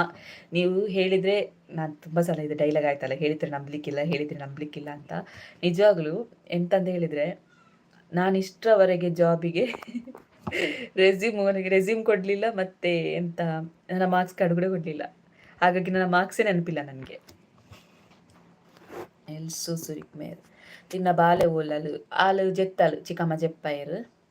Speaker 1: ನೀವು ಹೇಳಿದ್ರೆ ನಾನು ತುಂಬ ಸಲ ಇದು ಡೈಲಾಗ್ ಆಯ್ತಲ್ಲ ಹೇಳಿದ್ರೆ ನಂಬಲಿಕ್ಕಿಲ್ಲ ಅಂತ ನಿಜವಾಗ್ಲೂ ಎಂತಂತ ಹೇಳಿದ್ರೆ ನಾನು ಇಷ್ಟರವರೆಗೆ ಜಾಬಿಗೆ ರೆಸ್ಯೂಮ್ ಕೊಡಲಿಲ್ಲ ಮತ್ತೆ ಎಂತ ನನ್ನ ಮಾರ್ಕ್ಸ್ ಕಾರ್ಡ್ ಕೂಡ ಕೊಡಲಿಲ್ಲ ಹಾಗಾಗಿ ನನ್ನ ಮಾರ್ಕ್ಸೇ ನೆನಪಿಲ್ಲ ನನಗೆ ಎಲ್ಸು ಸುರಿಕ್ ಮೇರ್ ತಿನ್ನ ಬಾಲೆ ಓಲಲು ಆಲು ಜೆತ್ತಲು ಚಿಕ್ಕಮ್ಮ ಜೆಪ್ಪಾಯರು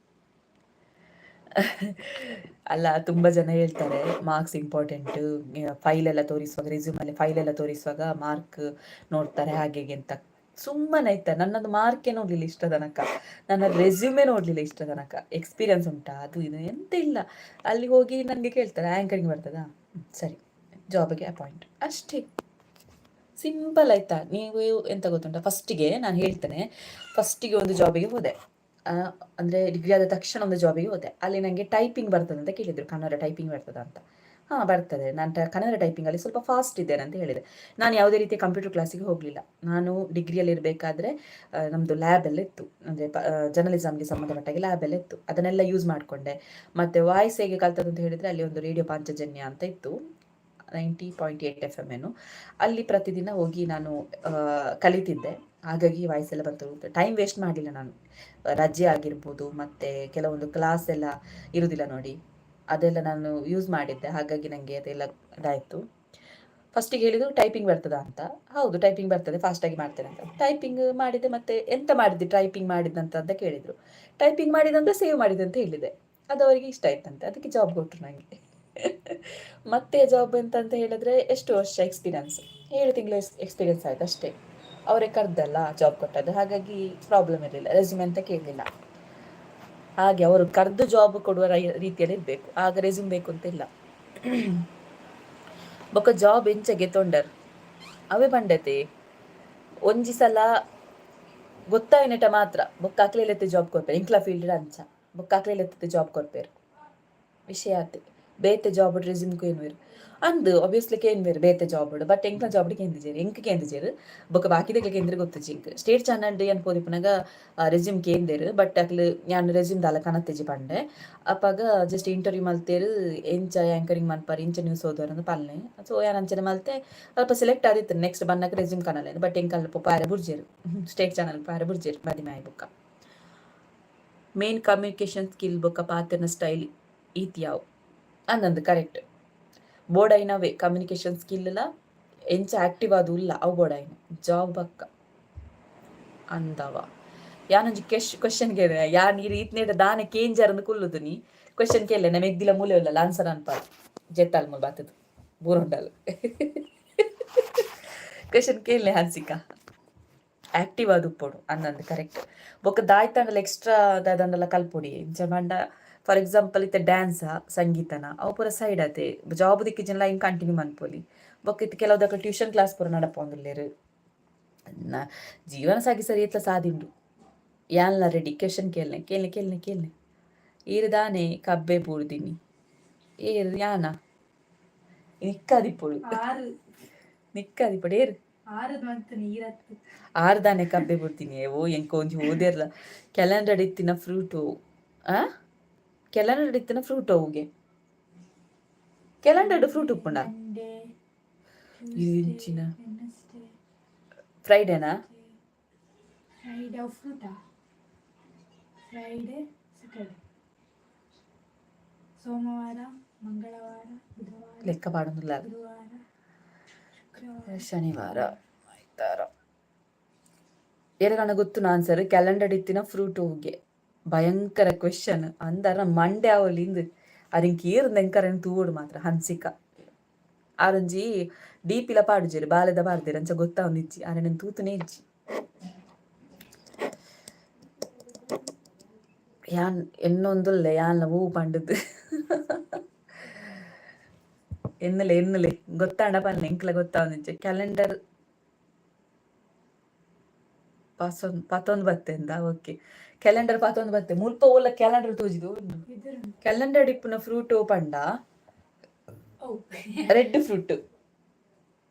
Speaker 1: ಅಲ್ಲ ತುಂಬ ಜನ ಹೇಳ್ತಾರೆ ಮಾರ್ಕ್ಸ್ ಇಂಪಾರ್ಟೆಂಟು ಫೈಲೆಲ್ಲ ತೋರಿಸುವಾಗ ರೆಸ್ಯೂಮಲ್ಲಿ ಫೈಲೆಲ್ಲ ತೋರಿಸುವಾಗ ಮಾರ್ಕ್ ನೋಡ್ತಾರೆ ಹಾಗೆ ಅಂತ ಸುಮ್ಮನೆ ಆಯ್ತಾ ನನ್ನದು ಮಾರ್ಕೇ ನೋಡಲಿಲ್ಲ ಇಷ್ಟ ತನಕ ನನ್ನ ರೆಸ್ಯೂಮೇ ನೋಡಲಿಲ್ಲ ಇಷ್ಟ ತನಕ ಎಕ್ಸ್ಪೀರಿಯನ್ಸ್ ಉಂಟಾ ಅದು ಇದು ಎಂತ ಇಲ್ಲ ಅಲ್ಲಿ ಹೋಗಿ ನನಗೆ ಕೇಳ್ತಾರೆ ಆ್ಯಂಕರಿಂಗ್ ಬರ್ತದಾ ಸರಿ ಜಾಬಿಗೆ ಅಪಾಯಿಂಟ್ ಅಷ್ಟೇ ಸಿಂಪಲ್ ಆಯ್ತಾ ನೀವು ಎಂತ ಗೊತ್ತುಂಟಾ ಫಸ್ಟಿಗೆ ನಾನು ಹೇಳ್ತೇನೆ ಫಸ್ಟಿಗೆ ಒಂದು ಜಾಬಿಗೆ ಹೋದೆ ಅಂದರೆ ಡಿಗ್ರಿ ಆದ ತಕ್ಷಣ ಒಂದು ಜಾಬಿಗೆ ಹೋದೆ ಅಲ್ಲಿ ನನಗೆ ಟೈಪಿಂಗ್ ಬರ್ತದೆ ಅಂತ ಕೇಳಿದರು ಕನ್ನಡ ಟೈಪಿಂಗ್ ಬರ್ತದೆ ಅಂತ ಹಾಂ ಬರ್ತದೆ ನಾನು ಕನ್ನಡ ಟೈಪಿಂಗಲ್ಲಿ ಸ್ವಲ್ಪ ಫಾಸ್ಟ್ ಇದ್ದೇನೆ ಅಂತ ಹೇಳಿದೆ ನಾನು ಯಾವುದೇ ರೀತಿಯ ಕಂಪ್ಯೂಟರ್ ಕ್ಲಾಸಿಗೆ ಹೋಗಲಿಲ್ಲ ನಾನು ಡಿಗ್ರಿಯಲ್ಲಿ ಇರಬೇಕಾದ್ರೆ ನಮ್ಮದು ಲ್ಯಾಬೆಲ್ಲ ಇತ್ತು ಅಂದರೆ ಜರ್ನಲಿಸಮ್ಗೆ ಸಂಬಂಧಪಟ್ಟಾಗೆ ಲ್ಯಾಬೆಲ್ಲ ಇತ್ತು ಅದನ್ನೆಲ್ಲ ಯೂಸ್ ಮಾಡಿಕೊಂಡೆ ಮತ್ತು ವಾಯ್ಸ್ ಹೇಗೆ ಕಲ್ತದ್ದು ಅಂತ ಹೇಳಿದರೆ ಅಲ್ಲಿ ಒಂದು ರೇಡಿಯೋ ಪಾಂಚಜನ್ಯ ಅಂತ ಇತ್ತು 90.8 FM ಏನು ಅಲ್ಲಿ ಪ್ರತಿದಿನ ಹೋಗಿ ನಾನು ಕಲಿತಿದ್ದೆ ಹಾಗಾಗಿ ವಾಯ್ಸ್ ಎಲ್ಲ ಬಂತು ಟೈಮ್ ವೇಸ್ಟ್ ಮಾಡಲಿಲ್ಲ ನಾನು ರಜೆ ಆಗಿರ್ಬೋದು ಮತ್ತು ಕೆಲವೊಂದು ಕ್ಲಾಸ್ ಎಲ್ಲ ಇರುವುದಿಲ್ಲ ನೋಡಿ ಅದೆಲ್ಲ ನಾನು ಯೂಸ್ ಮಾಡಿದ್ದೆ ಹಾಗಾಗಿ ನನಗೆ ಅದೆಲ್ಲ ಇದಾಯಿತು ಫಸ್ಟಿಗೆ ಹೇಳಿದ್ರು ಟೈಪಿಂಗ್ ಬರ್ತದ ಅಂತ ಹೌದು ಟೈಪಿಂಗ್ ಬರ್ತದೆ ಫಾಸ್ಟಾಗಿ ಮಾಡ್ತೇನೆ ಅಂತ ಟೈಪಿಂಗ್ ಮಾಡಿದೆ ಮತ್ತು ಎಂತ ಮಾಡಿದ್ದೆ ಟೈಪಿಂಗ್ ಮಾಡಿದಂತ ಅಂತ ಕೇಳಿದರು ಟೈಪಿಂಗ್ ಮಾಡಿದಂತ ಸೇವ್ ಮಾಡಿದೆ ಅಂತ ಹೇಳಿದೆ ಅದು ಅವರಿಗೆ ಇಷ್ಟ ಆಯ್ತಂತೆ ಅದಕ್ಕೆ ಜಾಬ್ ಕೊಟ್ಟರು ನನಗೆ ಮತ್ತೆ ಜಾಬ್ ಎಂತಂತ ಹೇಳಿದ್ರೆ ಎಷ್ಟು ವರ್ಷ ಎಕ್ಸ್ಪೀರಿಯನ್ಸ್ 7 ತಿಂಗಳು ಎಕ್ಸ್ಪೀರಿಯನ್ಸ್ ಆಯ್ತು ಅಷ್ಟೇ ಅವರೇ ಕರೆದಲ್ಲ ಜಾಬ್ ಕೊಟ್ಟದ್ದು ಹಾಗಾಗಿ ಪ್ರಾಬ್ಲಮ್ ಇರಲಿಲ್ಲ ರೆಸ್ಯೂಮ್ ಅಂತ ಕೇಳಲಿಲ್ಲ ಹಾಗೆ ಅವರು ಕರೆದು ಜಾಬ್ ಕೊಡುವ ರೀತಿಯಲ್ಲಿ ಇರಬೇಕು ಆಗ ರೆಸ್ಯೂಮ್ ಬೇಕು ಅಂತ ಇಲ್ಲ ಬೊಕ್ಕ ಜಾಬ್ ಎಂಚಗೆ ತೊಂಡರ್ ಅವೇ ಬಂಡತೆ ಒಂಜಿ ಸಲ ಗೊತ್ತಾಯಿನೆಟ ಮಾತ್ರ ಬೊಕ್ಕ ಹಾಕ್ಲೆತ್ತೆ ಜಾಬ್ ಕೊಡ್ಪೇರು ಇಂಕ್ಲ ಫೀಲ್ಡ್ ಅಂಚ ಬೊಕ್ಕ ಹಾಕ್ಲೆತ್ತೆ ಜಾಬ್ ಕೊಡ್ಪೇರು ವಿಷಯ ಆತೆ ಬೇತೆ ಜಾಬ್ ರೆಸ್ಯೂಮ್ಗೆ ಏನ್ವೇರು ಅಂದು ಒಬ್ವಿಯಸ್ಲಿ ಕೇನ್ವೇರು ಬೇತೆ ಜಾಬ್ ಬಟ್ ಎಂಕ್ಲ ಜಾಬ್ಡ್ ಕೇಂದಿಜೇರು ಎಂಕ್ ಕೇಂದಿಜೇರು ಬೊಕ್ಕ ಬಾಕಿದಕ್ಕೆ ಕೇಂದ್ರ ಗೊತ್ತು ಜಿಂಕ್ ಸ್ಟೇಟ್ ಚಾನಲ್ ಏನು ಪೋದಿಪ್ಪನಾಗ ರೆಸ್ಯೂಮ್ ಕೇಂದೇರು ಬಟ್ ಅಕ್ಲು ನಾನು ರೆಸ್ಯೂಮ್ ದಾಲ ಕನತ್ತೆಜಿ ಪಂಡೆ ಅಪ್ಪಾಗ ಜಸ್ಟ್ ಇಂಟರ್ವ್ಯೂ ಮಲ್ತೇರು ಎಂಚ ಆ್ಯಂಕರಿಂಗ್ ಮನ್ಪಾರು ಇಂಚ ನ್ಯೂಸ್ ಓದೋರು ಪಲ್ಲೆ ಸೊ ಯಾರು ಅಂಚನೆ ಮಲ್ತೆ ಅಲ್ಪ ಸೆಲೆಕ್ಟ್ ಆದಿತ್ತು ನೆಕ್ಸ್ಟ್ ಬನ್ನಕ್ಕೆ ರೆಸ್ಯೂಮ್ ಕನಲೇನು ಬಟ್ ಎಂಕ್ ಅಲ್ಪ ಪಾರೆ ಬುರ್ಜೇರು ಸ್ಟೇಟ್ ಚಾನಲ್ ಪಾರೆ ಬುರ್ಜೇರು ಮದಿಮೆ ಆಯ್ ಬೊಕ್ಕ ಮೇನ್ ಕಮ್ಯುನಿಕೇಷನ್ ಸ್ಕಿಲ್ ಬೊಕ್ಕ ಪಾತ್ರನ ಸ್ಟೈಲ್ ಈತ್ಯಾವು ಅಂದಂದು ಕರೆಕ್ಟ್ ಬೋರ್ಡೈನವೇ ಕಮ್ಯುನಿಕೇಷನ್ ಸ್ಕಿಲ್ ಇಲ್ಲ ಎಂಚ ಆಕ್ಟಿವ್ ಅದು ಇಲ್ಲ ಅವು ಬೋರ್ಡೈನ ಜಾಬ್ ಬಕ್ಕ ಅಂದವ ಯಾನೊಂಜಿ ಕ್ವೆಶನ್ ಕೇಳ ಯಾನ್ ಈ ರೀತಿನೇಟ ದಾನೆ ಕೇಂಜರ್ನ ಕುಲ್ಲುದು ನೀ ಕ್ವೆಶನ್ ಕೇಳಲೆ ನಾ ಮೆಗ್ದಿಲ ಮೂಲೆ ಇಲ್ಲ ಆನ್ಸರ್ ಅನ್ಪಾಡು ಜೆತ್ತಾಲ್ ಮೂಲ ಬಾತದು ಬೂರೊಂಡಲು ಕ್ವೆಶನ್ ಕೇಳಲೆ ಹನ್ಸಿಕ ಆಕ್ಟಿವ್ ಅದು ಉಪ್ಪೋಡು ಅಂದಂದು ಕರೆಕ್ಟ್ ಬೊಕ್ಕ ದಾಯ್ತಂಡಲ ಎಕ್ಸ್ಟ್ರಾ ದಾದಂಡಲ ಕಲ್ಪೊಡಿ ಇಂಚ ಮಂಡ ಫಾರ್ ಎಕ್ಸಾಂಪಲ್ ಇತ್ತೆ ಡ್ಯಾನ್ಸ ಸಂಗೀತನ ಅವು ಪೂರ ಸೈಡ್ ಆತೆ ಜಾಬ್ ದಿಕ್ಕಿಜನ ಲೈನ್ ಕಂಟಿನ್ಯೂ ಮನ್ಪೊಲಿ ಬೊಕ್ಕ ಇತ್ತು ಕೆಲವುದಕ್ಕೆ ಟ್ಯೂಷನ್ ಕ್ಲಾಸ್ ಪೂರ ನಡಪೊಂದುಲ್ಲೇರು ಜೀವನ ಸಾಗಿ ಸರಿ ಎತ್ಲ ಸಾದಿಂಡು ಯಾನ್ಲ ರೆಡಿ ಕ್ವೆಶನ್ ಕೇಳ್ನೆ ಈರ್ದಾನೆ ಕಬ್ಬೆ ಪೂರ್ದಿನಿ ಏರು ಯಾನ ನಿಕ್ಕದಿಪ್ಪೊಡು ಏರು ಆರ್ದಾನೆ ಕಬ್ಬೆ ಪೂರ್ತೀನಿ ಓ ಎಂಕ ಒಂಜಿ ಓದಿರ್ಲ ಕ್ಯಾಲೆಂಡರ್ ಇತ್ತಿನ ಫ್ರೂಟು ಕ್ಯಾಲೆಂಡರ್ ಇತ್ತಿನ ಫ್ರೂಟ್ ಅವುಗೆ ಕ್ಯಾಲೆಂಡರ್ ಫ್ರೂಟ್ ಉಪ್ಪುಂಡ ಇಂಚಿನ ಫ್ರೈಡೇನಾ
Speaker 2: ಸೋಮವಾರ ಮಂಗಳವಾರ
Speaker 1: ಲೆಕ್ಕ ಪಾಡೋದಿಲ್ಲ ಶನಿವಾರ ಆಯ್ತಾರ ಎರಗಣ ಗೊತ್ತು ಆನ್ಸರ್ ಕ್ಯಾಲೆಂಡರ್ ಇತ್ತಿನ ಫ್ರೂಟ್ ಹೋಗಿ ಭಯಂಕರ ಕ್ವೆಶನ್ ಅಂದರ ಮಂಡೆ ಅವಲಿಂದು ಅದಕ್ಕೆ ಏರ್ದಂಕರ ತೂಡು ಮಾತ್ರ ಹನ್ಸಿಕ ಆರೊಂಜಿ ಡೀಪಿಲ ಪಾಡುಜೇರು ಬಾಲೆದ ಬಾರ್ದೇರು ಅಂಚ ಗೊತ್ತಾ ಒಂದಿಜ್ಜಿ ಆರೆ ನಾನು ತೂತುನೇ ಇಜ್ಜಿ ಯಾನ್ ಎನ್ನೊಂದುಲ್ಲ ಯಾನ್ಲ ಹೂ ಪಂಡದು ಎನ್ನಲೆ ಗೊತ್ತಾಂಡ ಪನ್ನೆ ಎಂಕ್ಲ ಗೊತ್ತಾವನಿಂಚೆ ಕ್ಯಾಲೆಂಡರ್ ಪತ್ತೊಂದು ಬತ್ತೆಂದ ಓಕೆ ಕ್ಯಾಲೆಂಡರ್ ಪತ್ತೊಂದು ಬತ್ತೆ ಮುಲ್ಪ ಓಲ ಕ್ಯಾಲೆಂಡರ್ ತೋಜಿದು ಕ್ಯಾಲೆಂಡರ್ ಡಿಪ್ಪುನ ಫ್ರೂಟ್ ಪಂಡ ರೆಡ್ ಫ್ರೂಟ್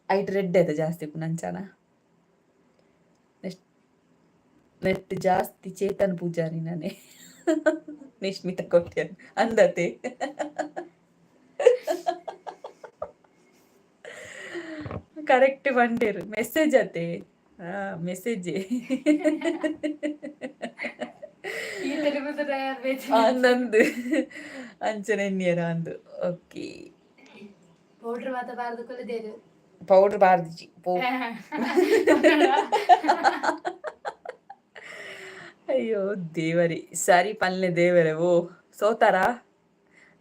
Speaker 1: ಐಟ್ ರೆಡ್ ಆಯ್ತು ಜಾಸ್ತಿ ನಂಚಾನ ನೆಟ್ ಜಾಸ್ತಿ ಚೇತನ್ ಪೂಜಾರಿ ನಾನೇ ನಿಶ್ಮಿತ ಕೊಟ್ಟ್ಯಾನ ಅಂದತೆ ಕರೆಕ್ಟ್ ಬಂಡೇರು ಮೆಸೇಜ್ ಅತೆ ಮೆಸೇಜ್ ನಂದು ಅಂಚನೆ ಎನ್ನಿಯರ ಅಂದು ಓಕೆ
Speaker 2: ಪೌಡ್ರ್ ಮಾತ ಬಾರ್ದು ಕೊಲ್ಲದೇರು
Speaker 1: ಪೌಡರ್ ಬಾರ್ದಿಜಿ ಅಯ್ಯೋ ದೇವರಿ ಸರಿ ಪಲ್ಲೆ ದೇವರೇ ಓ ಸೋತಾರಾ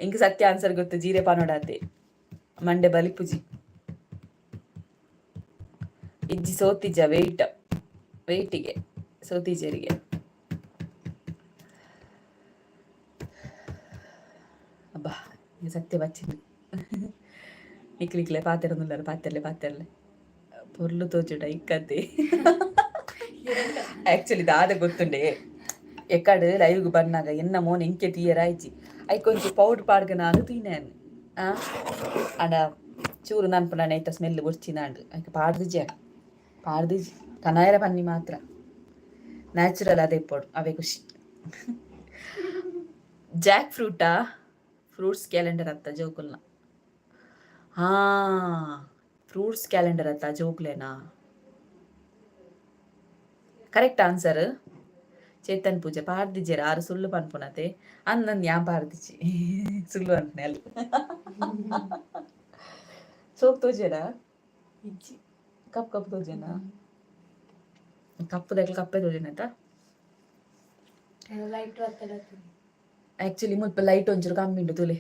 Speaker 1: ಇಂಕ ಸತ್ಯ ಆನ್ಸರ್ ಗೊತ್ತು ಜೀರೆ ಪಾನೋಡಾತೆ ಮಂಡೆ ಬಲಿಪುಜಿ ಇಜ್ಜಿ ಸೋತಿಜ ವೆಯ್ಟಿಗೆ ಸೋತಿಜರಿಗೆ ಅಬ್ಬಾ ಈಗ ಸತ್ಯ ಬಚ್ಚಿಂದು ನಿಕ್ಲಿಕ್ಲೆ ಪಾತೆರೊಂದುಲ್ಲಾರ ಪಾತೆರ್ಲೆ ಪೊರ್ಲು ತೋಜುಡ ಇಕ್ಕತ್ತೆ ಆಕ್ಚುಲಿ ದಾದ ಗೊತ್ತುಂಡೆ ಎಕ್ಕಡು ಲೈವ್ಗೆ ಬನ್ನಾಗ ಎನ್ನ ಮೋನ್ ಎಂಕೆ ತೀಯರಾಯ್ಚಿ ಐಕೊಂಚು ಪೌಡ್ರ್ ಪಾಡ್ಗ ನಾನು ತೀನೇನು ಅಂಡ ಚೂರು ನನ್ಪು ನಾನು ಐತ ಸ್ಮೆಲ್ ಬುಡ್ಚಿನಾಂಡು ಐಕೆ ಪಾಡ್ದಿಜಿ ಕನಾಯರ ಪನ್ನಿ ಮಾತ್ರ ನ್ಯಾಚುರಲ್ ಅದೇ ಪೋಡು ಅವೇ ಖುಷಿ ಜಾಕ್ ಫ್ರೂಟ್ಸ್ ಕ್ಯಾಲೆಂಡರ್ ಅತ್ತ ಜೋಕುಲ್ನ ಹಾ ಫ್ರೂಟ್ಸ್ ಕ್ಯಾಲೆಂಡರ್ ಅತ್ತ ಜೋಕ್ಲೇನಾ ಕರೆಕ್ಟ್ ಆನ್ಸರ್ ಚೇತನ್ ಪೂಜೆ ಪಾರ್ದಿಜೆರ ಆರು ಸುಳ್ಳು ಪನ್ಪುನತೆ ಅಂದ್ ಯಾ ಪಾರ್ದಿಜಿ ಸುಳ್ಳು ಅನ್ಪನೆ ಅಲ್ಲಿ ಸೋಪ್ ತೋಜೆರ ಕಪ್ ತೋಜೆನ ಕಪ್ಪೆ ತೋಜೆನತ
Speaker 2: ಲೈಟ್
Speaker 1: ಆಕ್ಚುಲಿ ಮುಲ್ಪ ಲೈಟ್ ಒಂಚೂರು ಕಮ್ಮಿ ಉಂಟು ತುಲೆ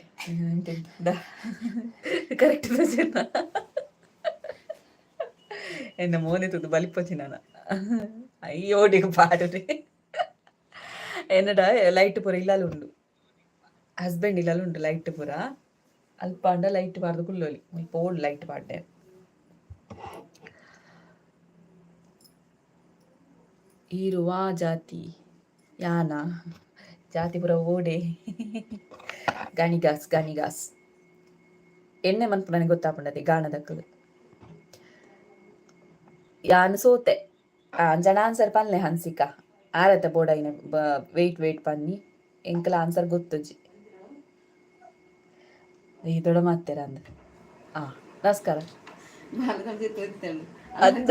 Speaker 1: ಕರೆಕ್ಟ್ ತೋಜೆನ ಎನ್ನ ಮೋನೆ ತುದು ಬಲಿಪೋಚಿ ನಾನ ಅಯ್ಯೋಡಿಗೆ ಪಾಡ್ರಿ എന്നട ലൈറ്റ് പുറ ഇല്ലാലുണ്ട് ഹസ്ബൻഡ് ഇല്ലാലുണ്ട് ലൈറ്റ് പുറ അൽപ്പാണ്ട ലൈറ്റ് പാടുന്ന കുള്ളോലി ഇപ്പോൾ ലൈറ്റ് പാട്ടെ ಈರುವ ಜಾತಿ ಯಾನ ಜಾತಿ ಪುರ ಓಡೆ ಗಾಣಿಗಾಸ್ ಎಣ್ಣೆ ಮನ್ಪು ನನಗೆ ಗೊತ್ತಾಪಂಡದೆ ಗಾಣದಕ್ಕದು ಯಾನು ಸೋತೆ ಅಂಜನ ಆನ್ಸರ್ ಪನ್ಲೆ ಹನ್ಸಿಕ ಆರತ ಬೋಡಾಯಿನ ವೆಯ್ಟ್ ಪನ್ನಿ ಎಂಕಲ ಆನ್ಸರ್ ಗೊತ್ತುಜಿ ಈ ದೊಡ್ಡ ಮಾತೇರ ಅಂದ ನಮಸ್ಕಾರ ಅಂದ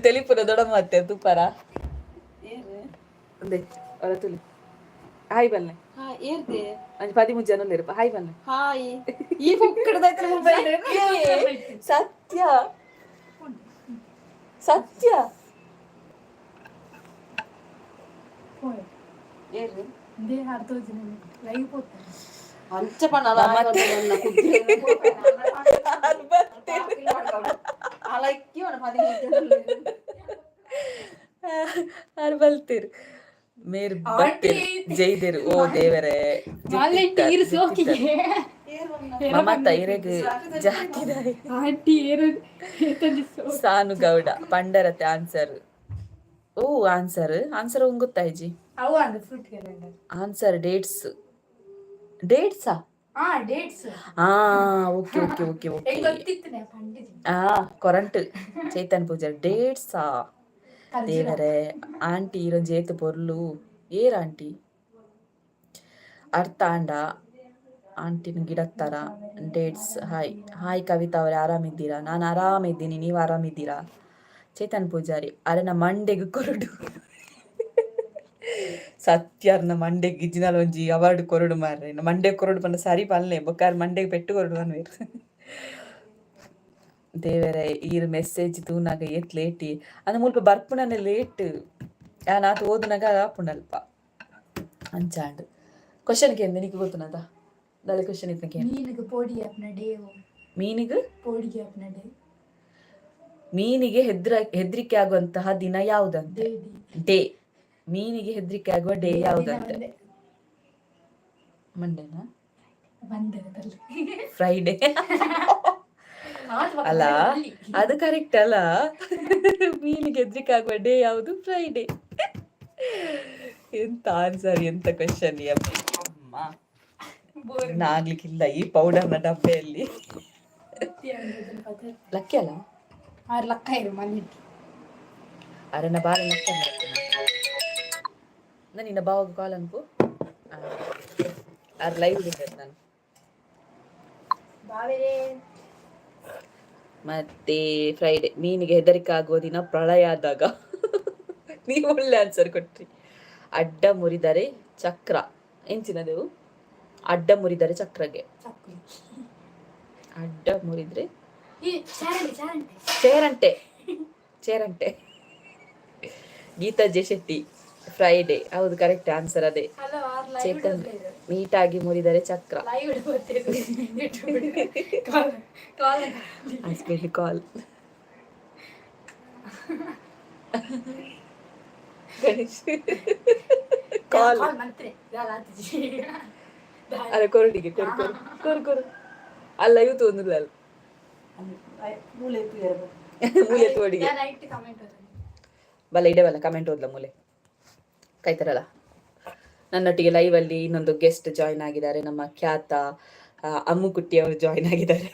Speaker 1: ತೆಲಿಪುರ ದೊಡ್ಡ ಮಾತೆ ತುಪ್ಪರ ಅಂದೆ ಅವರ ತುಲಿ ಹಾಯ್ ಬಲ್ಲೆ ಅಂಜ 13 ಜನ ಇರಪ್ಪ ಹಾಯ್ ಬಲ್ಲೆ ಸತ್ಯ ಬಲ್ತೀರ್ ಮೇರ್ ಬತ್ತೀರ್ ಜೈದೇರು ಓ ದೇವರೇ ಮಮತ ಇರೆಗ್ ಜಾಕಿದಾಯಿ ಸಾನು ಗೌಡ ಪಂಡರತೆ ಆನ್ಸರ್ ಓ ಆನ್ಸರ್ ಗೊತ್ತಾಯ್ಜಿ ಆನ್ಸರ್ ಡೇಟ್ಸಾ ಓಕೆ ಕೊರಂಟ್ ಚೇತನ್ ಪೂಜಾ ಡೇಟ್ಸಾ ದೇವರೇ ಆಂಟಿ ಇರೊಂಜಿ ಏತು ಪೊರ್ಲು ಏರ್ ಆಂಟಿ ಅರ್ಥ ಆಂಡ ಆಂಟಿನ ಗಿಡತ್ತಾರ ಡೇಟ್ಸ್ ಹಾಯ್ ಕವಿತಾ ಅವರೇ ಆರಾಮಿದ್ದೀರಾ? ನಾನು ಆರಾಮಿದ್ದೀನಿ, ನೀವು ಆರಾಮಿದ್ದೀರಾ? ಚೇತನ್ ಪೂಜಾರಿ ಅರೆನ ಮಂಡೆಗೆ ಕೊರಡು ಸತ್ಯಾರ್ನ ಮಂಡೆಗೆ ಇಜ್ಜಿನಲ್ ಒಂಜಿ ಅವಾರ್ಡ್ ಕೊರಡು ಮಾರ್ರೆ ಮಂಡೆ ಕೊರಡು ಪಂಡ ಸರಿ ಪಲ್ಲೆ ಬೊಕ್ಕಾರ್ ಮಂಡೆಗೆ ಪೆಟ್ಟು ಕೊರಡು ಅನ್ವೇರು ದೇವರೇ ಈರ್ ಮೆಸೇಜ್ ತೂನಾಗ ಏತ್ ಲೇಟಿ ಅಂದ ಮುಲ್ಪ ಬರ್ಪುನನೆ ಲೇಟ್ ನಾತು ಓದುನಾಗ ಆಪುಂಡಲ್ಪ ಅಂಚಾಂಡ್ ಕ್ವಶನ್ಗೆ ಎಂದ ನಿನಗೆ ಗೊತ್ತುನದ ದಾಳೆ ಕ್ವಶನ್ ಇತ್ತಕ್ಕೆ ಮೀನಿಗೆ ಹೆದರಿಕೆ ಆಗುವಂತಹ ದಿನ ಯಾವುದಂತೆ? ಡೇ ಮೀನಿಗೆ ಹೆದರಿಕೆ ಆಗುವ ಡೇ ಯಾವ್ದಂತೆ? ಮಂಡೇನಾ? ಫ್ರೈಡೆ ಅಲ್ಲ, ಅದು ಕರೆಕ್ಟ್ ಅಲ್ಲ. ಮೀನಿಗೆ ಹೆದರಿಕೆ ಆಗುವ ಡೇ ಯಾವುದು? ಫ್ರೈಡೆ. ಎಂತ ಆನ್ಸರ್, ಎಂತ ಕ್ವೆಶನ್ ಅಮ್ಮ. ಆಗ್ಲಿಕ್ಕಿಲ್ಲ ಈ ಪೌಡರ್ನ ಡಬ್ಬೆಯಲ್ಲಿ. ಲಕ್ಕಿ ಅಲ್ಲ
Speaker 2: ಲಕ್ಕ ಇರು ಮನೆ
Speaker 1: ಅರೆನ ಬಾರ ಲಕ್ಕ ನಿನ್ನ ಬಾವಾಗ ಕಾಲ್ ಅನ್ಪು ಅರ್ ಲೈವ್ ನಾನು ಮತ್ತೆ ಫ್ರೈಡೆ ಮೀನಿಗೆ ಹೆದರಿಕೆ ಆಗುವ ದಿನ ಪ್ರಳಯ ಆದಾಗ. ನೀವು ಒಳ್ಳೆ ಆನ್ಸರ್ ಕೊಟ್ರಿ. ಅಡ್ಡ ಮುರಿದರೆ ಚಕ್ರ ಎಂಚಿನದೆವು? ಅಡ್ಡ ಮುರಿದರೆ ಚಕ್ರಗೆ, ಅಡ್ಡ ಮುರಿದ್ರೆ ಚೇರಂಟೆ. ಚೇರಂಟೆ. ಗೀತಾ ಜೆ ಶೆಟ್ಟಿ. ಫ್ರೈಡೆ ಹೌದು, ಕರೆಕ್ಟ್ ಆನ್ಸರ್ ಅದೇ. ಚೇತನ್ ನೀಟಾಗಿ ಮುರಿದರೆ ಚಕ್ರ. ಕಾಲ್ ಗಣೇಶ್ ಕಾಲ್ ಅಲ್ಲ ಕೊರಡಿಗೆ ಕೊರು ಅಲ್ಲ ಇವತ್ತು ಒಂದಿಲ್ಲ ಅಲ್ಲ ಮೂಲೆ ತೋಡಿಗೆ ಬಲ್ಲ ಇಡವಲ್ಲ ಕಮೆಂಟ್ ಓದ್ಲ ಮೂಲೆ ಕಾಯ್ತಾರಲ್ಲ. ನನ್ನೊಟ್ಟಿಗೆ ಲೈವ್ ಅಲ್ಲಿ ಇನ್ನೊಂದು ಗೆಸ್ಟ್ ಜಾಯ್ನ್ ಆಗಿದ್ದಾರೆ, ನಮ್ಮ ಖ್ಯಾತ ಅಮ್ಮು ಕುಟ್ಟಿ ಅವರು ಜಾಯ್ನ್ ಆಗಿದ್ದಾರೆ.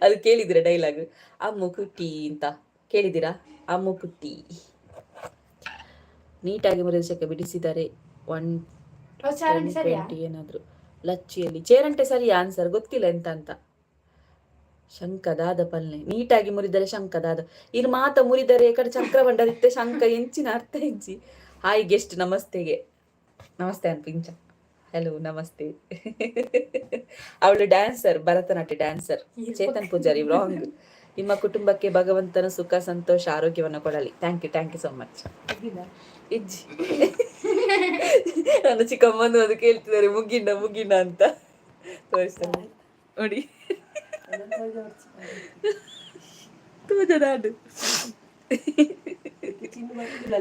Speaker 1: ಅದು ಕೇಳಿದಿರಾ ಡೈಲಾಗ್? ಅಮ್ಮು ಕುಟ್ಟಿ ಅಂತ ಕೇಳಿದ್ದೀರಾ? ಅಮ್ಮು ಕುಟ್ಟಿ. ನೀಟಾಗಿ ಮುರಿದ ಬಿಡಿಸಿದ್ದಾರೆ 120 ಏನಾದ್ರು ಲಚ್ಚಿಯಲ್ಲಿ. ಚೇರಂಟೆ ಸರಿ ಆನ್ಸರ್, ಗೊತ್ತಿಲ್ಲ ಎಂತ ಅಂತ. ಶಂಕದಾದ ಪಲ್ಲೆ ನೀಟಾಗಿ ಮುರಿದರೆ ಶಂಕದಾದ. ಇದು ಮಾತ ಮುರಿದರೆ ಕಡೆ ಚಕ್ರ ಬಂಡದಿತ್ತೆ ಶಂಕ ಎಂಚಿನ ಅರ್ಥ ಎಂಚಿ. ಹಾಯ್ ಗೆಸ್ಟ್ ನಮಸ್ತೆಗೆ ನಮಸ್ತೆ ಅನ್ಪಿಂಚ. ಹಲೋ ನಮಸ್ತೆ. ಅವಳು dancer, Bharatanatyam dancer. Chetan Poojari wrong. ನಿಮ್ಮ ಕುಟುಂಬಕ್ಕೆ ಭಗವಂತನ ಸುಖ ಸಂತೋಷ ಆರೋಗ್ಯವನ್ನು ಕೊಡಲಿ. Thank you so much. ಇಜ್ಜಿ ನನ್ನ ಚಿಕ್ಕಮ್ಮಂದು ಅದು ಕೇಳ್ತಿದ್ದಾರೆ ಮುಗಿನ ಅಂತ ತೋರಿಸ್ತಾರೆ ನೋಡಿ.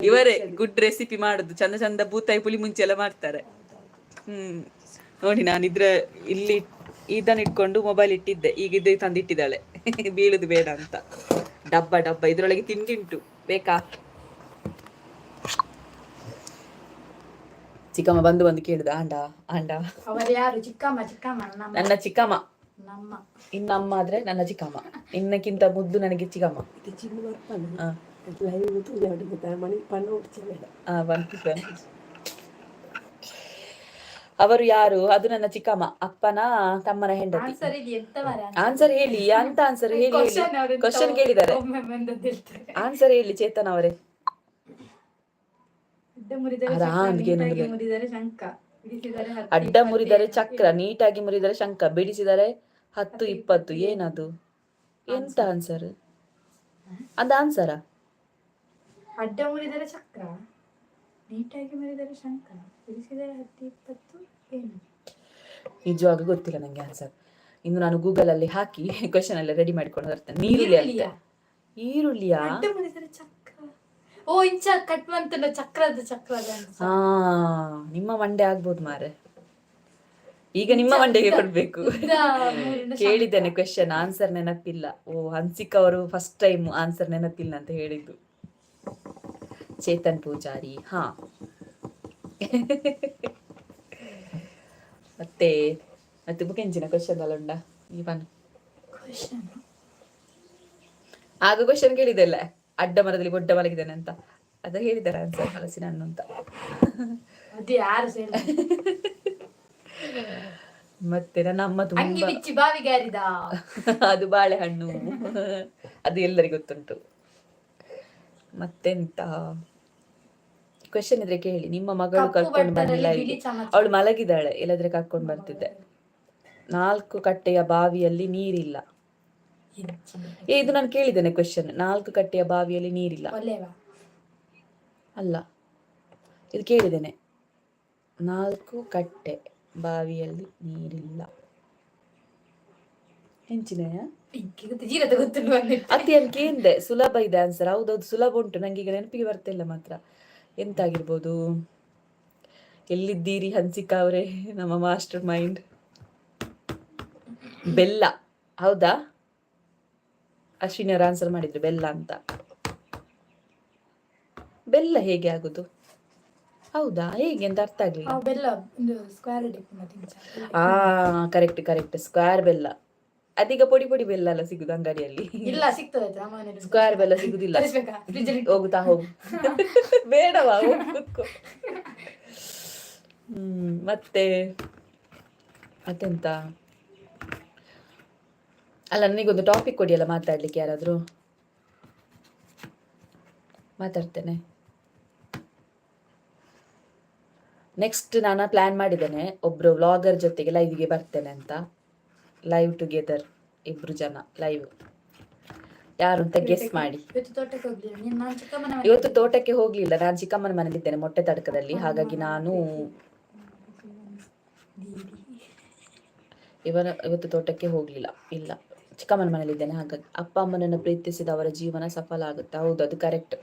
Speaker 1: ಇವರೇ ಗುಡ್ ರೆಸಿಪಿ ಮಾಡುದು, ಚಂದ ಚಂದ ಬೂತಾಯಿ ಪುಳಿ ಮುಂಚೆ ಎಲ್ಲ ಮಾಡ್ತಾರೆ. ನೋಡಿ ನಾನಿದ್ರ ಇಲ್ಲಿ ಇದನ್ನ ಇಟ್ಕೊಂಡು ಮೊಬೈಲ್ ಇಟ್ಟಿದ್ದೆ, ಈಗ ಇದು ತಂದಿಟ್ಟಿದ್ದಾಳೆ. ಬೀಳುದು ಬೇಡ ಅಂತ. ಡಬ್ಬ ಇದ್ರೊಳಗೆ ತಿಂಡಿ ಉಂಟು, ಬೇಕಾ? ಚಿಕ್ಕಮ್ಮ ಬಂದು ಕೇಳುದು ಆಂಡ ನನ್ನ ಚಿಕ್ಕಮ್ಮ. ಇನ್ನಮ್ಮ ಆದ್ರೆ ನನ್ನ ಚಿಕ್ಕಮ್ಮ, ಇನ್ನಕ್ಕಿಂತ ಮುದ್ದು ನನಗೆ ಚಿಕ್ಕಮ್ಮ. ಅವರು ಯಾರು? ಅದು ನನ್ನ ಚಿಕ್ಕಮ್ಮ, ಅಪ್ಪನ ತಮ್ಮನ ಹೆಂಡತಿ. ಆನ್ಸರ್ ಹೇಳಿ ಅಂತ. ಆನ್ಸರ್ ಹೇಳಿ. ಕ್ವಶನ್ ಕೇಳಿದ್ದಾರೆ, ಆನ್ಸರ್ ಹೇಳಿ ಚೇತನ್ ಅವರೇ. ಅಡ್ಡ ಮುರಿದರೆ ಚಕ್ರ, ನೀಟಾಗಿ ಮುರಿದರೆ ಶಂಕ, ಬಿಡಿಸಿದರೆ 10 20. ಏನದು? ಎಂತ ಆನ್ಸರ್? ಅದ ಆನ್ಸರ?
Speaker 2: ಅಡ್ಡ ಮುರಿದರೆ ಚಕ್ರ, ನೀಟಾಗಿ ಮುರಿದರೆ ಶಂಕ, ಬಿಡಿಸಿದರೆ 10 20 ಏನು?
Speaker 1: ನಿಜವಾಗ ಗೊತ್ತಿಲ್ಲ ನಂಗೆ ಆನ್ಸರ್. ಇನ್ನು ನಾನು ಗೂಗಲ್ ಅಲ್ಲಿ ಹಾಕಿ ಕ್ವೆಶ್ಚನ್ ಎಲ್ಲ ರೆಡಿ ಮಾಡಿಕೊಂಡು ಬರ್ತೇನೆ. ಈರುಳ್ಳಿಯಾ?
Speaker 2: ಅಡ್ಡ ಮುರಿದರೆ ಚಕ್ರ. ಓ ಇಂಚ ಕಟ್ ಬಂತಲ್ಲ, ಚಕ್ರದ.
Speaker 1: ಹಾ, ನಿಮ್ಮ ಮಂಡೆ ಆಗ್ಬೋದು ಮಾರೆ. ಈಗ ನಿಮ್ಮ ಮಂಡೆಗೆ ಕೊಡ್ಬೇಕು. ಕೇಳಿದ್ದೇನೆ ಕ್ವೆಶ್ಚನ್, ಆನ್ಸರ್ ನೆನಪಿಲ್ಲ. ಓ ಹನ್ಸಿಕ್ ಅವರು ಫಸ್ಟ್ ಟೈಮ್ ಆನ್ಸರ್ ನೆನಪಿಲ್ಲ ಅಂತ ಹೇಳಿದ್ದು. ಚೇತನ್ ಪೂಜಾರಿ. ಹಾ ಮತ್ತೆ ಬುಕೆಂಚಿನ ಕ್ವೆಶ್ಚನ್ ಅಲ್ಲ ಉಂಡ ಇವನ್ ಆಗ ಕ್ವೆಶ್ಚನ್ ಕೇಳಿದೆಲ್ಲ, ಅಡ್ಡ ಮರದಲ್ಲಿ ಗೊಡ್ಡ ಮಲಗಿದ್ದಾನೆ ಅಂತ. ಅದ ಹೇಳಿದ್ದಾರೆ ಆನ್ಸರ್, ಹಲಸಿನ ಹಣ್ಣು ಅಂತ. ಮತ್ತೆ ನನ್ನ ಅಮ್ಮ ತುಂಬಾ ಅದು ಬಾಳೆಹಣ್ಣು, ಅದು ಎಲ್ಲರಿಗೂ ಗೊತ್ತುಂಟು. ಮತ್ತೆಂತ ಕ್ವೆಶ್ಚನ್ ಇದ್ರೆ ಕೇಳಿ. ನಿಮ್ಮ ಮಗಳು ಕರ್ಕೊಂಡು ಬಂದಿಲ್ಲ, ಅವಳು ಮಲಗಿದ್ದಾಳೆ, ಇಲ್ಲದ್ರೆ ಕರ್ಕೊಂಡು ಬರ್ತಿದ್ದೆ. 4 ಕಟ್ಟೆಯ ಬಾವಿಯಲ್ಲಿ ನೀರಿಲ್ಲ. ಇದು ನಾನು ಕೇಳಿದ್ದೇನೆ ಕ್ವೆಶ್ಚನ್. 4 ಕಟ್ಟೆಯ ಬಾವಿಯಲ್ಲಿ ನೀರಿಲ್ಲ ಅಲ್ಲ, ಇದು ಕೇಳಿದ್ದೇನೆ. 4 ಕಟ್ಟೆ ಬಾವಿಯಲ್ಲಿ ನೀರಿಲ್ಲ ಹೆಂಚಿನ ಅತಿ ಕೇಂದೆ. ಸುಲಭ ಇದೆ ಆನ್ಸರ್. ಹೌದೌದು ಸುಲಭ ಉಂಟು, ನಂಗೆ ಈಗ ನೆನಪಿಗೆ ಬರ್ತಿಲ್ಲ ಮಾತ್ರ. ಎಂತಾಗಿರ್ಬೋದು? ಎಲ್ಲಿದ್ದೀರಿ ಹನ್ಸಿಕಾ ಅವರೇ, ನಮ್ಮ ಮಾಸ್ಟರ್ ಮೈಂಡ್? ಬೆಲ್ಲ, ಹೌದಾ? ಅಶ್ವಿನಿ ಅವರು ಆನ್ಸರ್ ಮಾಡಿದ್ರು ಬೆಲ್ಲ ಅಂತ. ಬೆಲ್ಲ ಹೇಗೆ ಆಗುದು? ಹೌದಾ, ಹೇಗೆ ಅಂತ ಅರ್ಥ ಆಗ್ಲಿಲ್ಲ.
Speaker 2: ಬೆಲ್ಲ ಸ್ಕ್ವೇರ್
Speaker 1: ಕರೆಕ್ಟ್ ಕರೆಕ್ಟ್, ಸ್ಕ್ವೇರ್ ಬೆಲ್ಲ. ಅದೀಗ ಪೊಡಿ ಪೊಡಿ ಬೆಲ್ಲ ಎಲ್ಲ ಸಿಗುದು ಅಂಗಡಿಯಲ್ಲಿ.
Speaker 2: ಇಲ್ಲ, ಸಿಗ್ತದೆ
Speaker 1: ಸ್ಕ್ವೇರ್ ಬೆಲ್ಲ ಸಿಗುದಿಲ್ಲ. ಹೋಗುತ್ತಾ ಹೋಗು. ಬೇಡವಾ, ಹೋಗಿ ಕೂತ್ಕೋ. ಮತ್ತೆ ಮತ್ತೆಂತ? ಅಲ್ಲ, ನನಗೊಂದು ಟಾಪಿಕ್ ಕೊಡಿ ಅಲ್ಲ ಮಾತಾಡ್ಲಿಕ್ಕೆ. ಯಾರಾದ್ರೂ ಮಾತಾಡ್ತೇನೆ. ನೆಕ್ಸ್ಟ್ ನಾನು ಪ್ಲಾನ್ ಮಾಡಿದ್ದೇನೆ, ಒಬ್ರು ವ್ಲಾಗರ್ ಜೊತೆಗೆ ಲೈವ್ಗೆ ಬರ್ತೇನೆ ಅಂತ. ಲೈವ್ ಟುಗೆದರ್, ಇಬ್ರು ಜನ ಲೈವ್. ಯಾರು ಅಂತ ಗೆಸ್ ಮಾಡಿ. ಇವತ್ತು ತೋಟಕ್ಕೆ ಹೋಗ್ಲಿಲ್ಲ, ನಾನು ಚಿಕ್ಕಮ್ಮನ ಮನೇಲಿದ್ದೇನೆ ಮೊಟ್ಟೆ ತಡಕದಲ್ಲಿ. ಹಾಗಾಗಿ ನಾನು ಇವತ್ತು ತೋಟಕ್ಕೆ ಹೋಗ್ಲಿಲ್ಲ. ಇಲ್ಲ, ಚಿಕ್ಕಮ್ಮನ ಮನೇಲಿದ್ದೇನೆ. ಹಾಗಾಗಿ ಅಪ್ಪ ಅಮ್ಮನನ್ನು ಪ್ರೀತಿಸಿದ ಅವರ ಜೀವನ ಸಫಲ ಆಗುತ್ತೆ. ಹೌದು, ಅದು ಕರೆಕ್ಟ್.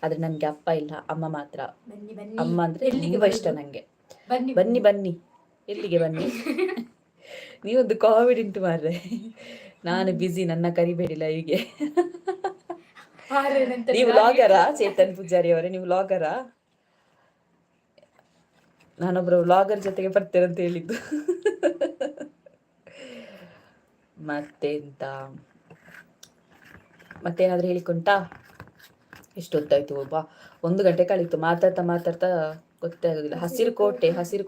Speaker 1: ಆದ್ರೆ ನನ್ಗೆ ಅಪ್ಪ ಇಲ್ಲ, ಅಮ್ಮ ಮಾತ್ರ. ಅಮ್ಮ ಅಂದ್ರೆ ತುಂಬಾ ಇಷ್ಟ ನಂಗೆ. ಬನ್ನಿ ಬನ್ನಿ. ಎಲ್ಲಿಗೆ ಬನ್ನಿ? ನೀವೊಂದು ಕಾಮಿಡಿ ಉಂಟು ಮಾರ್ರೆ. ನಾನು ಬಿಸಿ, ನನ್ನ ಕರಿಬೇಡಿ ಲೈವ್ಗೆ. ನೀವು ವ್ಲಾಗರಾ ಚೇತನ್ ಪೂಜಾರಿ ಅವರೇ? ನೀವು ವ್ಲಾಗರಾ? ನಾನೊಬ್ರು ವ್ಲಾಗರ್ ಜೊತೆಗೆ ಬರ್ತೇನೆ ಅಂತ ಹೇಳಿದ್ದು. ಮತ್ತೇನಾದ್ರೂ ಹೇಳಿಕೊಂಟಾ? ಎಷ್ಟೊತ್ತಾಯ್ತು? 1 ಗಂಟೆ ಕಳೀತು. ಮಾತಾಡ್ತಾ ಮಾತಾಡ್ತಾ ಗೊತ್ತೇ ಆಗುದಿಲ್ಲ. ಹಸಿರು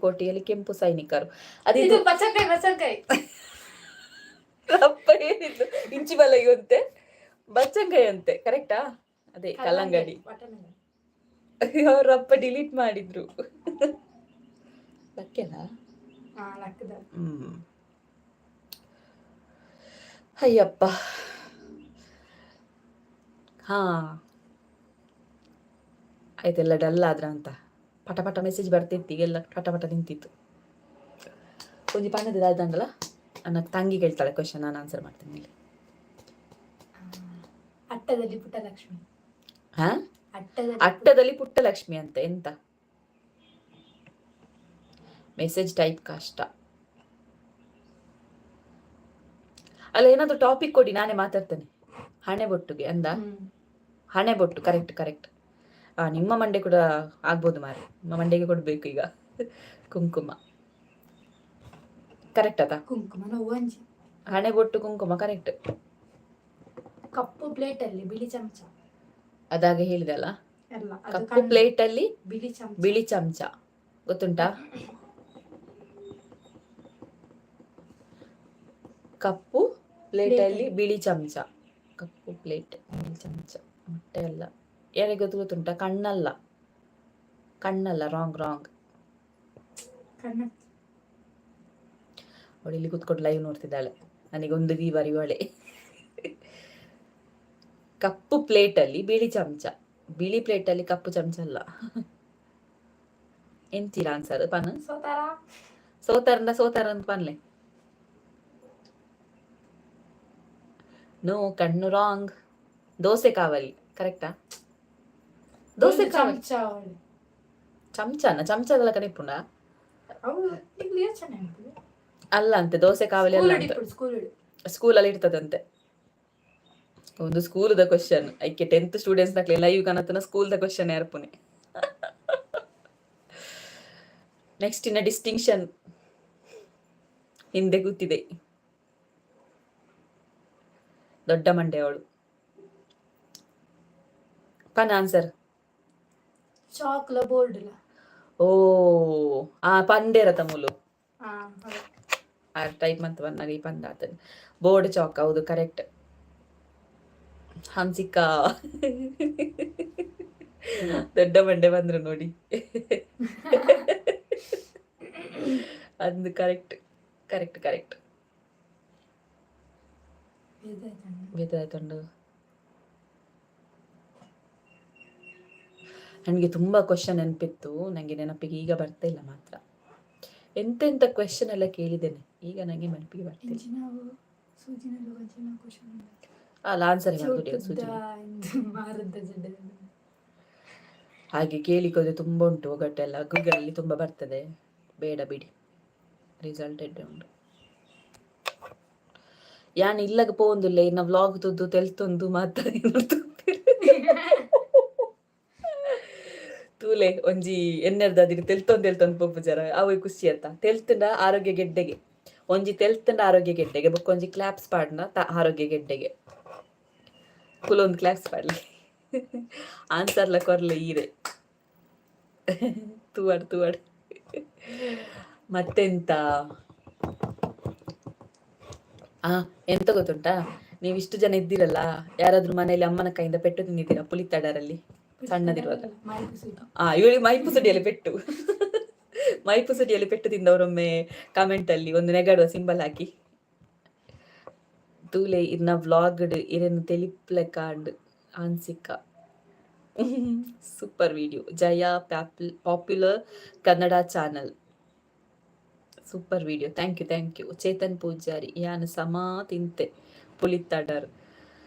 Speaker 1: ಕೋಟೆಯಲ್ಲಿ ಕೆಂಪು ಸೈನಿಕರು. ಅದಿದು ಅಪ್ಪ ಹೇಳಿದ್ದು ಇಂಚಿ ಬಲಗಂತೆ ಬಚ್ಚಂಗಾಯಿ ಅಂತೆ. ಕರೆಕ್ಟಾ? ಅದೇ ಕಲ್ಲಂಗಡಿ. ಅವ್ರಪ್ಪ ಡಿಲೀಟ್ ಮಾಡಿದ್ರು. ಲಕ್ಕೆನಾ? ಅಯ್ಯಪ್ಪ. ಆಯ್ತೆಲ್ಲ ಡಲ್ ಆದ್ರ ಅಂತ ಪಟ ಪಟ ಮೆಸೇಜ್ ಬರ್ತಿತ್ತು. ಈಗೆಲ್ಲ ಪಟ ಪಟ ನಿಂತಿತ್ತು. ಒಂಜಿ ಪಣ್ಣದಾದಂಗಲ್ಲ, ನನ್ನ ತಂಗಿ ಕೇಳ್ತಾಳೆ ಕ್ವಶನ್, ನಾನು ಆನ್ಸರ್ ಮಾಡ್ತೇನೆ ಇಲ್ಲಿ. ಅಟ್ಟದಲ್ಲಿ ಪುಟ್ಟ ಲಕ್ಷ್ಮಿ ಅಂತ ಎಂತ? ಮೆಸೇಜ್ ಟೈಪ್ ಕಷ್ಟ ಅಲ್ಲ. ಏನಾದ್ರು ಟಾಪಿಕ್ ಕೊಡಿ, ನಾನೇ ಮಾತಾಡ್ತೇನೆ. ಹಣೆ ಬೊಟ್ಟುಗೆ ಅಂದ. ಹಣೆ ಬೊಟ್ಟು, ಕರೆಕ್ಟ್ ಕರೆಕ್ಟ್. ನಿಮ್ಮ ಮಂಡೆ ಕೂಡ ಆಗ್ಬೋದು ಮಾರೆ. ನಿಮ್ಮ ಮಂಡೆಗೆ ಕೊಡ್ಬೇಕು ಈಗ ಕುಂಕುಮ. ಕರೆಕ್ಟ್ ಅದ? ಹಣೆ ಬೊಟ್ಟು ಕುಂಕುಮ ಕರೆಕ್ಟ್.
Speaker 2: ಕಪ್ಪು ಪ್ಲೇಟ್ ಅಲ್ಲಿ ಬಿಳಿ ಚಮಚ.
Speaker 1: ಅದಾಗೆ ಹೇಳಿದೆ ಅಲ್ಲ. ಕಪ್ಪು ಪ್ಲೇಟ್ ಅಲ್ಲಿ ಬಿಳಿ ಚಮಚ ಗೊತ್ತುಂಟಾ? ಕಪ್ಪು ಪ್ಲೇಟ್ ಅಲ್ಲಿ ಬಿಳಿ ಚಮಚ. ಕಪ್ಪು ಪ್ಲೇಟ್ ಬಿಳಿ ಚಮಚ. ಮೊಟ್ಟೆ ಅಲ್ಲ. ಯಾರಿಗೆ ಗೊತ್ತುಂಟಾ? ಕಣ್ಣಲ್ಲ. ರಾಂಗ್. ಅವಳು ಇಲ್ಲಿ ಕೂತ್ಕೊಂಡು ಲೈವ್ ನೋಡ್ತಿದ್ದಾಳೆ. ನನಗೊಂದು ವೀವರ್ ಇವಳೆ. ಕಪ್ಪು ಪ್ಲೇಟ್ ಅಲ್ಲಿ ಬಿಳಿ ಚಮಚ. ಬಿಳಿ ಪ್ಲೇಟ್ ಅಲ್ಲಿ ಕಪ್ಪು ಚಮಚ ಅಲ್ಲ. ಎಂತೀರ ಆನ್ಸರ್? ಪನ್ ಸೋತಾರ ಅಂತ ಪನ್ಲೆ. ನೋ, ಕಣ್ಣು ರಾಂಗ್. ದೋಸೆ ಕಾವಲಿ. ಕರೆಕ್ಟಾ? ದೋಸೆ ಕಾವಲಿ ಚಮಚದಲ್ಲ ಕನಿಪುಂಡ ಅಲ್ಲ ಅಂತೆ. ದೋಸೆ ಕಾವಲಿ ಅಲ್ಲ ಅಂತ ಸ್ಕೂಲಲ್ಲಿ ಇರ್ತದಂತೆ. ಒಂದು ಸ್ಕೂಲ್ದ ಕ್ವಶನ್ ಐಕೆ 10th ಸ್ಟೂಡೆಂಟ್ಸ್ ನಕ್ಲೆ ಲೈವ್ ಕನತನ ಸ್ಕೂಲ್ದ ಕ್ವಶನ್ ಯಾರ್ಪುನೆ. ನೆಕ್ಸ್ಟ್ ಇನ್ನ ಡಿಸ್ಟಿಂಕ್ಷನ್ ಹಿಂದೆ ಕೂತಿದೆ ದೊಡ್ಡ ಮಂಡೆ ಅವಳು. ಪನ್ ಆನ್ಸರ್
Speaker 2: ಚಾಕ್ಲ ಬೋರ್ಡ್.
Speaker 1: ಓ ಪಂಡೇರ ತಮುಲು ಆ ಟೈಪ್ ಮಂತ್ ಬಂದಾಗ ಈ ಪಂಡ ಆತದೆ. ಬೋರ್ಡ್ ಚಾಕ್, ಹೌದು ಕರೆಕ್ಟ್. ಹನ್ಸಿಕಾ ದೊಡ್ಡ ಮಂಡೆ ಬಂದ್ರು ನೋಡಿ. ಅದು ಕರೆಕ್ಟ್. ಬೇದಾಯ್ತುಂಡು. ನನಗೆ ತುಂಬಾ ಕ್ವಶನ್ ನೆನಪಿತ್ತು, ನನಗೆ ನೆನಪಿಗೆ ಈಗ ಬರ್ತಾ ಇಲ್ಲ ಮಾತ್ರ. ಎಂತೆಂತ ಕ್ವೆಶನ್ ಎಲ್ಲ ಕೇಳಿದ್ದೇನೆ, ಈಗ ನನಗೆ ನೆನಪಿಗೆ ಬರ್ತಿಲ್ಲ. ಅಲ್ಲ ಆನ್ಸರ್ ಹಾಗೆ ಕೇಳಿಕೋದ್ರೆ ತುಂಬ ಉಂಟು ಒಗಟೆಲ್ಲ, ಗೂಗಲಲ್ಲಿ ತುಂಬ ಬರ್ತದೆ, ಬೇಡ ಬಿಡಿ. ರಿಸಲ್ಟೆಡ್ ಉಂಟು ಯಾನ್ ಇಲ್ಲಗ ಪೋಂದುಲ್ಲೆ ಇನ್ನ ವ್ಲಾಗ್ ತುದ್ದು ತೆಲ್ತೊಂದು ಮಾತಾಡಿ ತೂಲೆ ಒಂಜಿ ಎನ್ನೆರ್ದಾದಿಗೆ ತೆಲ್ತೊಂದು ಪೊಪ್ಪು ಜರ ಅವು ಖುಷಿ ಆತ. ತೆಲ್ತಂಡ ಆರೋಗ್ಯ ಗೆಡ್ಡೆಗೆ ಒಂಜಿ ತೆಲ್ತಂಡ ಆರೋಗ್ಯ ಗೆಡ್ಡೆಗೆ ಬೊಕ್ಕ ಒಂಜಿ ಕ್ಲಾಪ್ಸ್ ಪಾಡ್ನ ಆರೋಗ್ಯ ಗೆಡ್ಡೆಗೆ ಕುಲೊಂದು ಕ್ಲಾಪ್ಸ್ ಪಾಡ್ಲಿ ಆನ್ಸರ್ಲ ಕೊರ್ಲೆ ಈರೆ ತೂವಡ್ ಮತ್ತೆಂತ ಎಂತ ಗೊತ್ತುಂಟಾ, ನೀವು ಇಷ್ಟು ಜನ ಇದ್ದೀರಲ್ಲ, ಯಾರಾದ್ರೂ ಮನೆಯಲ್ಲಿ ಅಮ್ಮನ ಕೈಯಿಂದ ಪೆಟ್ಟು ತಿಂದಿದ್ದೀರಾ ಪುಳಿತಡರಲ್ಲಿ ಸಣ್ಣದಿರುವಾಗ? ಇವಳಿಗೆ ಮೈಪುಸುಡಿಯಲ್ಲಿ ಪೆಟ್ಟು ಮೈಪುಸುಡಿಯಲ್ಲಿ ಪೆಟ್ಟು ತಿಂದವರೊಮ್ಮೆ ಕಮೆಂಟ್ ಅಲ್ಲಿ ಒಂದು ನೆಗಾಡುವ ಸಿಂಬಲ್ ಹಾಕಿ. ತೂಲೆ ಇನ್ನ ವ್ಲಾಗ್ಡ್ ಇರನ್ನು ತೆಲಿಪ್ಲೆಕಾಂಡ್ ಆನ್ಸಿಕಾ super video Jaya popular Kannada channel super video thank you. Chetan Pujari ಯಾನ್ ಸಮಾ ತಿಂತೆ ಪುಳಿತಡರ್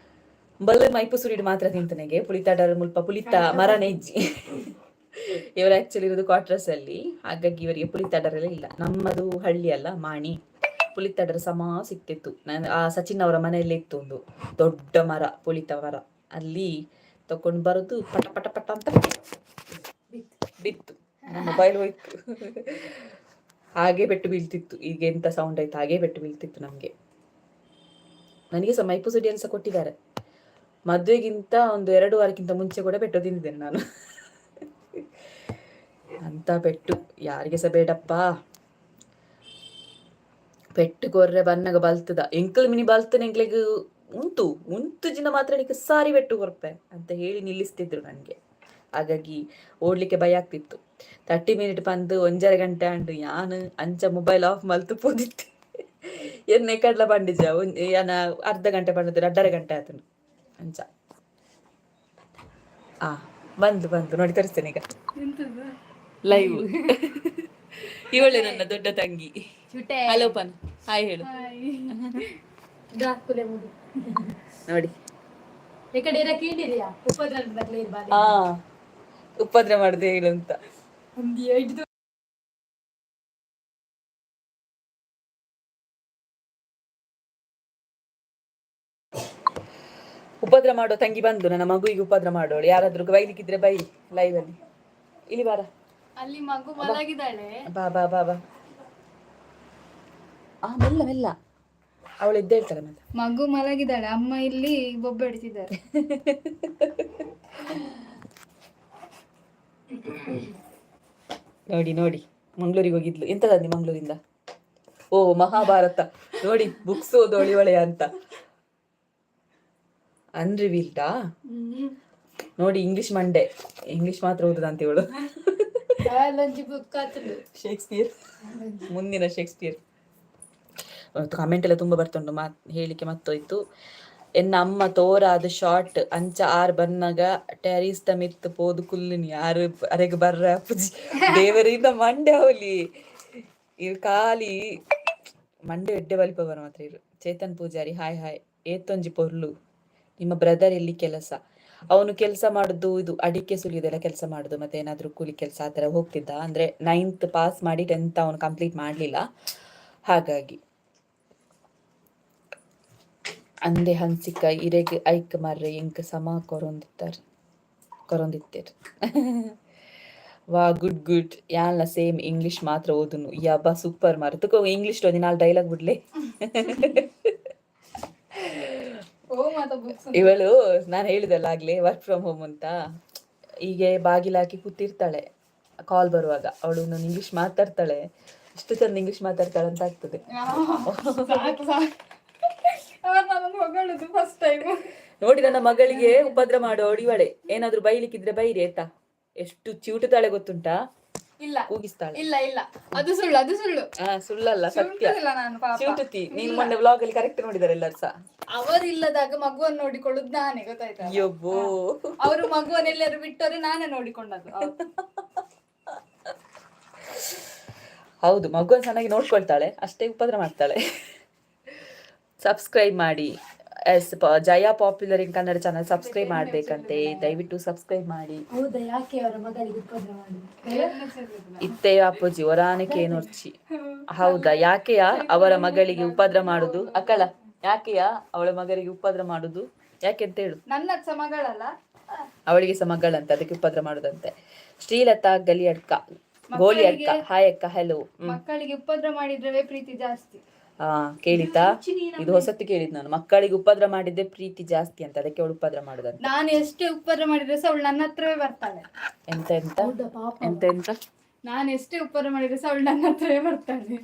Speaker 1: ಬಲ್ಲ ಮೈಪುಸುರಿಡು ಮಾತ್ರ ತಿಂತನೆಗೆ ಪುಳಿತಡರ್ ಮುಲ್ಪ ಪುಳಿತ ಮರನೇ ಇಜ್ಜಿ ಇವರು ಆಕ್ಚುಲಿ ಇರೋದು ಕ್ವಾರ್ಟರ್ಸ್ ಅಲ್ಲಿ, ಹಾಗಾಗಿ ಇವರಿಗೆ ಪುಳಿತಡರೆಲ್ಲ ಇಲ್ಲ. ನಮ್ಮದು ಹಳ್ಳಿ ಅಲ್ಲ ಮಾಣಿ, ಪುಳಿತಡರ ಸಮಾ ಸಿಕ್ತಿತ್ತು. ಆ ಸಚಿನ್ ಅವರ ಮನೆಯಲ್ಲೇ ಇತ್ತು ಒಂದು ದೊಡ್ಡ ಮರ, ಪುಳಿತ ಮರ. ಅಲ್ಲಿ ತಕೊಂಡು ಬರೋದು ಪಟ ಪಟ ಪಟ ಅಂತ ಬಿತ್ತು, ನನ್ನ ಮೊಬೈಲ್ ಹೋಯ್ತು. ಹಾಗೆ ಪೆಟ್ಟು ಬೀಳ್ತಿತ್ತು. ಈಗ ಎಂತ ಸೌಂಡ್ ಆಯ್ತು ಹಾಗೆ ಪೆಟ್ಟು ಬೀಳ್ತಿತ್ತು ನಮ್ಗೆ. ನನಗೆ ಸಹ ಮೈಪುಸುಡಿಯಲ್ಲಿ ಸಹ ಕೊಟ್ಟಿದ್ದಾರೆ. ಮದುವೆಗಿಂತ ಒಂದು 2 ವಾರಕ್ಕಿಂತ ಮುಂಚೆ ಕೂಡ ಪೆಟ್ಟು ತಿಂದಿದ್ದೇನೆ ನಾನು. ಅಂತ ಪೆಟ್ಟು ಯಾರಿಗೆ ಸಹ ಬೇಡಪ್ಪ. ಪೆಟ್ಟು ಕೊರ್ರೆ ಬನ್ನಗ ಬಲ್ತದ ಎಂಕಲ್ ಮಿನಿ ಬಲ್ತನ ಎಂಕ್ಲೆಗ್ ಉಂಟು ಜಿನ ಮಾತ್ರ ನಿಕ್ಕೆ ಸಾರಿ ಪೆಟ್ಟು ಕೊರ್ಪೆ ಅಂತ ಹೇಳಿ ನಿಲ್ಲಿಸ್ತಿದ್ರು ನನಗೆ. ಹಾಗಾಗಿ ಓಡ್ಲಿಕ್ಕೆ ಭಯ ಆಗ್ತಿತ್ತು. 30 ಮಿನಿಟ್ ಬಂದು 1.5 ಗಂಟೆ ಅಂಡು ಯಾನು ಅಂಚ ಮೊಬೈಲ್ ಆಫ್ ಮಲ್ತು ಪೋದಿತ್ತೆ. ಎನ್ನೆ ಕಡ್ಲ ಬಂಡಿಜ ಯಾನ ಅರ್ಧ ಗಂಟೆ ಬಂದಿದ್ದು 2.5 ಗಂಟೆ ಆಯ್ತು ಅಂಚ. ಬಂದು ನೋಡಿ ತರಿಸ್ತೇನೆ ಈಗ ಲೈವ್. ಇವಳೆ ನನ್ನ ದೊಡ್ಡ ತಂಗಿ. ಹಲೋ ಪನ್, ಹಾಯ್ ಹೇಳು. ನೋಡಿ ಉಪದ್ರ ಮಾಡುದು ಹೇಳು ಅಂತ. ಉಪದ್ರ ಮಾಡೋ ತಂಗಿ ಬಂದು ನನ್ನ ಮಗುವಿಗೆ ಉಪದ್ರ ಮಾಡೋಳು. ಯಾರಾದ್ರೂ ಬೈಲಿಕ್ಕಿದ್ರೆ ಬೈ ಲೈವ್ ಅಲ್ಲಿ. ಇಲ್ಲಿ ಬಾರ,
Speaker 2: ಅಲ್ಲಿ ಮಗು ಮಲಗಿದ್ದಾಳೆ.
Speaker 1: ಬಾ ಬಾ ಬಾ ಬಾ. ಮೆಲ್ಲ ಮೆಲ್ಲ, ಅವಳು ಇದ್ದೇಳ್ತಾಳೆ ಮತ್ತೆ.
Speaker 2: ಮಗು ಮಲಗಿದ್ದಾಳೆ, ಅಮ್ಮ ಇಲ್ಲಿ ಬೊಬ್ಬೆಡಿಸಿದ್ದಾರೆ.
Speaker 1: ನೋಡಿ ಮಂಗ್ಳೂರಿಗೆ ಹೋಗಿದ್ಲು. ಎಂತ ತಂದಿ ಮಂಗ್ಳೂರಿಂದ? ಓ ಮಹಾಭಾರತ ನೋಡಿ, ಬುಕ್ಸ್ ಓದೋಳಿ ಒಳೆಯ ಅಂತ ಅನ್ರಿವೀಲ್ಟಾ ನೋಡಿ. ಇಂಗ್ಲಿಷ್ ಮಂಡೆ, ಇಂಗ್ಲಿಷ್ ಮಾತ್ರ ಓದುದಂತ ಇವಳು. ಶೇಕ್ಸ್ಪಿಯರ್, ಮುಂದಿನ ಶೇಕ್ಸ್ಪಿಯರ್. ಕಮೆಂಟ್ ಎಲ್ಲ ತುಂಬ ಬರ್ತುಂಟು, ಹೇಳಿಕೆ ಮತ್ತೋಯ್ತು. ಎನ್ನ ಅಮ್ಮ ತೋರಾದ ಶಾರ್ಟ್ ಅಂಚ 6 ಬನ್ನಗ ಟ್ಯಾರಿಸ್ ತಮಿತ್ ಪೋದು ಕುಲ್ಲಿನಿ 6 ಅರೆಗೆ ಬರ್ರ ಅಪ್ಪುಜಿ ದೇವರಿಂದ ಮಂಡೆ ಅವಲಿ ಇವ್ ಖಾಲಿ ಮಂಡೆ ಎಡ್ಡೆ ಬಲಿಪವರ ಮಾತ್ರ ಇರು. ಚೇತನ್ ಪೂಜಾರಿ ಹಾಯ್. ಏತೊಂಜಿ ಪೊರ್ಲು ನಿಮ್ಮ ಬ್ರದರ್ ಎಲ್ಲಿ ಕೆಲಸ? ಅವನು ಕೆಲಸ ಮಾಡುದು ಇದು ಅಡಿಕೆ ಸುಲಿಯೋದೆಲ್ಲ ಕೆಲಸ ಮಾಡುದು, ಮತ್ತೆ ಏನಾದ್ರು ಕೂಲಿ ಕೆಲಸ ಆ ಥರ ಹೋಗ್ತಿದ್ದ. ಅಂದ್ರೆ 9th ಪಾಸ್ ಮಾಡಿ 10th ಅವನು ಕಂಪ್ಲೀಟ್ ಮಾಡಲಿಲ್ಲ, ಹಾಗಾಗಿ ಅಂದೆ ಹನ್ಸಿಕ ಇರೆಗ್ ಐಕ್ ಮರ್ರೆ ಎಂಕ್ ಸಮ ಕೊರೊಂದಿತ್ತೇರ್. ವಾ ಗುಡ್ ಯಾನ್ಲ ಸೇಮ್ ಇಂಗ್ಲಿಷ್ ಮಾತ್ರ ಓದುನು ಯಬ್ಬ ಸೂಪರ್ ಮಾರ ತುಕ ಇಂಗ್ಲಿಷ್ ಲೋದಿ 4 ಡೈಲಾಗ್ ಬಿಡ್ಲೆ. ಇವಳು ನಾನು ಹೇಳಿದಲ್ಲ ಆಗ್ಲೇ ವರ್ಕ್ ಫ್ರಮ್ ಹೋಮ್ ಅಂತ, ಹೀಗೆ ಬಾಗಿಲಾಕಿ ಕೂತಿರ್ತಾಳೆ. ಕಾಲ್ ಬರುವಾಗ ಅವಳು ನಾನು ಇಂಗ್ಲಿಷ್ ಮಾತಾಡ್ತಾಳೆ, ಇಷ್ಟು ಚಂದ ಇಂಗ್ಲಿಷ್ ಮಾತಾಡ್ತಾಳೆ ಅಂತ ಆಗ್ತದೆ. ನೋಡಿ ನನ್ನ ಮಗಳಿಗೆ ಉಪದ್ರ ಮಾಡೋ ಹೊಡಿವಳೆ. ಏನಾದ್ರು ಬೈಲಿಕ್ಕಿದ್ರೆ ಬೈರಿ ಆಯ್ತಾ. ಎಷ್ಟು ಚಿವುಟುತ್ತಾಳೆ ಗೊತ್ತುಂಟಾ?
Speaker 2: ಇಲ್ಲ
Speaker 1: ಕೂಗಿಸ್ತಾಳೆ.
Speaker 2: ಇಲ್ಲ ಅದು ಸುಳ್ಳು.
Speaker 1: ಸುಳ್ಳಲ್ಲ, ಸತ್ಯ. ಚಿವುಟುತ್ತಿ. ನೀನ್ ಮೊನ್ನೆ ವ್ಲಾಗ್ ಅಲ್ಲಿ ಕರೆಕ್ಟ್ ನೋಡಿದಾರೆ ಎಲ್ಲರೂ ಸಹ.
Speaker 2: ಅವರಿಲ್ಲದಾಗ ಮಗುವನ್ನು ನೋಡಿಕೊಳ್ಳುದು ನಾನೇ, ಗೊತ್ತಾಯ್ತಾ?
Speaker 1: ಅಯ್ಯಬ್ಬೋ,
Speaker 2: ಅವರು ಮಗುವನ್ನು ಎಲ್ಲರೂ ಬಿಟ್ಟರೆ ನಾನೇ ನೋಡಿಕೊಂಡದ್ದು.
Speaker 1: ಹೌದು, ಮಗುವನ್ನು ಚೆನ್ನಾಗಿ ನೋಡ್ಕೊಳ್ತಾಳೆ, ಅಷ್ಟೇ ಉಪದ್ರ ಮಾಡ್ತಾಳೆ. ಸಬ್ಸ್ಕ್ರೈಬ್ ಮಾಡಿ, yes Jaya popular in Kannada channel subscribe ಮಾಡ್ಬೇಕಂತೆ, ದಯವಿಟ್ಟು ಸಬ್ಸ್ಕ್ರೈಬ್ ಮಾಡಿ.
Speaker 2: ಹೌದಾ, ಯಾಕೆ ಅವರ ಮಗಳಿಗೆ ಉಪದ್ರ ಮಾಡಿದ್ರು?
Speaker 1: ಇತ್ತೆ ಅಪ್ಪುಜಿ ಒರಾನಕ್ಕೆ ನೋರ್ಚಿ. ಹೌದಾ, ಯಾಕೆಯಾ ಅವರ ಮಗಳಿಗೆ ಉಪದ್ರ ಮಾಡುದು ಅಕ್ಕಳ? ಯಾಕೆಯಾ ಅವಳ ಮಗಳಿಗೆ ಉಪದ್ರ ಮಾಡುದು ಯಾಕೆ ಅಂತ ಹೇಳು.
Speaker 2: ನನ್ನ ಸಹ ಮಗಳಲ್ಲ,
Speaker 1: ಅವಳಿಗೆ ಸಹ ಮಗಳಂತೆ, ಅದಕ್ಕೆ ಉಪದ್ರ ಮಾಡುದಂತೆ. ಶ್ರೀಲತಾ ಗಲಿ ಅಡ್ಕ ಗೋಲಿ ಅಡ್ಕ ಹಾಯ್ ಅಕ್ಕ, ಹೆಲೋ.
Speaker 2: ಮಕ್ಕಳಿಗೆ ಉಪದ್ರ ಮಾಡಿದ್ರೆ ಪ್ರೀತಿ ಜಾಸ್ತಿ.
Speaker 1: ಕೇಳಿತಾ, ಇದು ಹೊಸತ್ತು ಕೇಳಿದ್ ನಾನು. ಮಕ್ಕಳಿಗೆ ಉಪದ್ರ ಮಾಡಿದ್ರೆ ಪ್ರೀತಿ ಜಾಸ್ತಿ ಅಂತ, ಅದಕ್ಕೆ ಅವಳು ಉಪದ್ರ ಮಾಡುದಂತೆ.
Speaker 2: ನಾನು ಎಷ್ಟೇ ಉಪದ್ರ ಮಾಡಿದ್ರೆ ಸಹ ಅವಳು ನನ್ನ ಹತ್ರವೇ ಬರ್ತಾಳೆ.
Speaker 1: ಎಂತ ಎಂತ ಎಂತ ಎಂತ?
Speaker 2: ನಾನು ಎಷ್ಟೇ ಉಪದ್ರ ಮಾಡಿದ್ರೆ ಸಹ ಅವಳು ನನ್ನ ಹತ್ರವೇ ಬರ್ತಾಳೆ.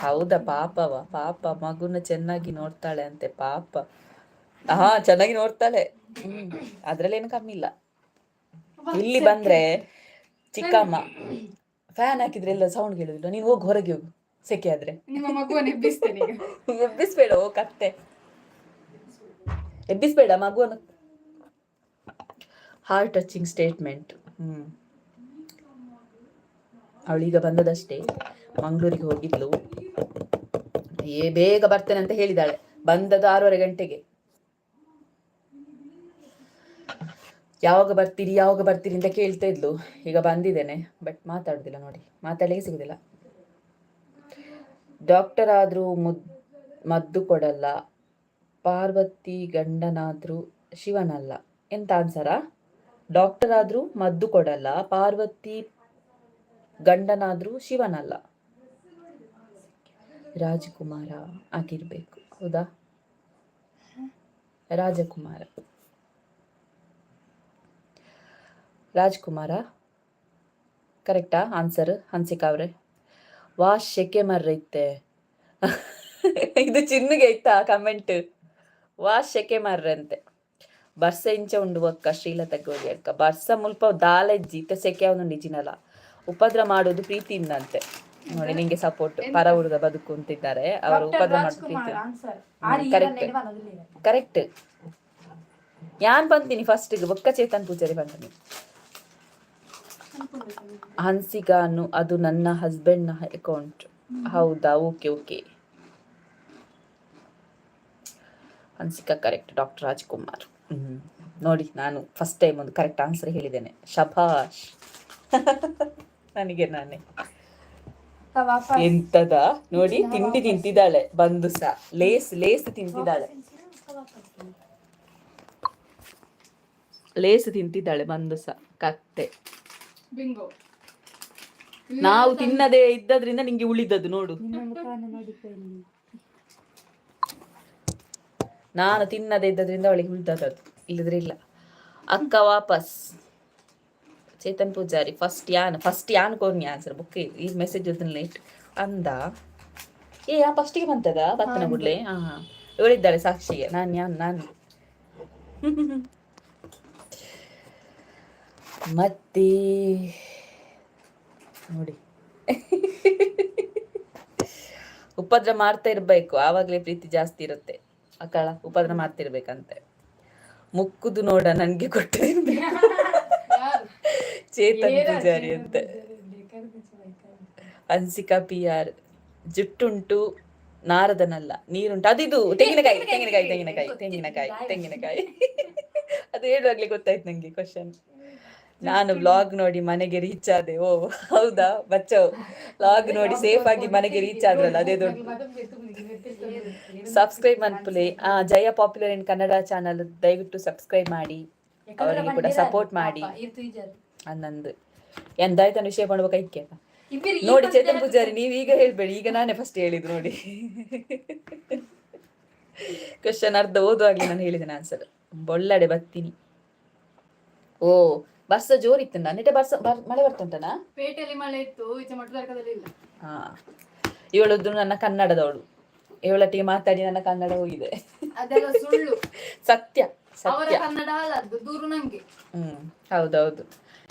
Speaker 1: ಹೌದಾ, ಪಾಪವ, ಪಾಪ ಮಗುನ ಚೆನ್ನಾಗಿ ನೋಡ್ತಾಳೆ ಅಂತೆ, ಪಾಪ. ಚೆನ್ನಾಗಿ ನೋಡ್ತಾಳೆ. ಅದ್ರಲ್ಲೇನು ಕಮ್ಮಿ ಇಲ್ಲ. ಇಲ್ಲಿ ಬಂದ್ರೆ ಚಿಕ್ಕಮ್ಮ ಫ್ಯಾನ್ ಹಾಕಿದ್ರೆ ಎಲ್ಲ ಸೌಂಡ್ ಕೇಳುದಿಲ್ಲ. ನೀನು ಹೋಗಿ ಹೊರಗೆ ಹೋಗು, ಸೆಕೆ ಆದ್ರೆ.
Speaker 2: ನಿಮ್ಮ ಮಗುವನ್ನು ಎಬ್ಬಿಸ್ತೇನೆ ಈಗ.
Speaker 1: ಎಬ್ಬಿಸ್ಬೇಡ, ಓ ಕತ್ತೆ, ಎಬ್ಬಿಸ್ಬೇಡ ಮಗುವನ್ನು. Heart touching statement. ಅವಳೀಗ ಬಂದದಷ್ಟೇ, ಮಂಗಳೂರಿಗೆ ಹೋಗಿದ್ಲು. ಬೇಗ ಬರ್ತೇನೆ ಅಂತ ಹೇಳಿದಾಳೆ. ಬಂದದ್ದು 6:30 ಗಂಟೆಗೆ. ಯಾವಾಗ ಬರ್ತೀರಿ ಅಂತ ಕೇಳ್ತಾ ಇದ್ಲು. ಈಗ ಬಂದಿದ್ದೇನೆ, ಬಟ್ ಮಾತಾಡುದಿಲ್ಲ ನೋಡಿ, ಮಾತಾಡಲಿಕ್ಕೆ ಸಿಗುದಿಲ್ಲ. ಡಾಕ್ಟರ್ ಆದ್ರೂ ಮದ್ದು ಕೊಡಲ್ಲ, ಪಾರ್ವತಿ ಗಂಡನಾದ್ರೂ ಶಿವನಲ್ಲ. ಎಂತ ಆನ್ಸರಾ? ಡಾಕ್ಟರ್ ಆದ್ರೂ ಮದ್ದು ಕೊಡಲ್ಲ, ಪಾರ್ವತಿ ಗಂಡನಾದ್ರೂ ಶಿವನಲ್ಲ. ರಾಜಕುಮಾರ ಆಗಿರ್ಬೇಕು, ಹೌದಾ? ರಾಜ್ಕುಮಾರ ಕರೆಕ್ಟಾ ಆನ್ಸರ್? ಹನ್ಸಿಕಾ ಅವ್ರೆ, ಶೆಕೆ ಮರ್ರೈತೆ. ಇದು ಚಿನ್ನುಗೆ ಐತಾ ಕಮೆಂಟ್? ಶೆಕೆ ಮರ್ರಂತೆ. ಬರ್ಸ ಇಂಚ ಉಂಡು ಒಕ್ಕ ಶ್ರೀಲತಾ ಗೋಲಿ ಅಕ್ಕ ಬರ್ಸ ಮುಲ್ಪ ದಾಲೆಜ್ಜಿ ಇತ್ತ ಸೆಕೆ ಅವನು ನಿಜಿನಲ್ಲ. ಉಪದ್ರ ಮಾಡೋದು ಪ್ರೀತಿಯಿಂದಂತೆ. ನೋಡಿ, ನಿಂಗೆ ಸಪೋರ್ಟ್. ಪರ ಹುಡುಗ ಬದುಕು ಅಂತಿದ್ದಾರೆ, ಅವರು ಉಪದ್ರ ಮಾಡೋದು ಪ್ರೀತಿ. ಕರೆಕ್ಟ್. ಯಾನ್ ಬಂತೀನಿ ಫಸ್ಟ್ ಬೊಕ್ಕ ಚೇತನ್ ಪೂಜಾರಿ ಬಂದನಿ. ಹನ್ಸಿಗಾನು ಅದು ನನ್ನ ಹಸ್ಬೆಂಡ್ ನ ಅಕೌಂಟ್. ಹೌದಾ, okay. Hansika correct. Doctor Rajkumar. ನೋಡಿ, ನಾನು ಫಸ್ಟ್ ಟೈಮ್ ಒಂದು ಕರೆಕ್ಟ್ ಆನ್ಸರ್ ಹೇಳಿದ್ದೇನೆ. ಶಭಾಷ್. ನನಗೆ ನಾನೇ ಎಂತದ ನೋಡಿ, ತಿಂಡಿ ತಿಂತಿದ್ದಾಳೆ. ಬಂದು ಸಹ ಲೇಸ್ ತಿಂತಿದ್ದಾಳೆ. ಬಂದು ಸಹ ಕತ್ತೆ. ನಾವು ತಿನ್ನದೇ ಇದ್ದದ್ರಿಂದ ನಿಂಗೆ ಉಳಿದದ್ದು ನೋಡು. ನಾನು ತಿನ್ನದೇ ಇದ್ದದ್ರಿಂದ ಅವಳಿಗೆ ಉಳಿದದ್ದು, ಇಲ್ಲದ್ರೆ ಇಲ್ಲ. ಅಕ್ಕ ವಾಪಸ್. ಚೇತನ್ ಪೂಜಾರಿ ಫಸ್ಟ್ ಯಾನ್ ಕೋರ್ನಿ ಆನ್ಸರ್ ಬುಕ್. ಈ ಮೆಸೇಜ್ ಲೇಟ್ ಅಂದ. ಫಸ್ಟಿಗೆ ಬಂತದ ಬತ್ತನ ಬಿಡ್ಲೆ. ಇವಳಿದ್ದಾಳೆ ಸಾಕ್ಷಿಗೆ. ನಾನು ಮತ್ತೆ ನೋಡಿ, ಉಪದ್ರ ಮಾಡ್ತಾ ಇರ್ಬೇಕು, ಆವಾಗ್ಲೇ ಪ್ರೀತಿ ಜಾಸ್ತಿ ಇರುತ್ತೆ. ಅಕ್ಕಳ ಉಪದ್ರ ಮಾಡ್ತಿರ್ಬೇಕಂತೆ. ಮುಕ್ಕುದು ನೋಡ ನನ್ಗೆ ಕೊಟ್ಟಿರ್ಬೇಕು. ಚೇತನ್ ಪೂಜಾರಿ ಅಂತ. ಹನ್ಸಿಕಾ PR ಜುಟ್ಟುಂಟು ನಾರದನಲ್ಲ, ನೀರುಂಟು. ಅದಿದು ತೆಂಗಿನಕಾಯಿ. ಅದು ಹೇಳುವಾಗ್ಲೇ ಗೊತ್ತಾಯ್ತು ನಂಗೆ ಕ್ವಶನ್. ನಾನು ವ್ಲಾಗ್ ನೋಡಿ ಮನೆಗೆ ರೀಚ್ ಆದೆ. ಓ ಹೌದಾ ಬಚ್ಚವ್, ವ್ಲಾಗ್ ನೋಡಿ ಸೇಫ್ ಆಗಿ ಮನೆಗೆ ರೀಚ್ ಆದ್ರಲ್ಲ, ಅದೇ ದೊಡ್ಡ. ಸಬ್ಸ್ಕ್ರೈಬ್ ಮನ್ಪುಲೆ. Jaya popular in Kannada channel ದಯವಿಟ್ಟು ಸಬ್ಸ್ಕ್ರೈಬ್ ಮಾಡಿ, ಅವರಿಗೆ ಕೂಡ ಸಪೋರ್ಟ್ ಮಾಡಿ. ಅನ್ನಂದು ಎಂದಾಯ್ತನ ವಿಷಯ ಮಾಡ್ಬೇಕೈಕ್ಯ ನೋಡಿ. ಚೇತನ್ ಪೂಜಾರಿ, ನೀವ್ ಈಗ ಹೇಳ್ಬೇಡಿ, ಈಗ ನಾನೇ ಫಸ್ಟ್ ಹೇಳಿದ್ದು ನೋಡಿ. ಕ್ವಶನ್ ಅರ್ಧ ಓದುವಾಗ್ಲಿ ನಾನು ಹೇಳಿದ್ದೇನೆ ಆನ್ಸರ್. ಬೊಳ್ಳಡೆ ಬರ್ತೀನಿ. ಓ ಬರ್ಸ ಜೋರಿತ್ತು. ನೆಟ್ಟೆ ಮಳೆ ಬರ್ತುಂಟನಾ?
Speaker 2: ಪೇಟೆಯಲ್ಲಿ ಮಳೆ ಇತ್ತು, ಈಚೆ ಮಟ್ಟದಲ್ಲಿ ಇಲ್ಲ.
Speaker 1: ಇವಳದ್ದು ನನ್ನ ಕನ್ನಡದವಳು. ಇವಳೊಟ್ಟಿಗೆ ಮಾತಾಡಿ ನನ್ನ ಕನ್ನಡ ಹೋಗಿದೆ.
Speaker 2: ಅದೆಲ್ಲ ಸುಳ್ಳು.
Speaker 1: ಸತ್ಯ.
Speaker 2: ಕನ್ನಡ ದೂರು ನಂಗೆ.
Speaker 1: ಹೌದೌದು.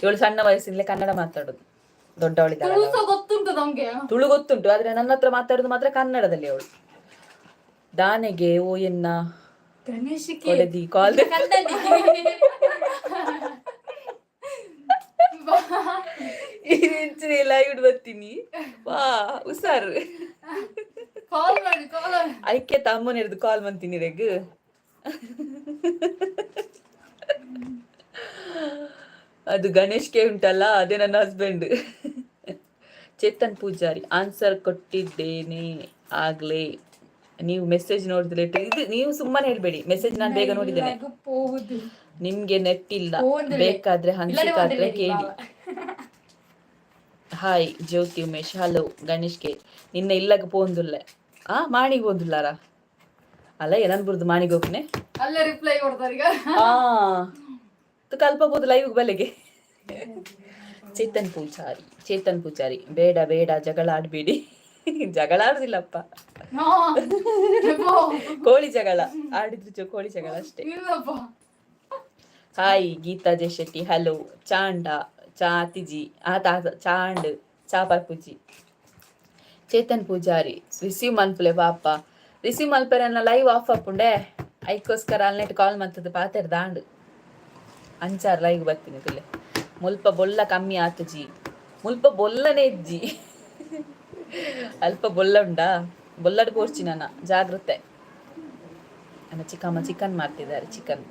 Speaker 1: ಇವಳು ಸಣ್ಣ ವಯಸ್ಸಿನಲ್ಲೇ ಕನ್ನಡ ಮಾತಾಡೋದು. ದೊಡ್ಡವಳಿದ್ದಾಳೆ.
Speaker 2: ಗೊತ್ತುಂಟು ನಮ್ಗೆ, ತುಳು
Speaker 1: ಗೊತ್ತುಂಟು, ಆದ್ರೆ ನನ್ನ ಹತ್ರ ಮಾತಾಡೋದು ಮಾತ್ರ ಕನ್ನಡದಲ್ಲಿ. ಅವಳು ದಾನೆಗೆ ಓ ಎನ್ನ ಕೊಡದಿ ಕಾಲ್ ಇಂಚಿನ ಲೈವ್ ಬರ್ತೀನಿ ವಾ ಹುಷಾರು
Speaker 2: ಕಾಲ್ ಮಾಡಿ
Speaker 1: ಐಕ್ಯತ ಅಮ್ಮನ ಹಿಡಿದು ಕಾಲ್ ಮಾಡ್ತೀನಿ ರೆಗ್ ಅದು ಗಣೇಶ್ಗೆ ಉಂಟಲ್ಲ ಅದೇ ನನ್ನ ಹಸ್ಬೆಂಡ್. ಚೇತನ್ ಪೂಜಾರಿ ಆನ್ಸರ್ ಕೊಟ್ಟಿದ್ದೇನೆ ಆಗ್ಲೇ, ನೀವು ಮೆಸೇಜ್ ನೋಡಿದ್ರೆ ಇದು ನೀವು ಸುಮ್ಮನೆ ಹೇಳ್ಬೇಡಿ, ಮೆಸೇಜ್ ನಾನು ಬೇಗ ನೋಡಿದ್ದೇನೆ. ನಿಮ್ಗೆ ನೆಟ್ ಇಲ್ಲ, ಬೇಕಾದ್ರೆ ಹಂಚಿಕಾದ್ರೆ ಕೇಳಿ. ಹಾಯ್ ಜ್ಯೋತಿ ಉಮೇಶ್, ಹಲೋ ಗಣೇಶ್ಗೆ ನಿನ್ನ ಇಲ್ಲಗ ಪೋಂದುಲ್ಲೆ ಮಾಣಿಗೆ ಹೋದುಲ್ಲಾರ ಅಲ್ಲ ಏನನ್ ಬುರ್ದು ಮಾಣಿಗೆ ಹೋಗ್ನೆ
Speaker 2: ಅಲ್ಲೇ ರಿಪ್ಲೈ ಕೊಡ್ತಾರೆ ಈಗ.
Speaker 1: ಕಲ್ಪಬಹುದು ಲೈವ್ ಬಲೆಗೆ. ಚೇತನ್ ಪೂಜಾರಿ ಬೇಡ ಬೇಡ ಜಗಳ ಆಡ್ಬೇಡಿ. ಜಗಳ ಆಡುದಿಲ್ಲಪ್ಪ, ಕೋಳಿ ಜಗಳ ಆಡಿದ್ರು ಕೋಳಿ ಜಗಳ ಅಷ್ಟೇ. ಹಾಯ್ ಗೀತಾ ಜಯಶೆಟ್ಟಿ, ಹಲೋ ಚಾಂಡ ಚಾತಿಜಿ ಚಾಂಡ್ ಚಾಪರ್ಪುಜಿ. ಚೇತನ್ ಪೂಜಾರಿ ರಿಸೀವ್ ಮನ್ಪುಲೆ ಪಾಪ ರಿಸೀವ್ ಮಲ್ಪೆರನ್ನ ಲೈವ್ ಆಫ್ ಅಪ್ಪುಂಡೆ ಐಕೋಸ್ಕರ ಅಲ್ನೆಟ್ ಕಾಲ್ ಮತ್ತದ ಪಾತೆರ್ ದಾಂಡ್ ಅಂಚಾರ್ ಲೈವ್ ಬರ್ತೀನಿ ತುಲೆ ಮುಲ್ಪ ಬೊಲ್ಲ ಕಮ್ಮಿ ಆತು ಜಿ, ಮುಲ್ಪ ಬೊಲ್ಲನೇ ಇಜ್ಜಿ, ಅಲ್ಪ ಬೊಲ್ಲ ಉಂಡಾ ಬೊಲ್ಲಡ್ ಕೋರ್ಚಿ ನನ್ನ ಜಾಗ್ರತೆ. ನನ್ನ ಚಿಕ್ಕಮ್ಮ ಚಿಕನ್ ಮಾಡ್ತಿದ್ದಾರೆ, ಚಿಕನ್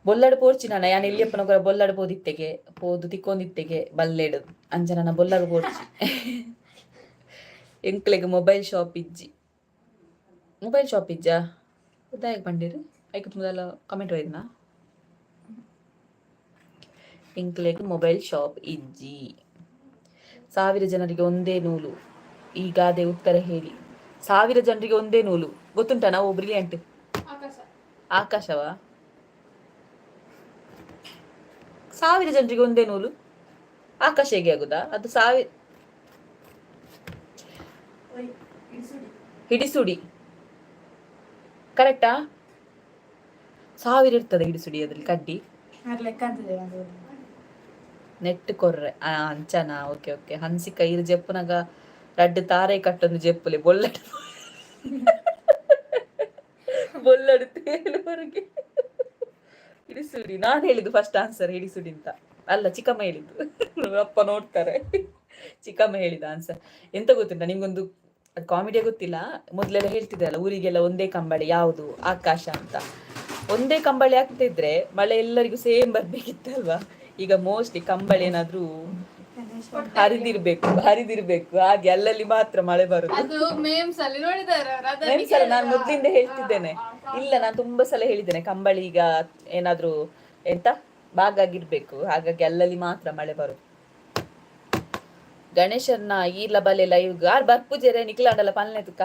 Speaker 1: ಬೊಲ್ಲಡು ಪೋರ್ಚಿ ನಾನು ಯಾನ್ ಎಲ್ಲಿಯಪ್ಪನ ಬೊಲ್ಲಡು ಪೋದಿತ್ತೆಗೆ ಪೋದು ತಿಕ್ಕೊಂದಿತ್ತೆಗೆ ಬಲ್ಲೆಡು ಅಂಚ ನನ್ನ ಬೊಲ್ಲಡು ಪೋರ್ಚಿ. ಎಂಕ್ಲೆಗ್ ಮೊಬೈಲ್ ಶಾಪ್ ಇಜ್ಜಾ ಉದಾಯ ಪಂಡಿರು ಐಕ ಮೊದಲ ಕಮೆಂಟ್ ಹೋಯ್ದನ. ಎಂಕ್ಲೆಗ್ ಮೊಬೈಲ್ ಶಾಪ್ ಇಜ್ಜಿ 1000 ಜನರಿಗೆ ಒಂದೇ ನೂಲು, ಈ ಗಾದೆ ಉತ್ತರ ಹೇಳಿ. 1000 ಜನರಿಗೆ ಒಂದೇ ನೂಲು ಗೊತ್ತುಂಟ ನಾವು ಬ್ರಿಲಿಯಂಟ್ ಆಕಾಶವಾ 1000 ಜನರಿಗೆ ಒಂದೇ ನೂಲು ಆಕಾಶ ಹೇಗೆ ಆಗುದಾ? ಅದು ಹಿಡಿಸುಡಿ ಕರೆಕ್ಟಾ? 1000 ಇರ್ತದೆ ಹಿಡಿಸುಡಿ ಅದ್ರಲ್ಲಿ ಕಡ್ಡಿ ನೆಟ್ ಕೊರ್ರೆ ಅಂಚನ. ಓಕೆ ಓಕೆ ಹನ್ಸಿಕ ಇರು ಜಪ್ಪುನಾಗ ರಡ್ಡು ತಾರೆ ಕಟ್ಟೊಂದು ಜಪ್ಪುಲೆ ಬೊಲ್ಲಡು ತೇಲುವರೆಗೆ ಹಿಡಿಸುಡಿ. ನಾನು ಹೇಳಿದ್ದು ಫಸ್ಟ್ ಆನ್ಸರ್ ಹಿಡಿಸುಡಿ ಅಂತ ಅಲ್ಲ, ಚಿಕ್ಕಮ್ಮ ಹೇಳಿದ್ದು. ಅಪ್ಪ ನೋಡ್ತಾರೆ, ಚಿಕ್ಕಮ್ಮ ಹೇಳಿದ ಆನ್ಸರ್. ಎಂತ ಗೊತ್ತಿಲ್ಲ ನಿಮ್ಗೊಂದು ಕಾಮಿಡಿಯ ಗೊತ್ತಿಲ್ಲ, ಮೊದ್ಲೆಲ್ಲ ಹೇಳ್ತಿದ್ದಲ್ಲ ಊರಿಗೆಲ್ಲ ಒಂದೇ ಕಂಬಳಿ ಯಾವುದು ಆಕಾಶ ಅಂತ. ಒಂದೇ ಕಂಬಳಿ ಆಗ್ತಿದ್ರೆ ಮಳೆ ಎಲ್ಲರಿಗೂ ಸೇಮ್ ಬರ್ಬೇಕಿತ್ತಲ್ವಾ. ಈಗ ಮೋಸ್ಟ್ಲಿ ಕಂಬಳಿ ಏನಾದ್ರೂ ಹರಿದಿರ್ಬೇಕು ಹಾಗೆ ಅಲ್ಲಲ್ಲಿ ಮಾತ್ರ ಮಳೆ ಬರುದು. ನಾನು ಮೊದ್ಲಿಂದ ಹೇಳ್ತಿದ್ದೇನೆ, ಇಲ್ಲ ನಾನು ತುಂಬಾ ಸಲ ಹೇಳಿದ್ದೇನೆ ಕಂಬಳಿ ಈಗ ಏನಾದ್ರೂ ಎಂತ ಬಾಗಾಗಿರ್ಬೇಕು, ಹಾಗಾಗಿ ಅಲ್ಲಲ್ಲಿ ಮಾತ್ರ ಮಳೆ ಬರುದು. ಗಣೇಶನ್ನ ಈರ್ಲ ಬಲೆ ಲೈವ್ ಆರ್ ಬರ್ಪುಜೆರೆ ನಿಕ್ಲಾಂಡಲ್ಲ ಪಲ್ನೆ ತುಕ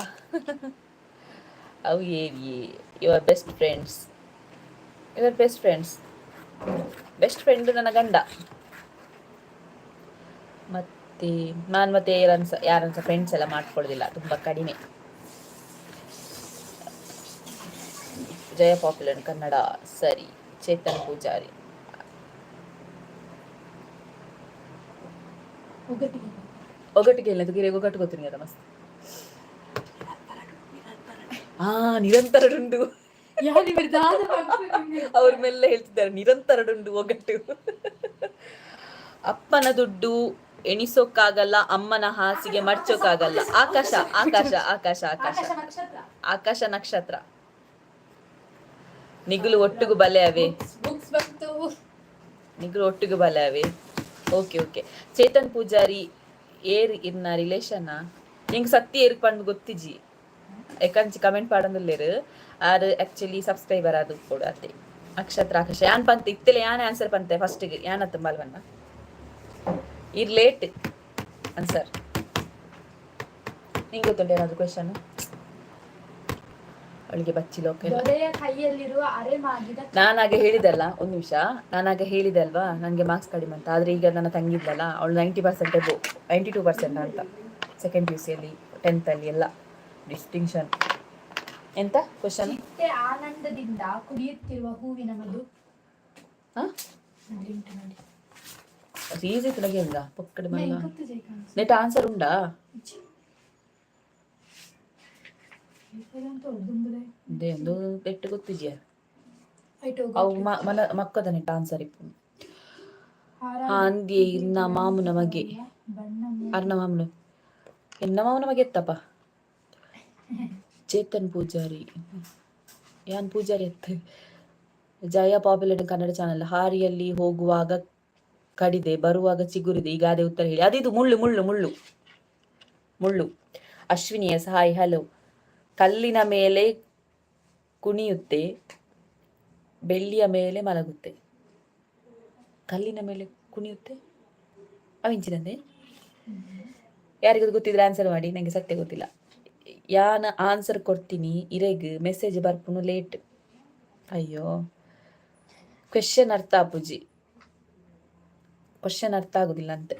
Speaker 1: ಅವು ಏರಿ ಯುವರ್ ಬೆಸ್ಟ್ ಫ್ರೆಂಡ್ ನನ್ನ ಗಂಡ. ಮತ್ತೆ ನಾನು ಮತ್ತೆ ಯಾರನ್ಸ ಫ್ರೆಂಡ್ಸ್ ಎಲ್ಲ ಮಾಡ್ಕೊಳ್ಳೋದಿಲ್ಲ, ತುಂಬಾ ಕಡಿಮೆ. ಜಯ ಪಾಪ್ಯುಲರ್ ಕನ್ನಡ ಸರಿ. ಚೇತನ್ ಪೂಜಾರಿ ಒಗಟ್ಟಿಗೆ ಇಲ್ಲ ಗಿರೆ ಒಗಟ್ಟು ಗೊತ್ತೀನಿ ಅದ ಮಸ್ತ್. ನಿರಂತರಡುಂಡು ಅವ್ರ ಮೇಲೆ ಹೇಳ್ತಿದ್ದಾರೆ, ನಿರಂತರಡುಂಡು ಒಗಟ್ಟು. ಅಪ್ಪನ ದುಡ್ಡು ಎಣಿಸೋಕ್ಕಾಗಲ್ಲ, ಅಮ್ಮನ ಹಾಸಿಗೆ ಮಡ್ಚೋಕ್ಕಾಗಲ್ಲ. ಆಕಾಶ ಆಕಾಶ ಆಕಾಶ ಆಕಾಶ ಆಕಾಶ ನಕ್ಷತ್ರ. ನಿಗುಲು ಒಟ್ಟಿಗೂ ಬಲೆ ಅವೆ, ನಿಗುಲು ಒಟ್ಟಿಗೂ ಬಲೆ ಅವೆ. ಓಕೆ ಓಕೆ ಚೇತನ್ ಪೂಜಾರಿ ಏರ್ ಇನ್ನ ರಿಲೇಷನ್ ನಿಂಗೆ ಸತ್ತಿ ಏರ್ ಪಂಡ್ ಗೊತ್ತಿಜಿ ಯಾಕಂಚಿ ಕಮೆಂಟ್ ಪಾಡಂದಿಲ್ಲೇರು ಆರು ಆಕ್ಚುಲಿ ಸಬ್ಸ್ಕ್ರೈಬರ್ ಅದು ಕೂಡ ಅತ್ತೆ. ನಕ್ಷತ್ರ ಆಕಾಶ ಯಾನ್ ಪಂತ ಇತ್ತಲೆ ಯಾನ್ ಆನ್ಸರ್ ಪಂತೆ ಫಸ್ಟಿಗೆ ಯಾನತ್ತ ಮಲ್ವನ್ನ ಇರ್ ಲೇಟ್ ಆನ್ಸರ್. ನಿಂಗೆ ಗೊತ್ತುಂಟು ಏನಾದ್ರು ಕ್ವೆಶನ್ ಅವಳಿಗೆ ಬಚ್ಚಿಲೋ. ನಾನಾಗೆ ಹೇಳಿದಲ್ಲ, ಒಂದು ನಿಮಿಷ, ನಾನಾಗೆ ಹೇಳಿದೆ ಅಲ್ವಾ ನನಗೆ ಮಾರ್ಕ್ಸ್ ಕಡಿಮೆ ಅಂತ. ಆದರೆ ಈಗ ನನ್ನ ತಂಗಿದ್ಲಲ್ಲ ಅವಳು 90% 92% ಅಂತ. ಸೆಕೆಂಡ್ PUC ಅಲ್ಲಿ 10th ಅಲ್ಲಿ ಎಲ್ಲ ಡಿಸ್ಟಿಂಕ್ಷನ್. ಎಂತ ಕ್ವೆಶನ್?
Speaker 2: ಆನಂದದಿಂದ ಕುಡಿಯುತ್ತಿರುವ ಹೂವಿನ ಮಧು.
Speaker 1: ಈಸಿ ತುಳಗೆ ಇಲ್ಲ ಪಕ್ಕಡೆ ಮಲ್ಲ ನೆಟ್ ಆನ್ಸರ್ ಉಂಡಾ? ಪೆಟ್ಟು ಗೊತ್ತಿದ್ಯಾ ಅವು ಮಕ್ಕದ ನೆಟ್ ಆನ್ಸರ್ ಇಪ್ಪು. ಅಂದಿ ಇನ್ನ ಮಾಮುನ ಮಗೆ ಅರ್ನ ಮಾಮುನ ಎನ್ನ ಮಾಮುನ ಮಗೆ ಎತ್ತಪ್ಪ ಚೇತನ್ ಪೂಜಾರಿ ಯಾನ್ ಪೂಜಾರಿ ಎತ್ತ ಜಯ ಪಾಪ್ಯುಲರ್ ಕನ್ನಡ ಚಾನಲ್. ಹಾರಿಯಲ್ಲಿ ಹೋಗುವಾಗ ಕಡಿದೆ, ಬರುವಾಗ ಚಿಗುರಿದೆ, ಈಗ ಅದೇ ಉತ್ತರ ಹೇಳಿ. ಅದಿದು ಮುಳ್ಳು ಮುಳ್ಳು ಮುಳ್ಳು ಮುಳ್ಳು. Ashwini yes hi hello. ಕಲ್ಲಿನ ಮೇಲೆ ಕುಣಿಯುತ್ತೆ, ಬೆಳ್ಳಿಯ ಮೇಲೆ ಮಲಗುತ್ತೆ. ಕಲ್ಲಿನ ಮೇಲೆ ಕುಣಿಯುತ್ತೆ ಅವಿಂಚಿನಂದೆ. ಯಾರಿಗದು ಗೊತ್ತಿದ್ರೆ ಆನ್ಸರ್ ಮಾಡಿ, ನನಗೆ ಸತ್ಯ ಗೊತ್ತಿಲ್ಲ. ಯಾನ ಆನ್ಸರ್ ಕೊಡ್ತೀನಿ ಇರೆಗ್ ಮೆಸೇಜ್ ಬರ್ಪುನು ಲೇಟ್. ಅಯ್ಯೋ ಕ್ವೆಶ್ಚನ್ ಅರ್ಥ ಆಪುಜಿ, ಕ್ವಶನ್ ಅರ್ಥ ಆಗುದಿಲ್ಲ ಅಂತೆ.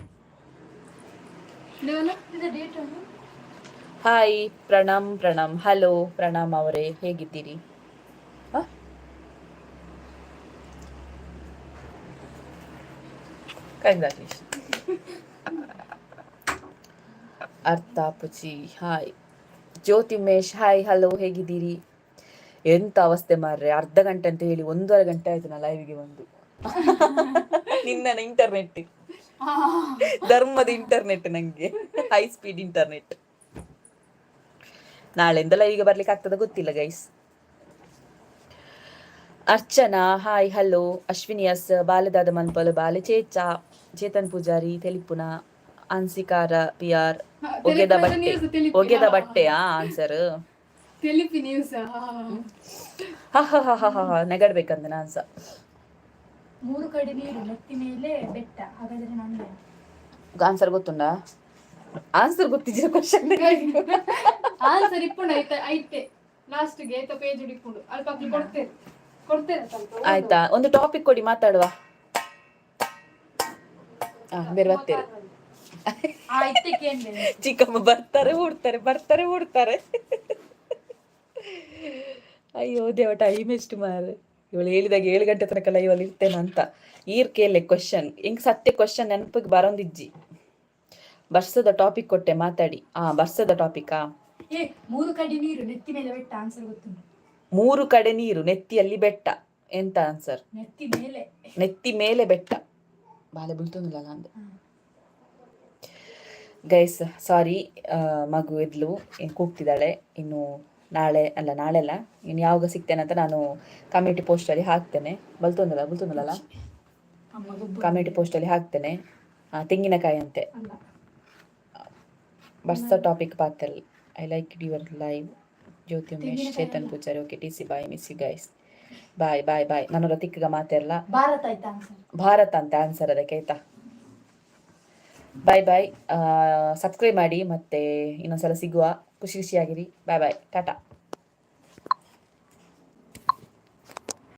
Speaker 1: ಹಾಯ್ ಪ್ರಣಮ್ ಪ್ರಣಮ್ ಹಲೋ ಪ್ರಣಮ್ ಅವರೇ ಹೇಗಿದ್ದೀರಿ? ಕಂಗ್ರಾಚುಲೇಷನ್. ಅರ್ಥ ಪುಚಿ ಹಾಯ್. ಜ್ಯೋತಿ ಉಮೇಶ್ ಹಾಯ್ ಹಲೋ ಹೇಗಿದ್ದೀರಿ? ಎಂತ ಅವಸ್ಥೆ ಮಾರ್ರೆ, ಅರ್ಧ ಗಂಟೆ ಅಂತ ಹೇಳಿ 1.5 ಗಂಟೆ ಆಯ್ತು ನಾ ಲೈವ್ಗೆ ಬಂದು. ನಿನ್ನ ಇಂಟರ್ನೆಟ್, ಧರ್ಮದ ಇಂಟರ್ನೆಟ್, ನಂಗೆ ಹೈ ಸ್ಪೀಡ್ ಇಂಟರ್ನೆಟ್. ನಾಳೆಯಿಂದ ಲೈವ್ಗೆ ಬರ್ಲಿಕ್ಕೆ ಆಗ್ತದ ಗೊತ್ತಿಲ್ಲ guys. Archana hi hello. Ashwini yes ಬಾಲೆದಾದ ಮನ್ಪಲು ಬಾಲೆ ಚೇಚಾ. ಚೇತನ್ ಪೂಜಾರಿ ತೆಲಿಪುನ. ಅನ್ಸಿಕಾರ ಪಿ ಆರ್ ಒಗೆದ ಬಟ್ಟೆ. ಒಗೆದ ಬಟ್ಟೆಯಾ ಆನ್ಸರ್? ನೆಗಡ್ಬೇಕಂದ ನಾನ್ಸ.
Speaker 2: 3 ಕಡೆ ನೀರು ನೆತ್ತಿ ಮೇಲೆ ಬೆಟ್ಟ. ಹಾಗಾದ್ರೆ ನಾನು
Speaker 1: ಆನ್ಸರ್ ಗೊತ್ತುಂಡಾ? ಆನ್ಸರ್ ಗೊತ್ತಿದ್ರೆ ಕ್ವಶನ್
Speaker 2: ಆನ್ಸರ್ ಇಪ್ಪುಂಡು ಐತೆ ಲಾಸ್ಟ್ಗೆ ಐತ ಪೇಜ್ ಇಡಿಪುಂಡು ಅಲ್ಪ ಕೊಡ್ತೇನೆ ಸ್ವಲ್ಪ.
Speaker 1: ಆಯ್ತಾ, ಒಂದು ಟಾಪಿಕ್ ಕೊಡಿ ಮಾತಾಡುವ. ಬೇರೆ ಬರ್ತೇನೆ. ಚಿಕ್ಕಮ್ಮ ಬರ್ತಾರೆ ಓಡ್ತಾರೆ, ಬರ್ತಾರೆ ಓಡ್ತಾರೆ. ಅಯ್ಯೋ ದೇವ, ಟೈಮ್ ಎಷ್ಟು ಮಾರೆ. ಇವಳು ಹೇಳಿದಾಗ 7 ಗಂಟೆ ತನಕ ಲೈವಲ್ಲಿ ಇರ್ತೇನಂತ. ಈರ್ ಕೇಳೆ ಕ್ವಶನ್ ಹಿಂಗ್ ಸತ್ಯ ಕ್ವಶನ್ ನೆನಪಿಗೆ ಬರೋಂದಿಜ್ಜಿ. ಬರ್ಸದ ಟಾಪಿಕ್ ಕೊಟ್ಟೆ ಮಾತಾಡಿ. ಬರ್ಸದ ಟಾಪಿಕಾ?
Speaker 2: 3 ಕಡೆ ನೀರು ನೆತ್ತಿ ಮೇಲೆ ಬೆಟ್ಟ. ಆನ್ಸರ್ ಗೊತ್ತುಂಟು?
Speaker 1: 3 ಕಡೆ ನೀರು ನೆತ್ತಿಯಲ್ಲಿ ಬೆಟ್ಟ. ಎಂತ ಆನ್ಸರ್? ನೆತ್ತಿ ಮೇಲೆ ಬೆಟ್ಟ. ಬಾಲೆ ಬೀಳ್ತೊಂದಿಲ್ಲ ಅಂದೆ ಗೈಸ್. ಸಾರಿ, ಮಗು ಇದ್ಲು ಕೂಗ್ತಿದ್ದಾಳೆ. ಇನ್ನು ನಾಳೆ ಅಲ್ಲ ಇನ್ನು ಯಾವಾಗ ಸಿಗ್ತೇನೆ ಅಂತ ನಾನು ಕಮ್ಯುನಿಟಿ ಪೋಸ್ಟಲ್ಲಿ ಹಾಕ್ತೇನೆ. ಬಲ್ತೊಂದಲ್ಲ ಕಮ್ಯುನಿಟಿ ಪೋಸ್ಟಲ್ಲಿ ಹಾಕ್ತೇನೆ. ತೆಂಗಿನಕಾಯಿ ಅಂತೆ. ಬರ್ಸ ಟಾಪಿಕ್ ಪಾತಲ್ಲಿ. I like your live. Jyothi Umesh Chetan Pujari okay T C bye miss you guys. Bye bye bye. ನಾನು ರತಿಕ್ಗ ಮಾತಾಡಲ್ಲ. ಭಾರತ ಅಂತ ಆನ್ಸರ್ ಅದಕ್ಕೆ ಆಯ್ತಾ. ಬಾಯ್ ಬಾಯ್. ಸಬ್ಸ್ಕ್ರೈಬ್ ಮಾಡಿ, ಮತ್ತೆ ಇನ್ನೊಂದ್ಸಲ ಸಿಗುವ. ಖುಷಿಯಾಗಿರಿ. ಬಾಯ್ ಬಾಯ್, ಟಾಟಾ.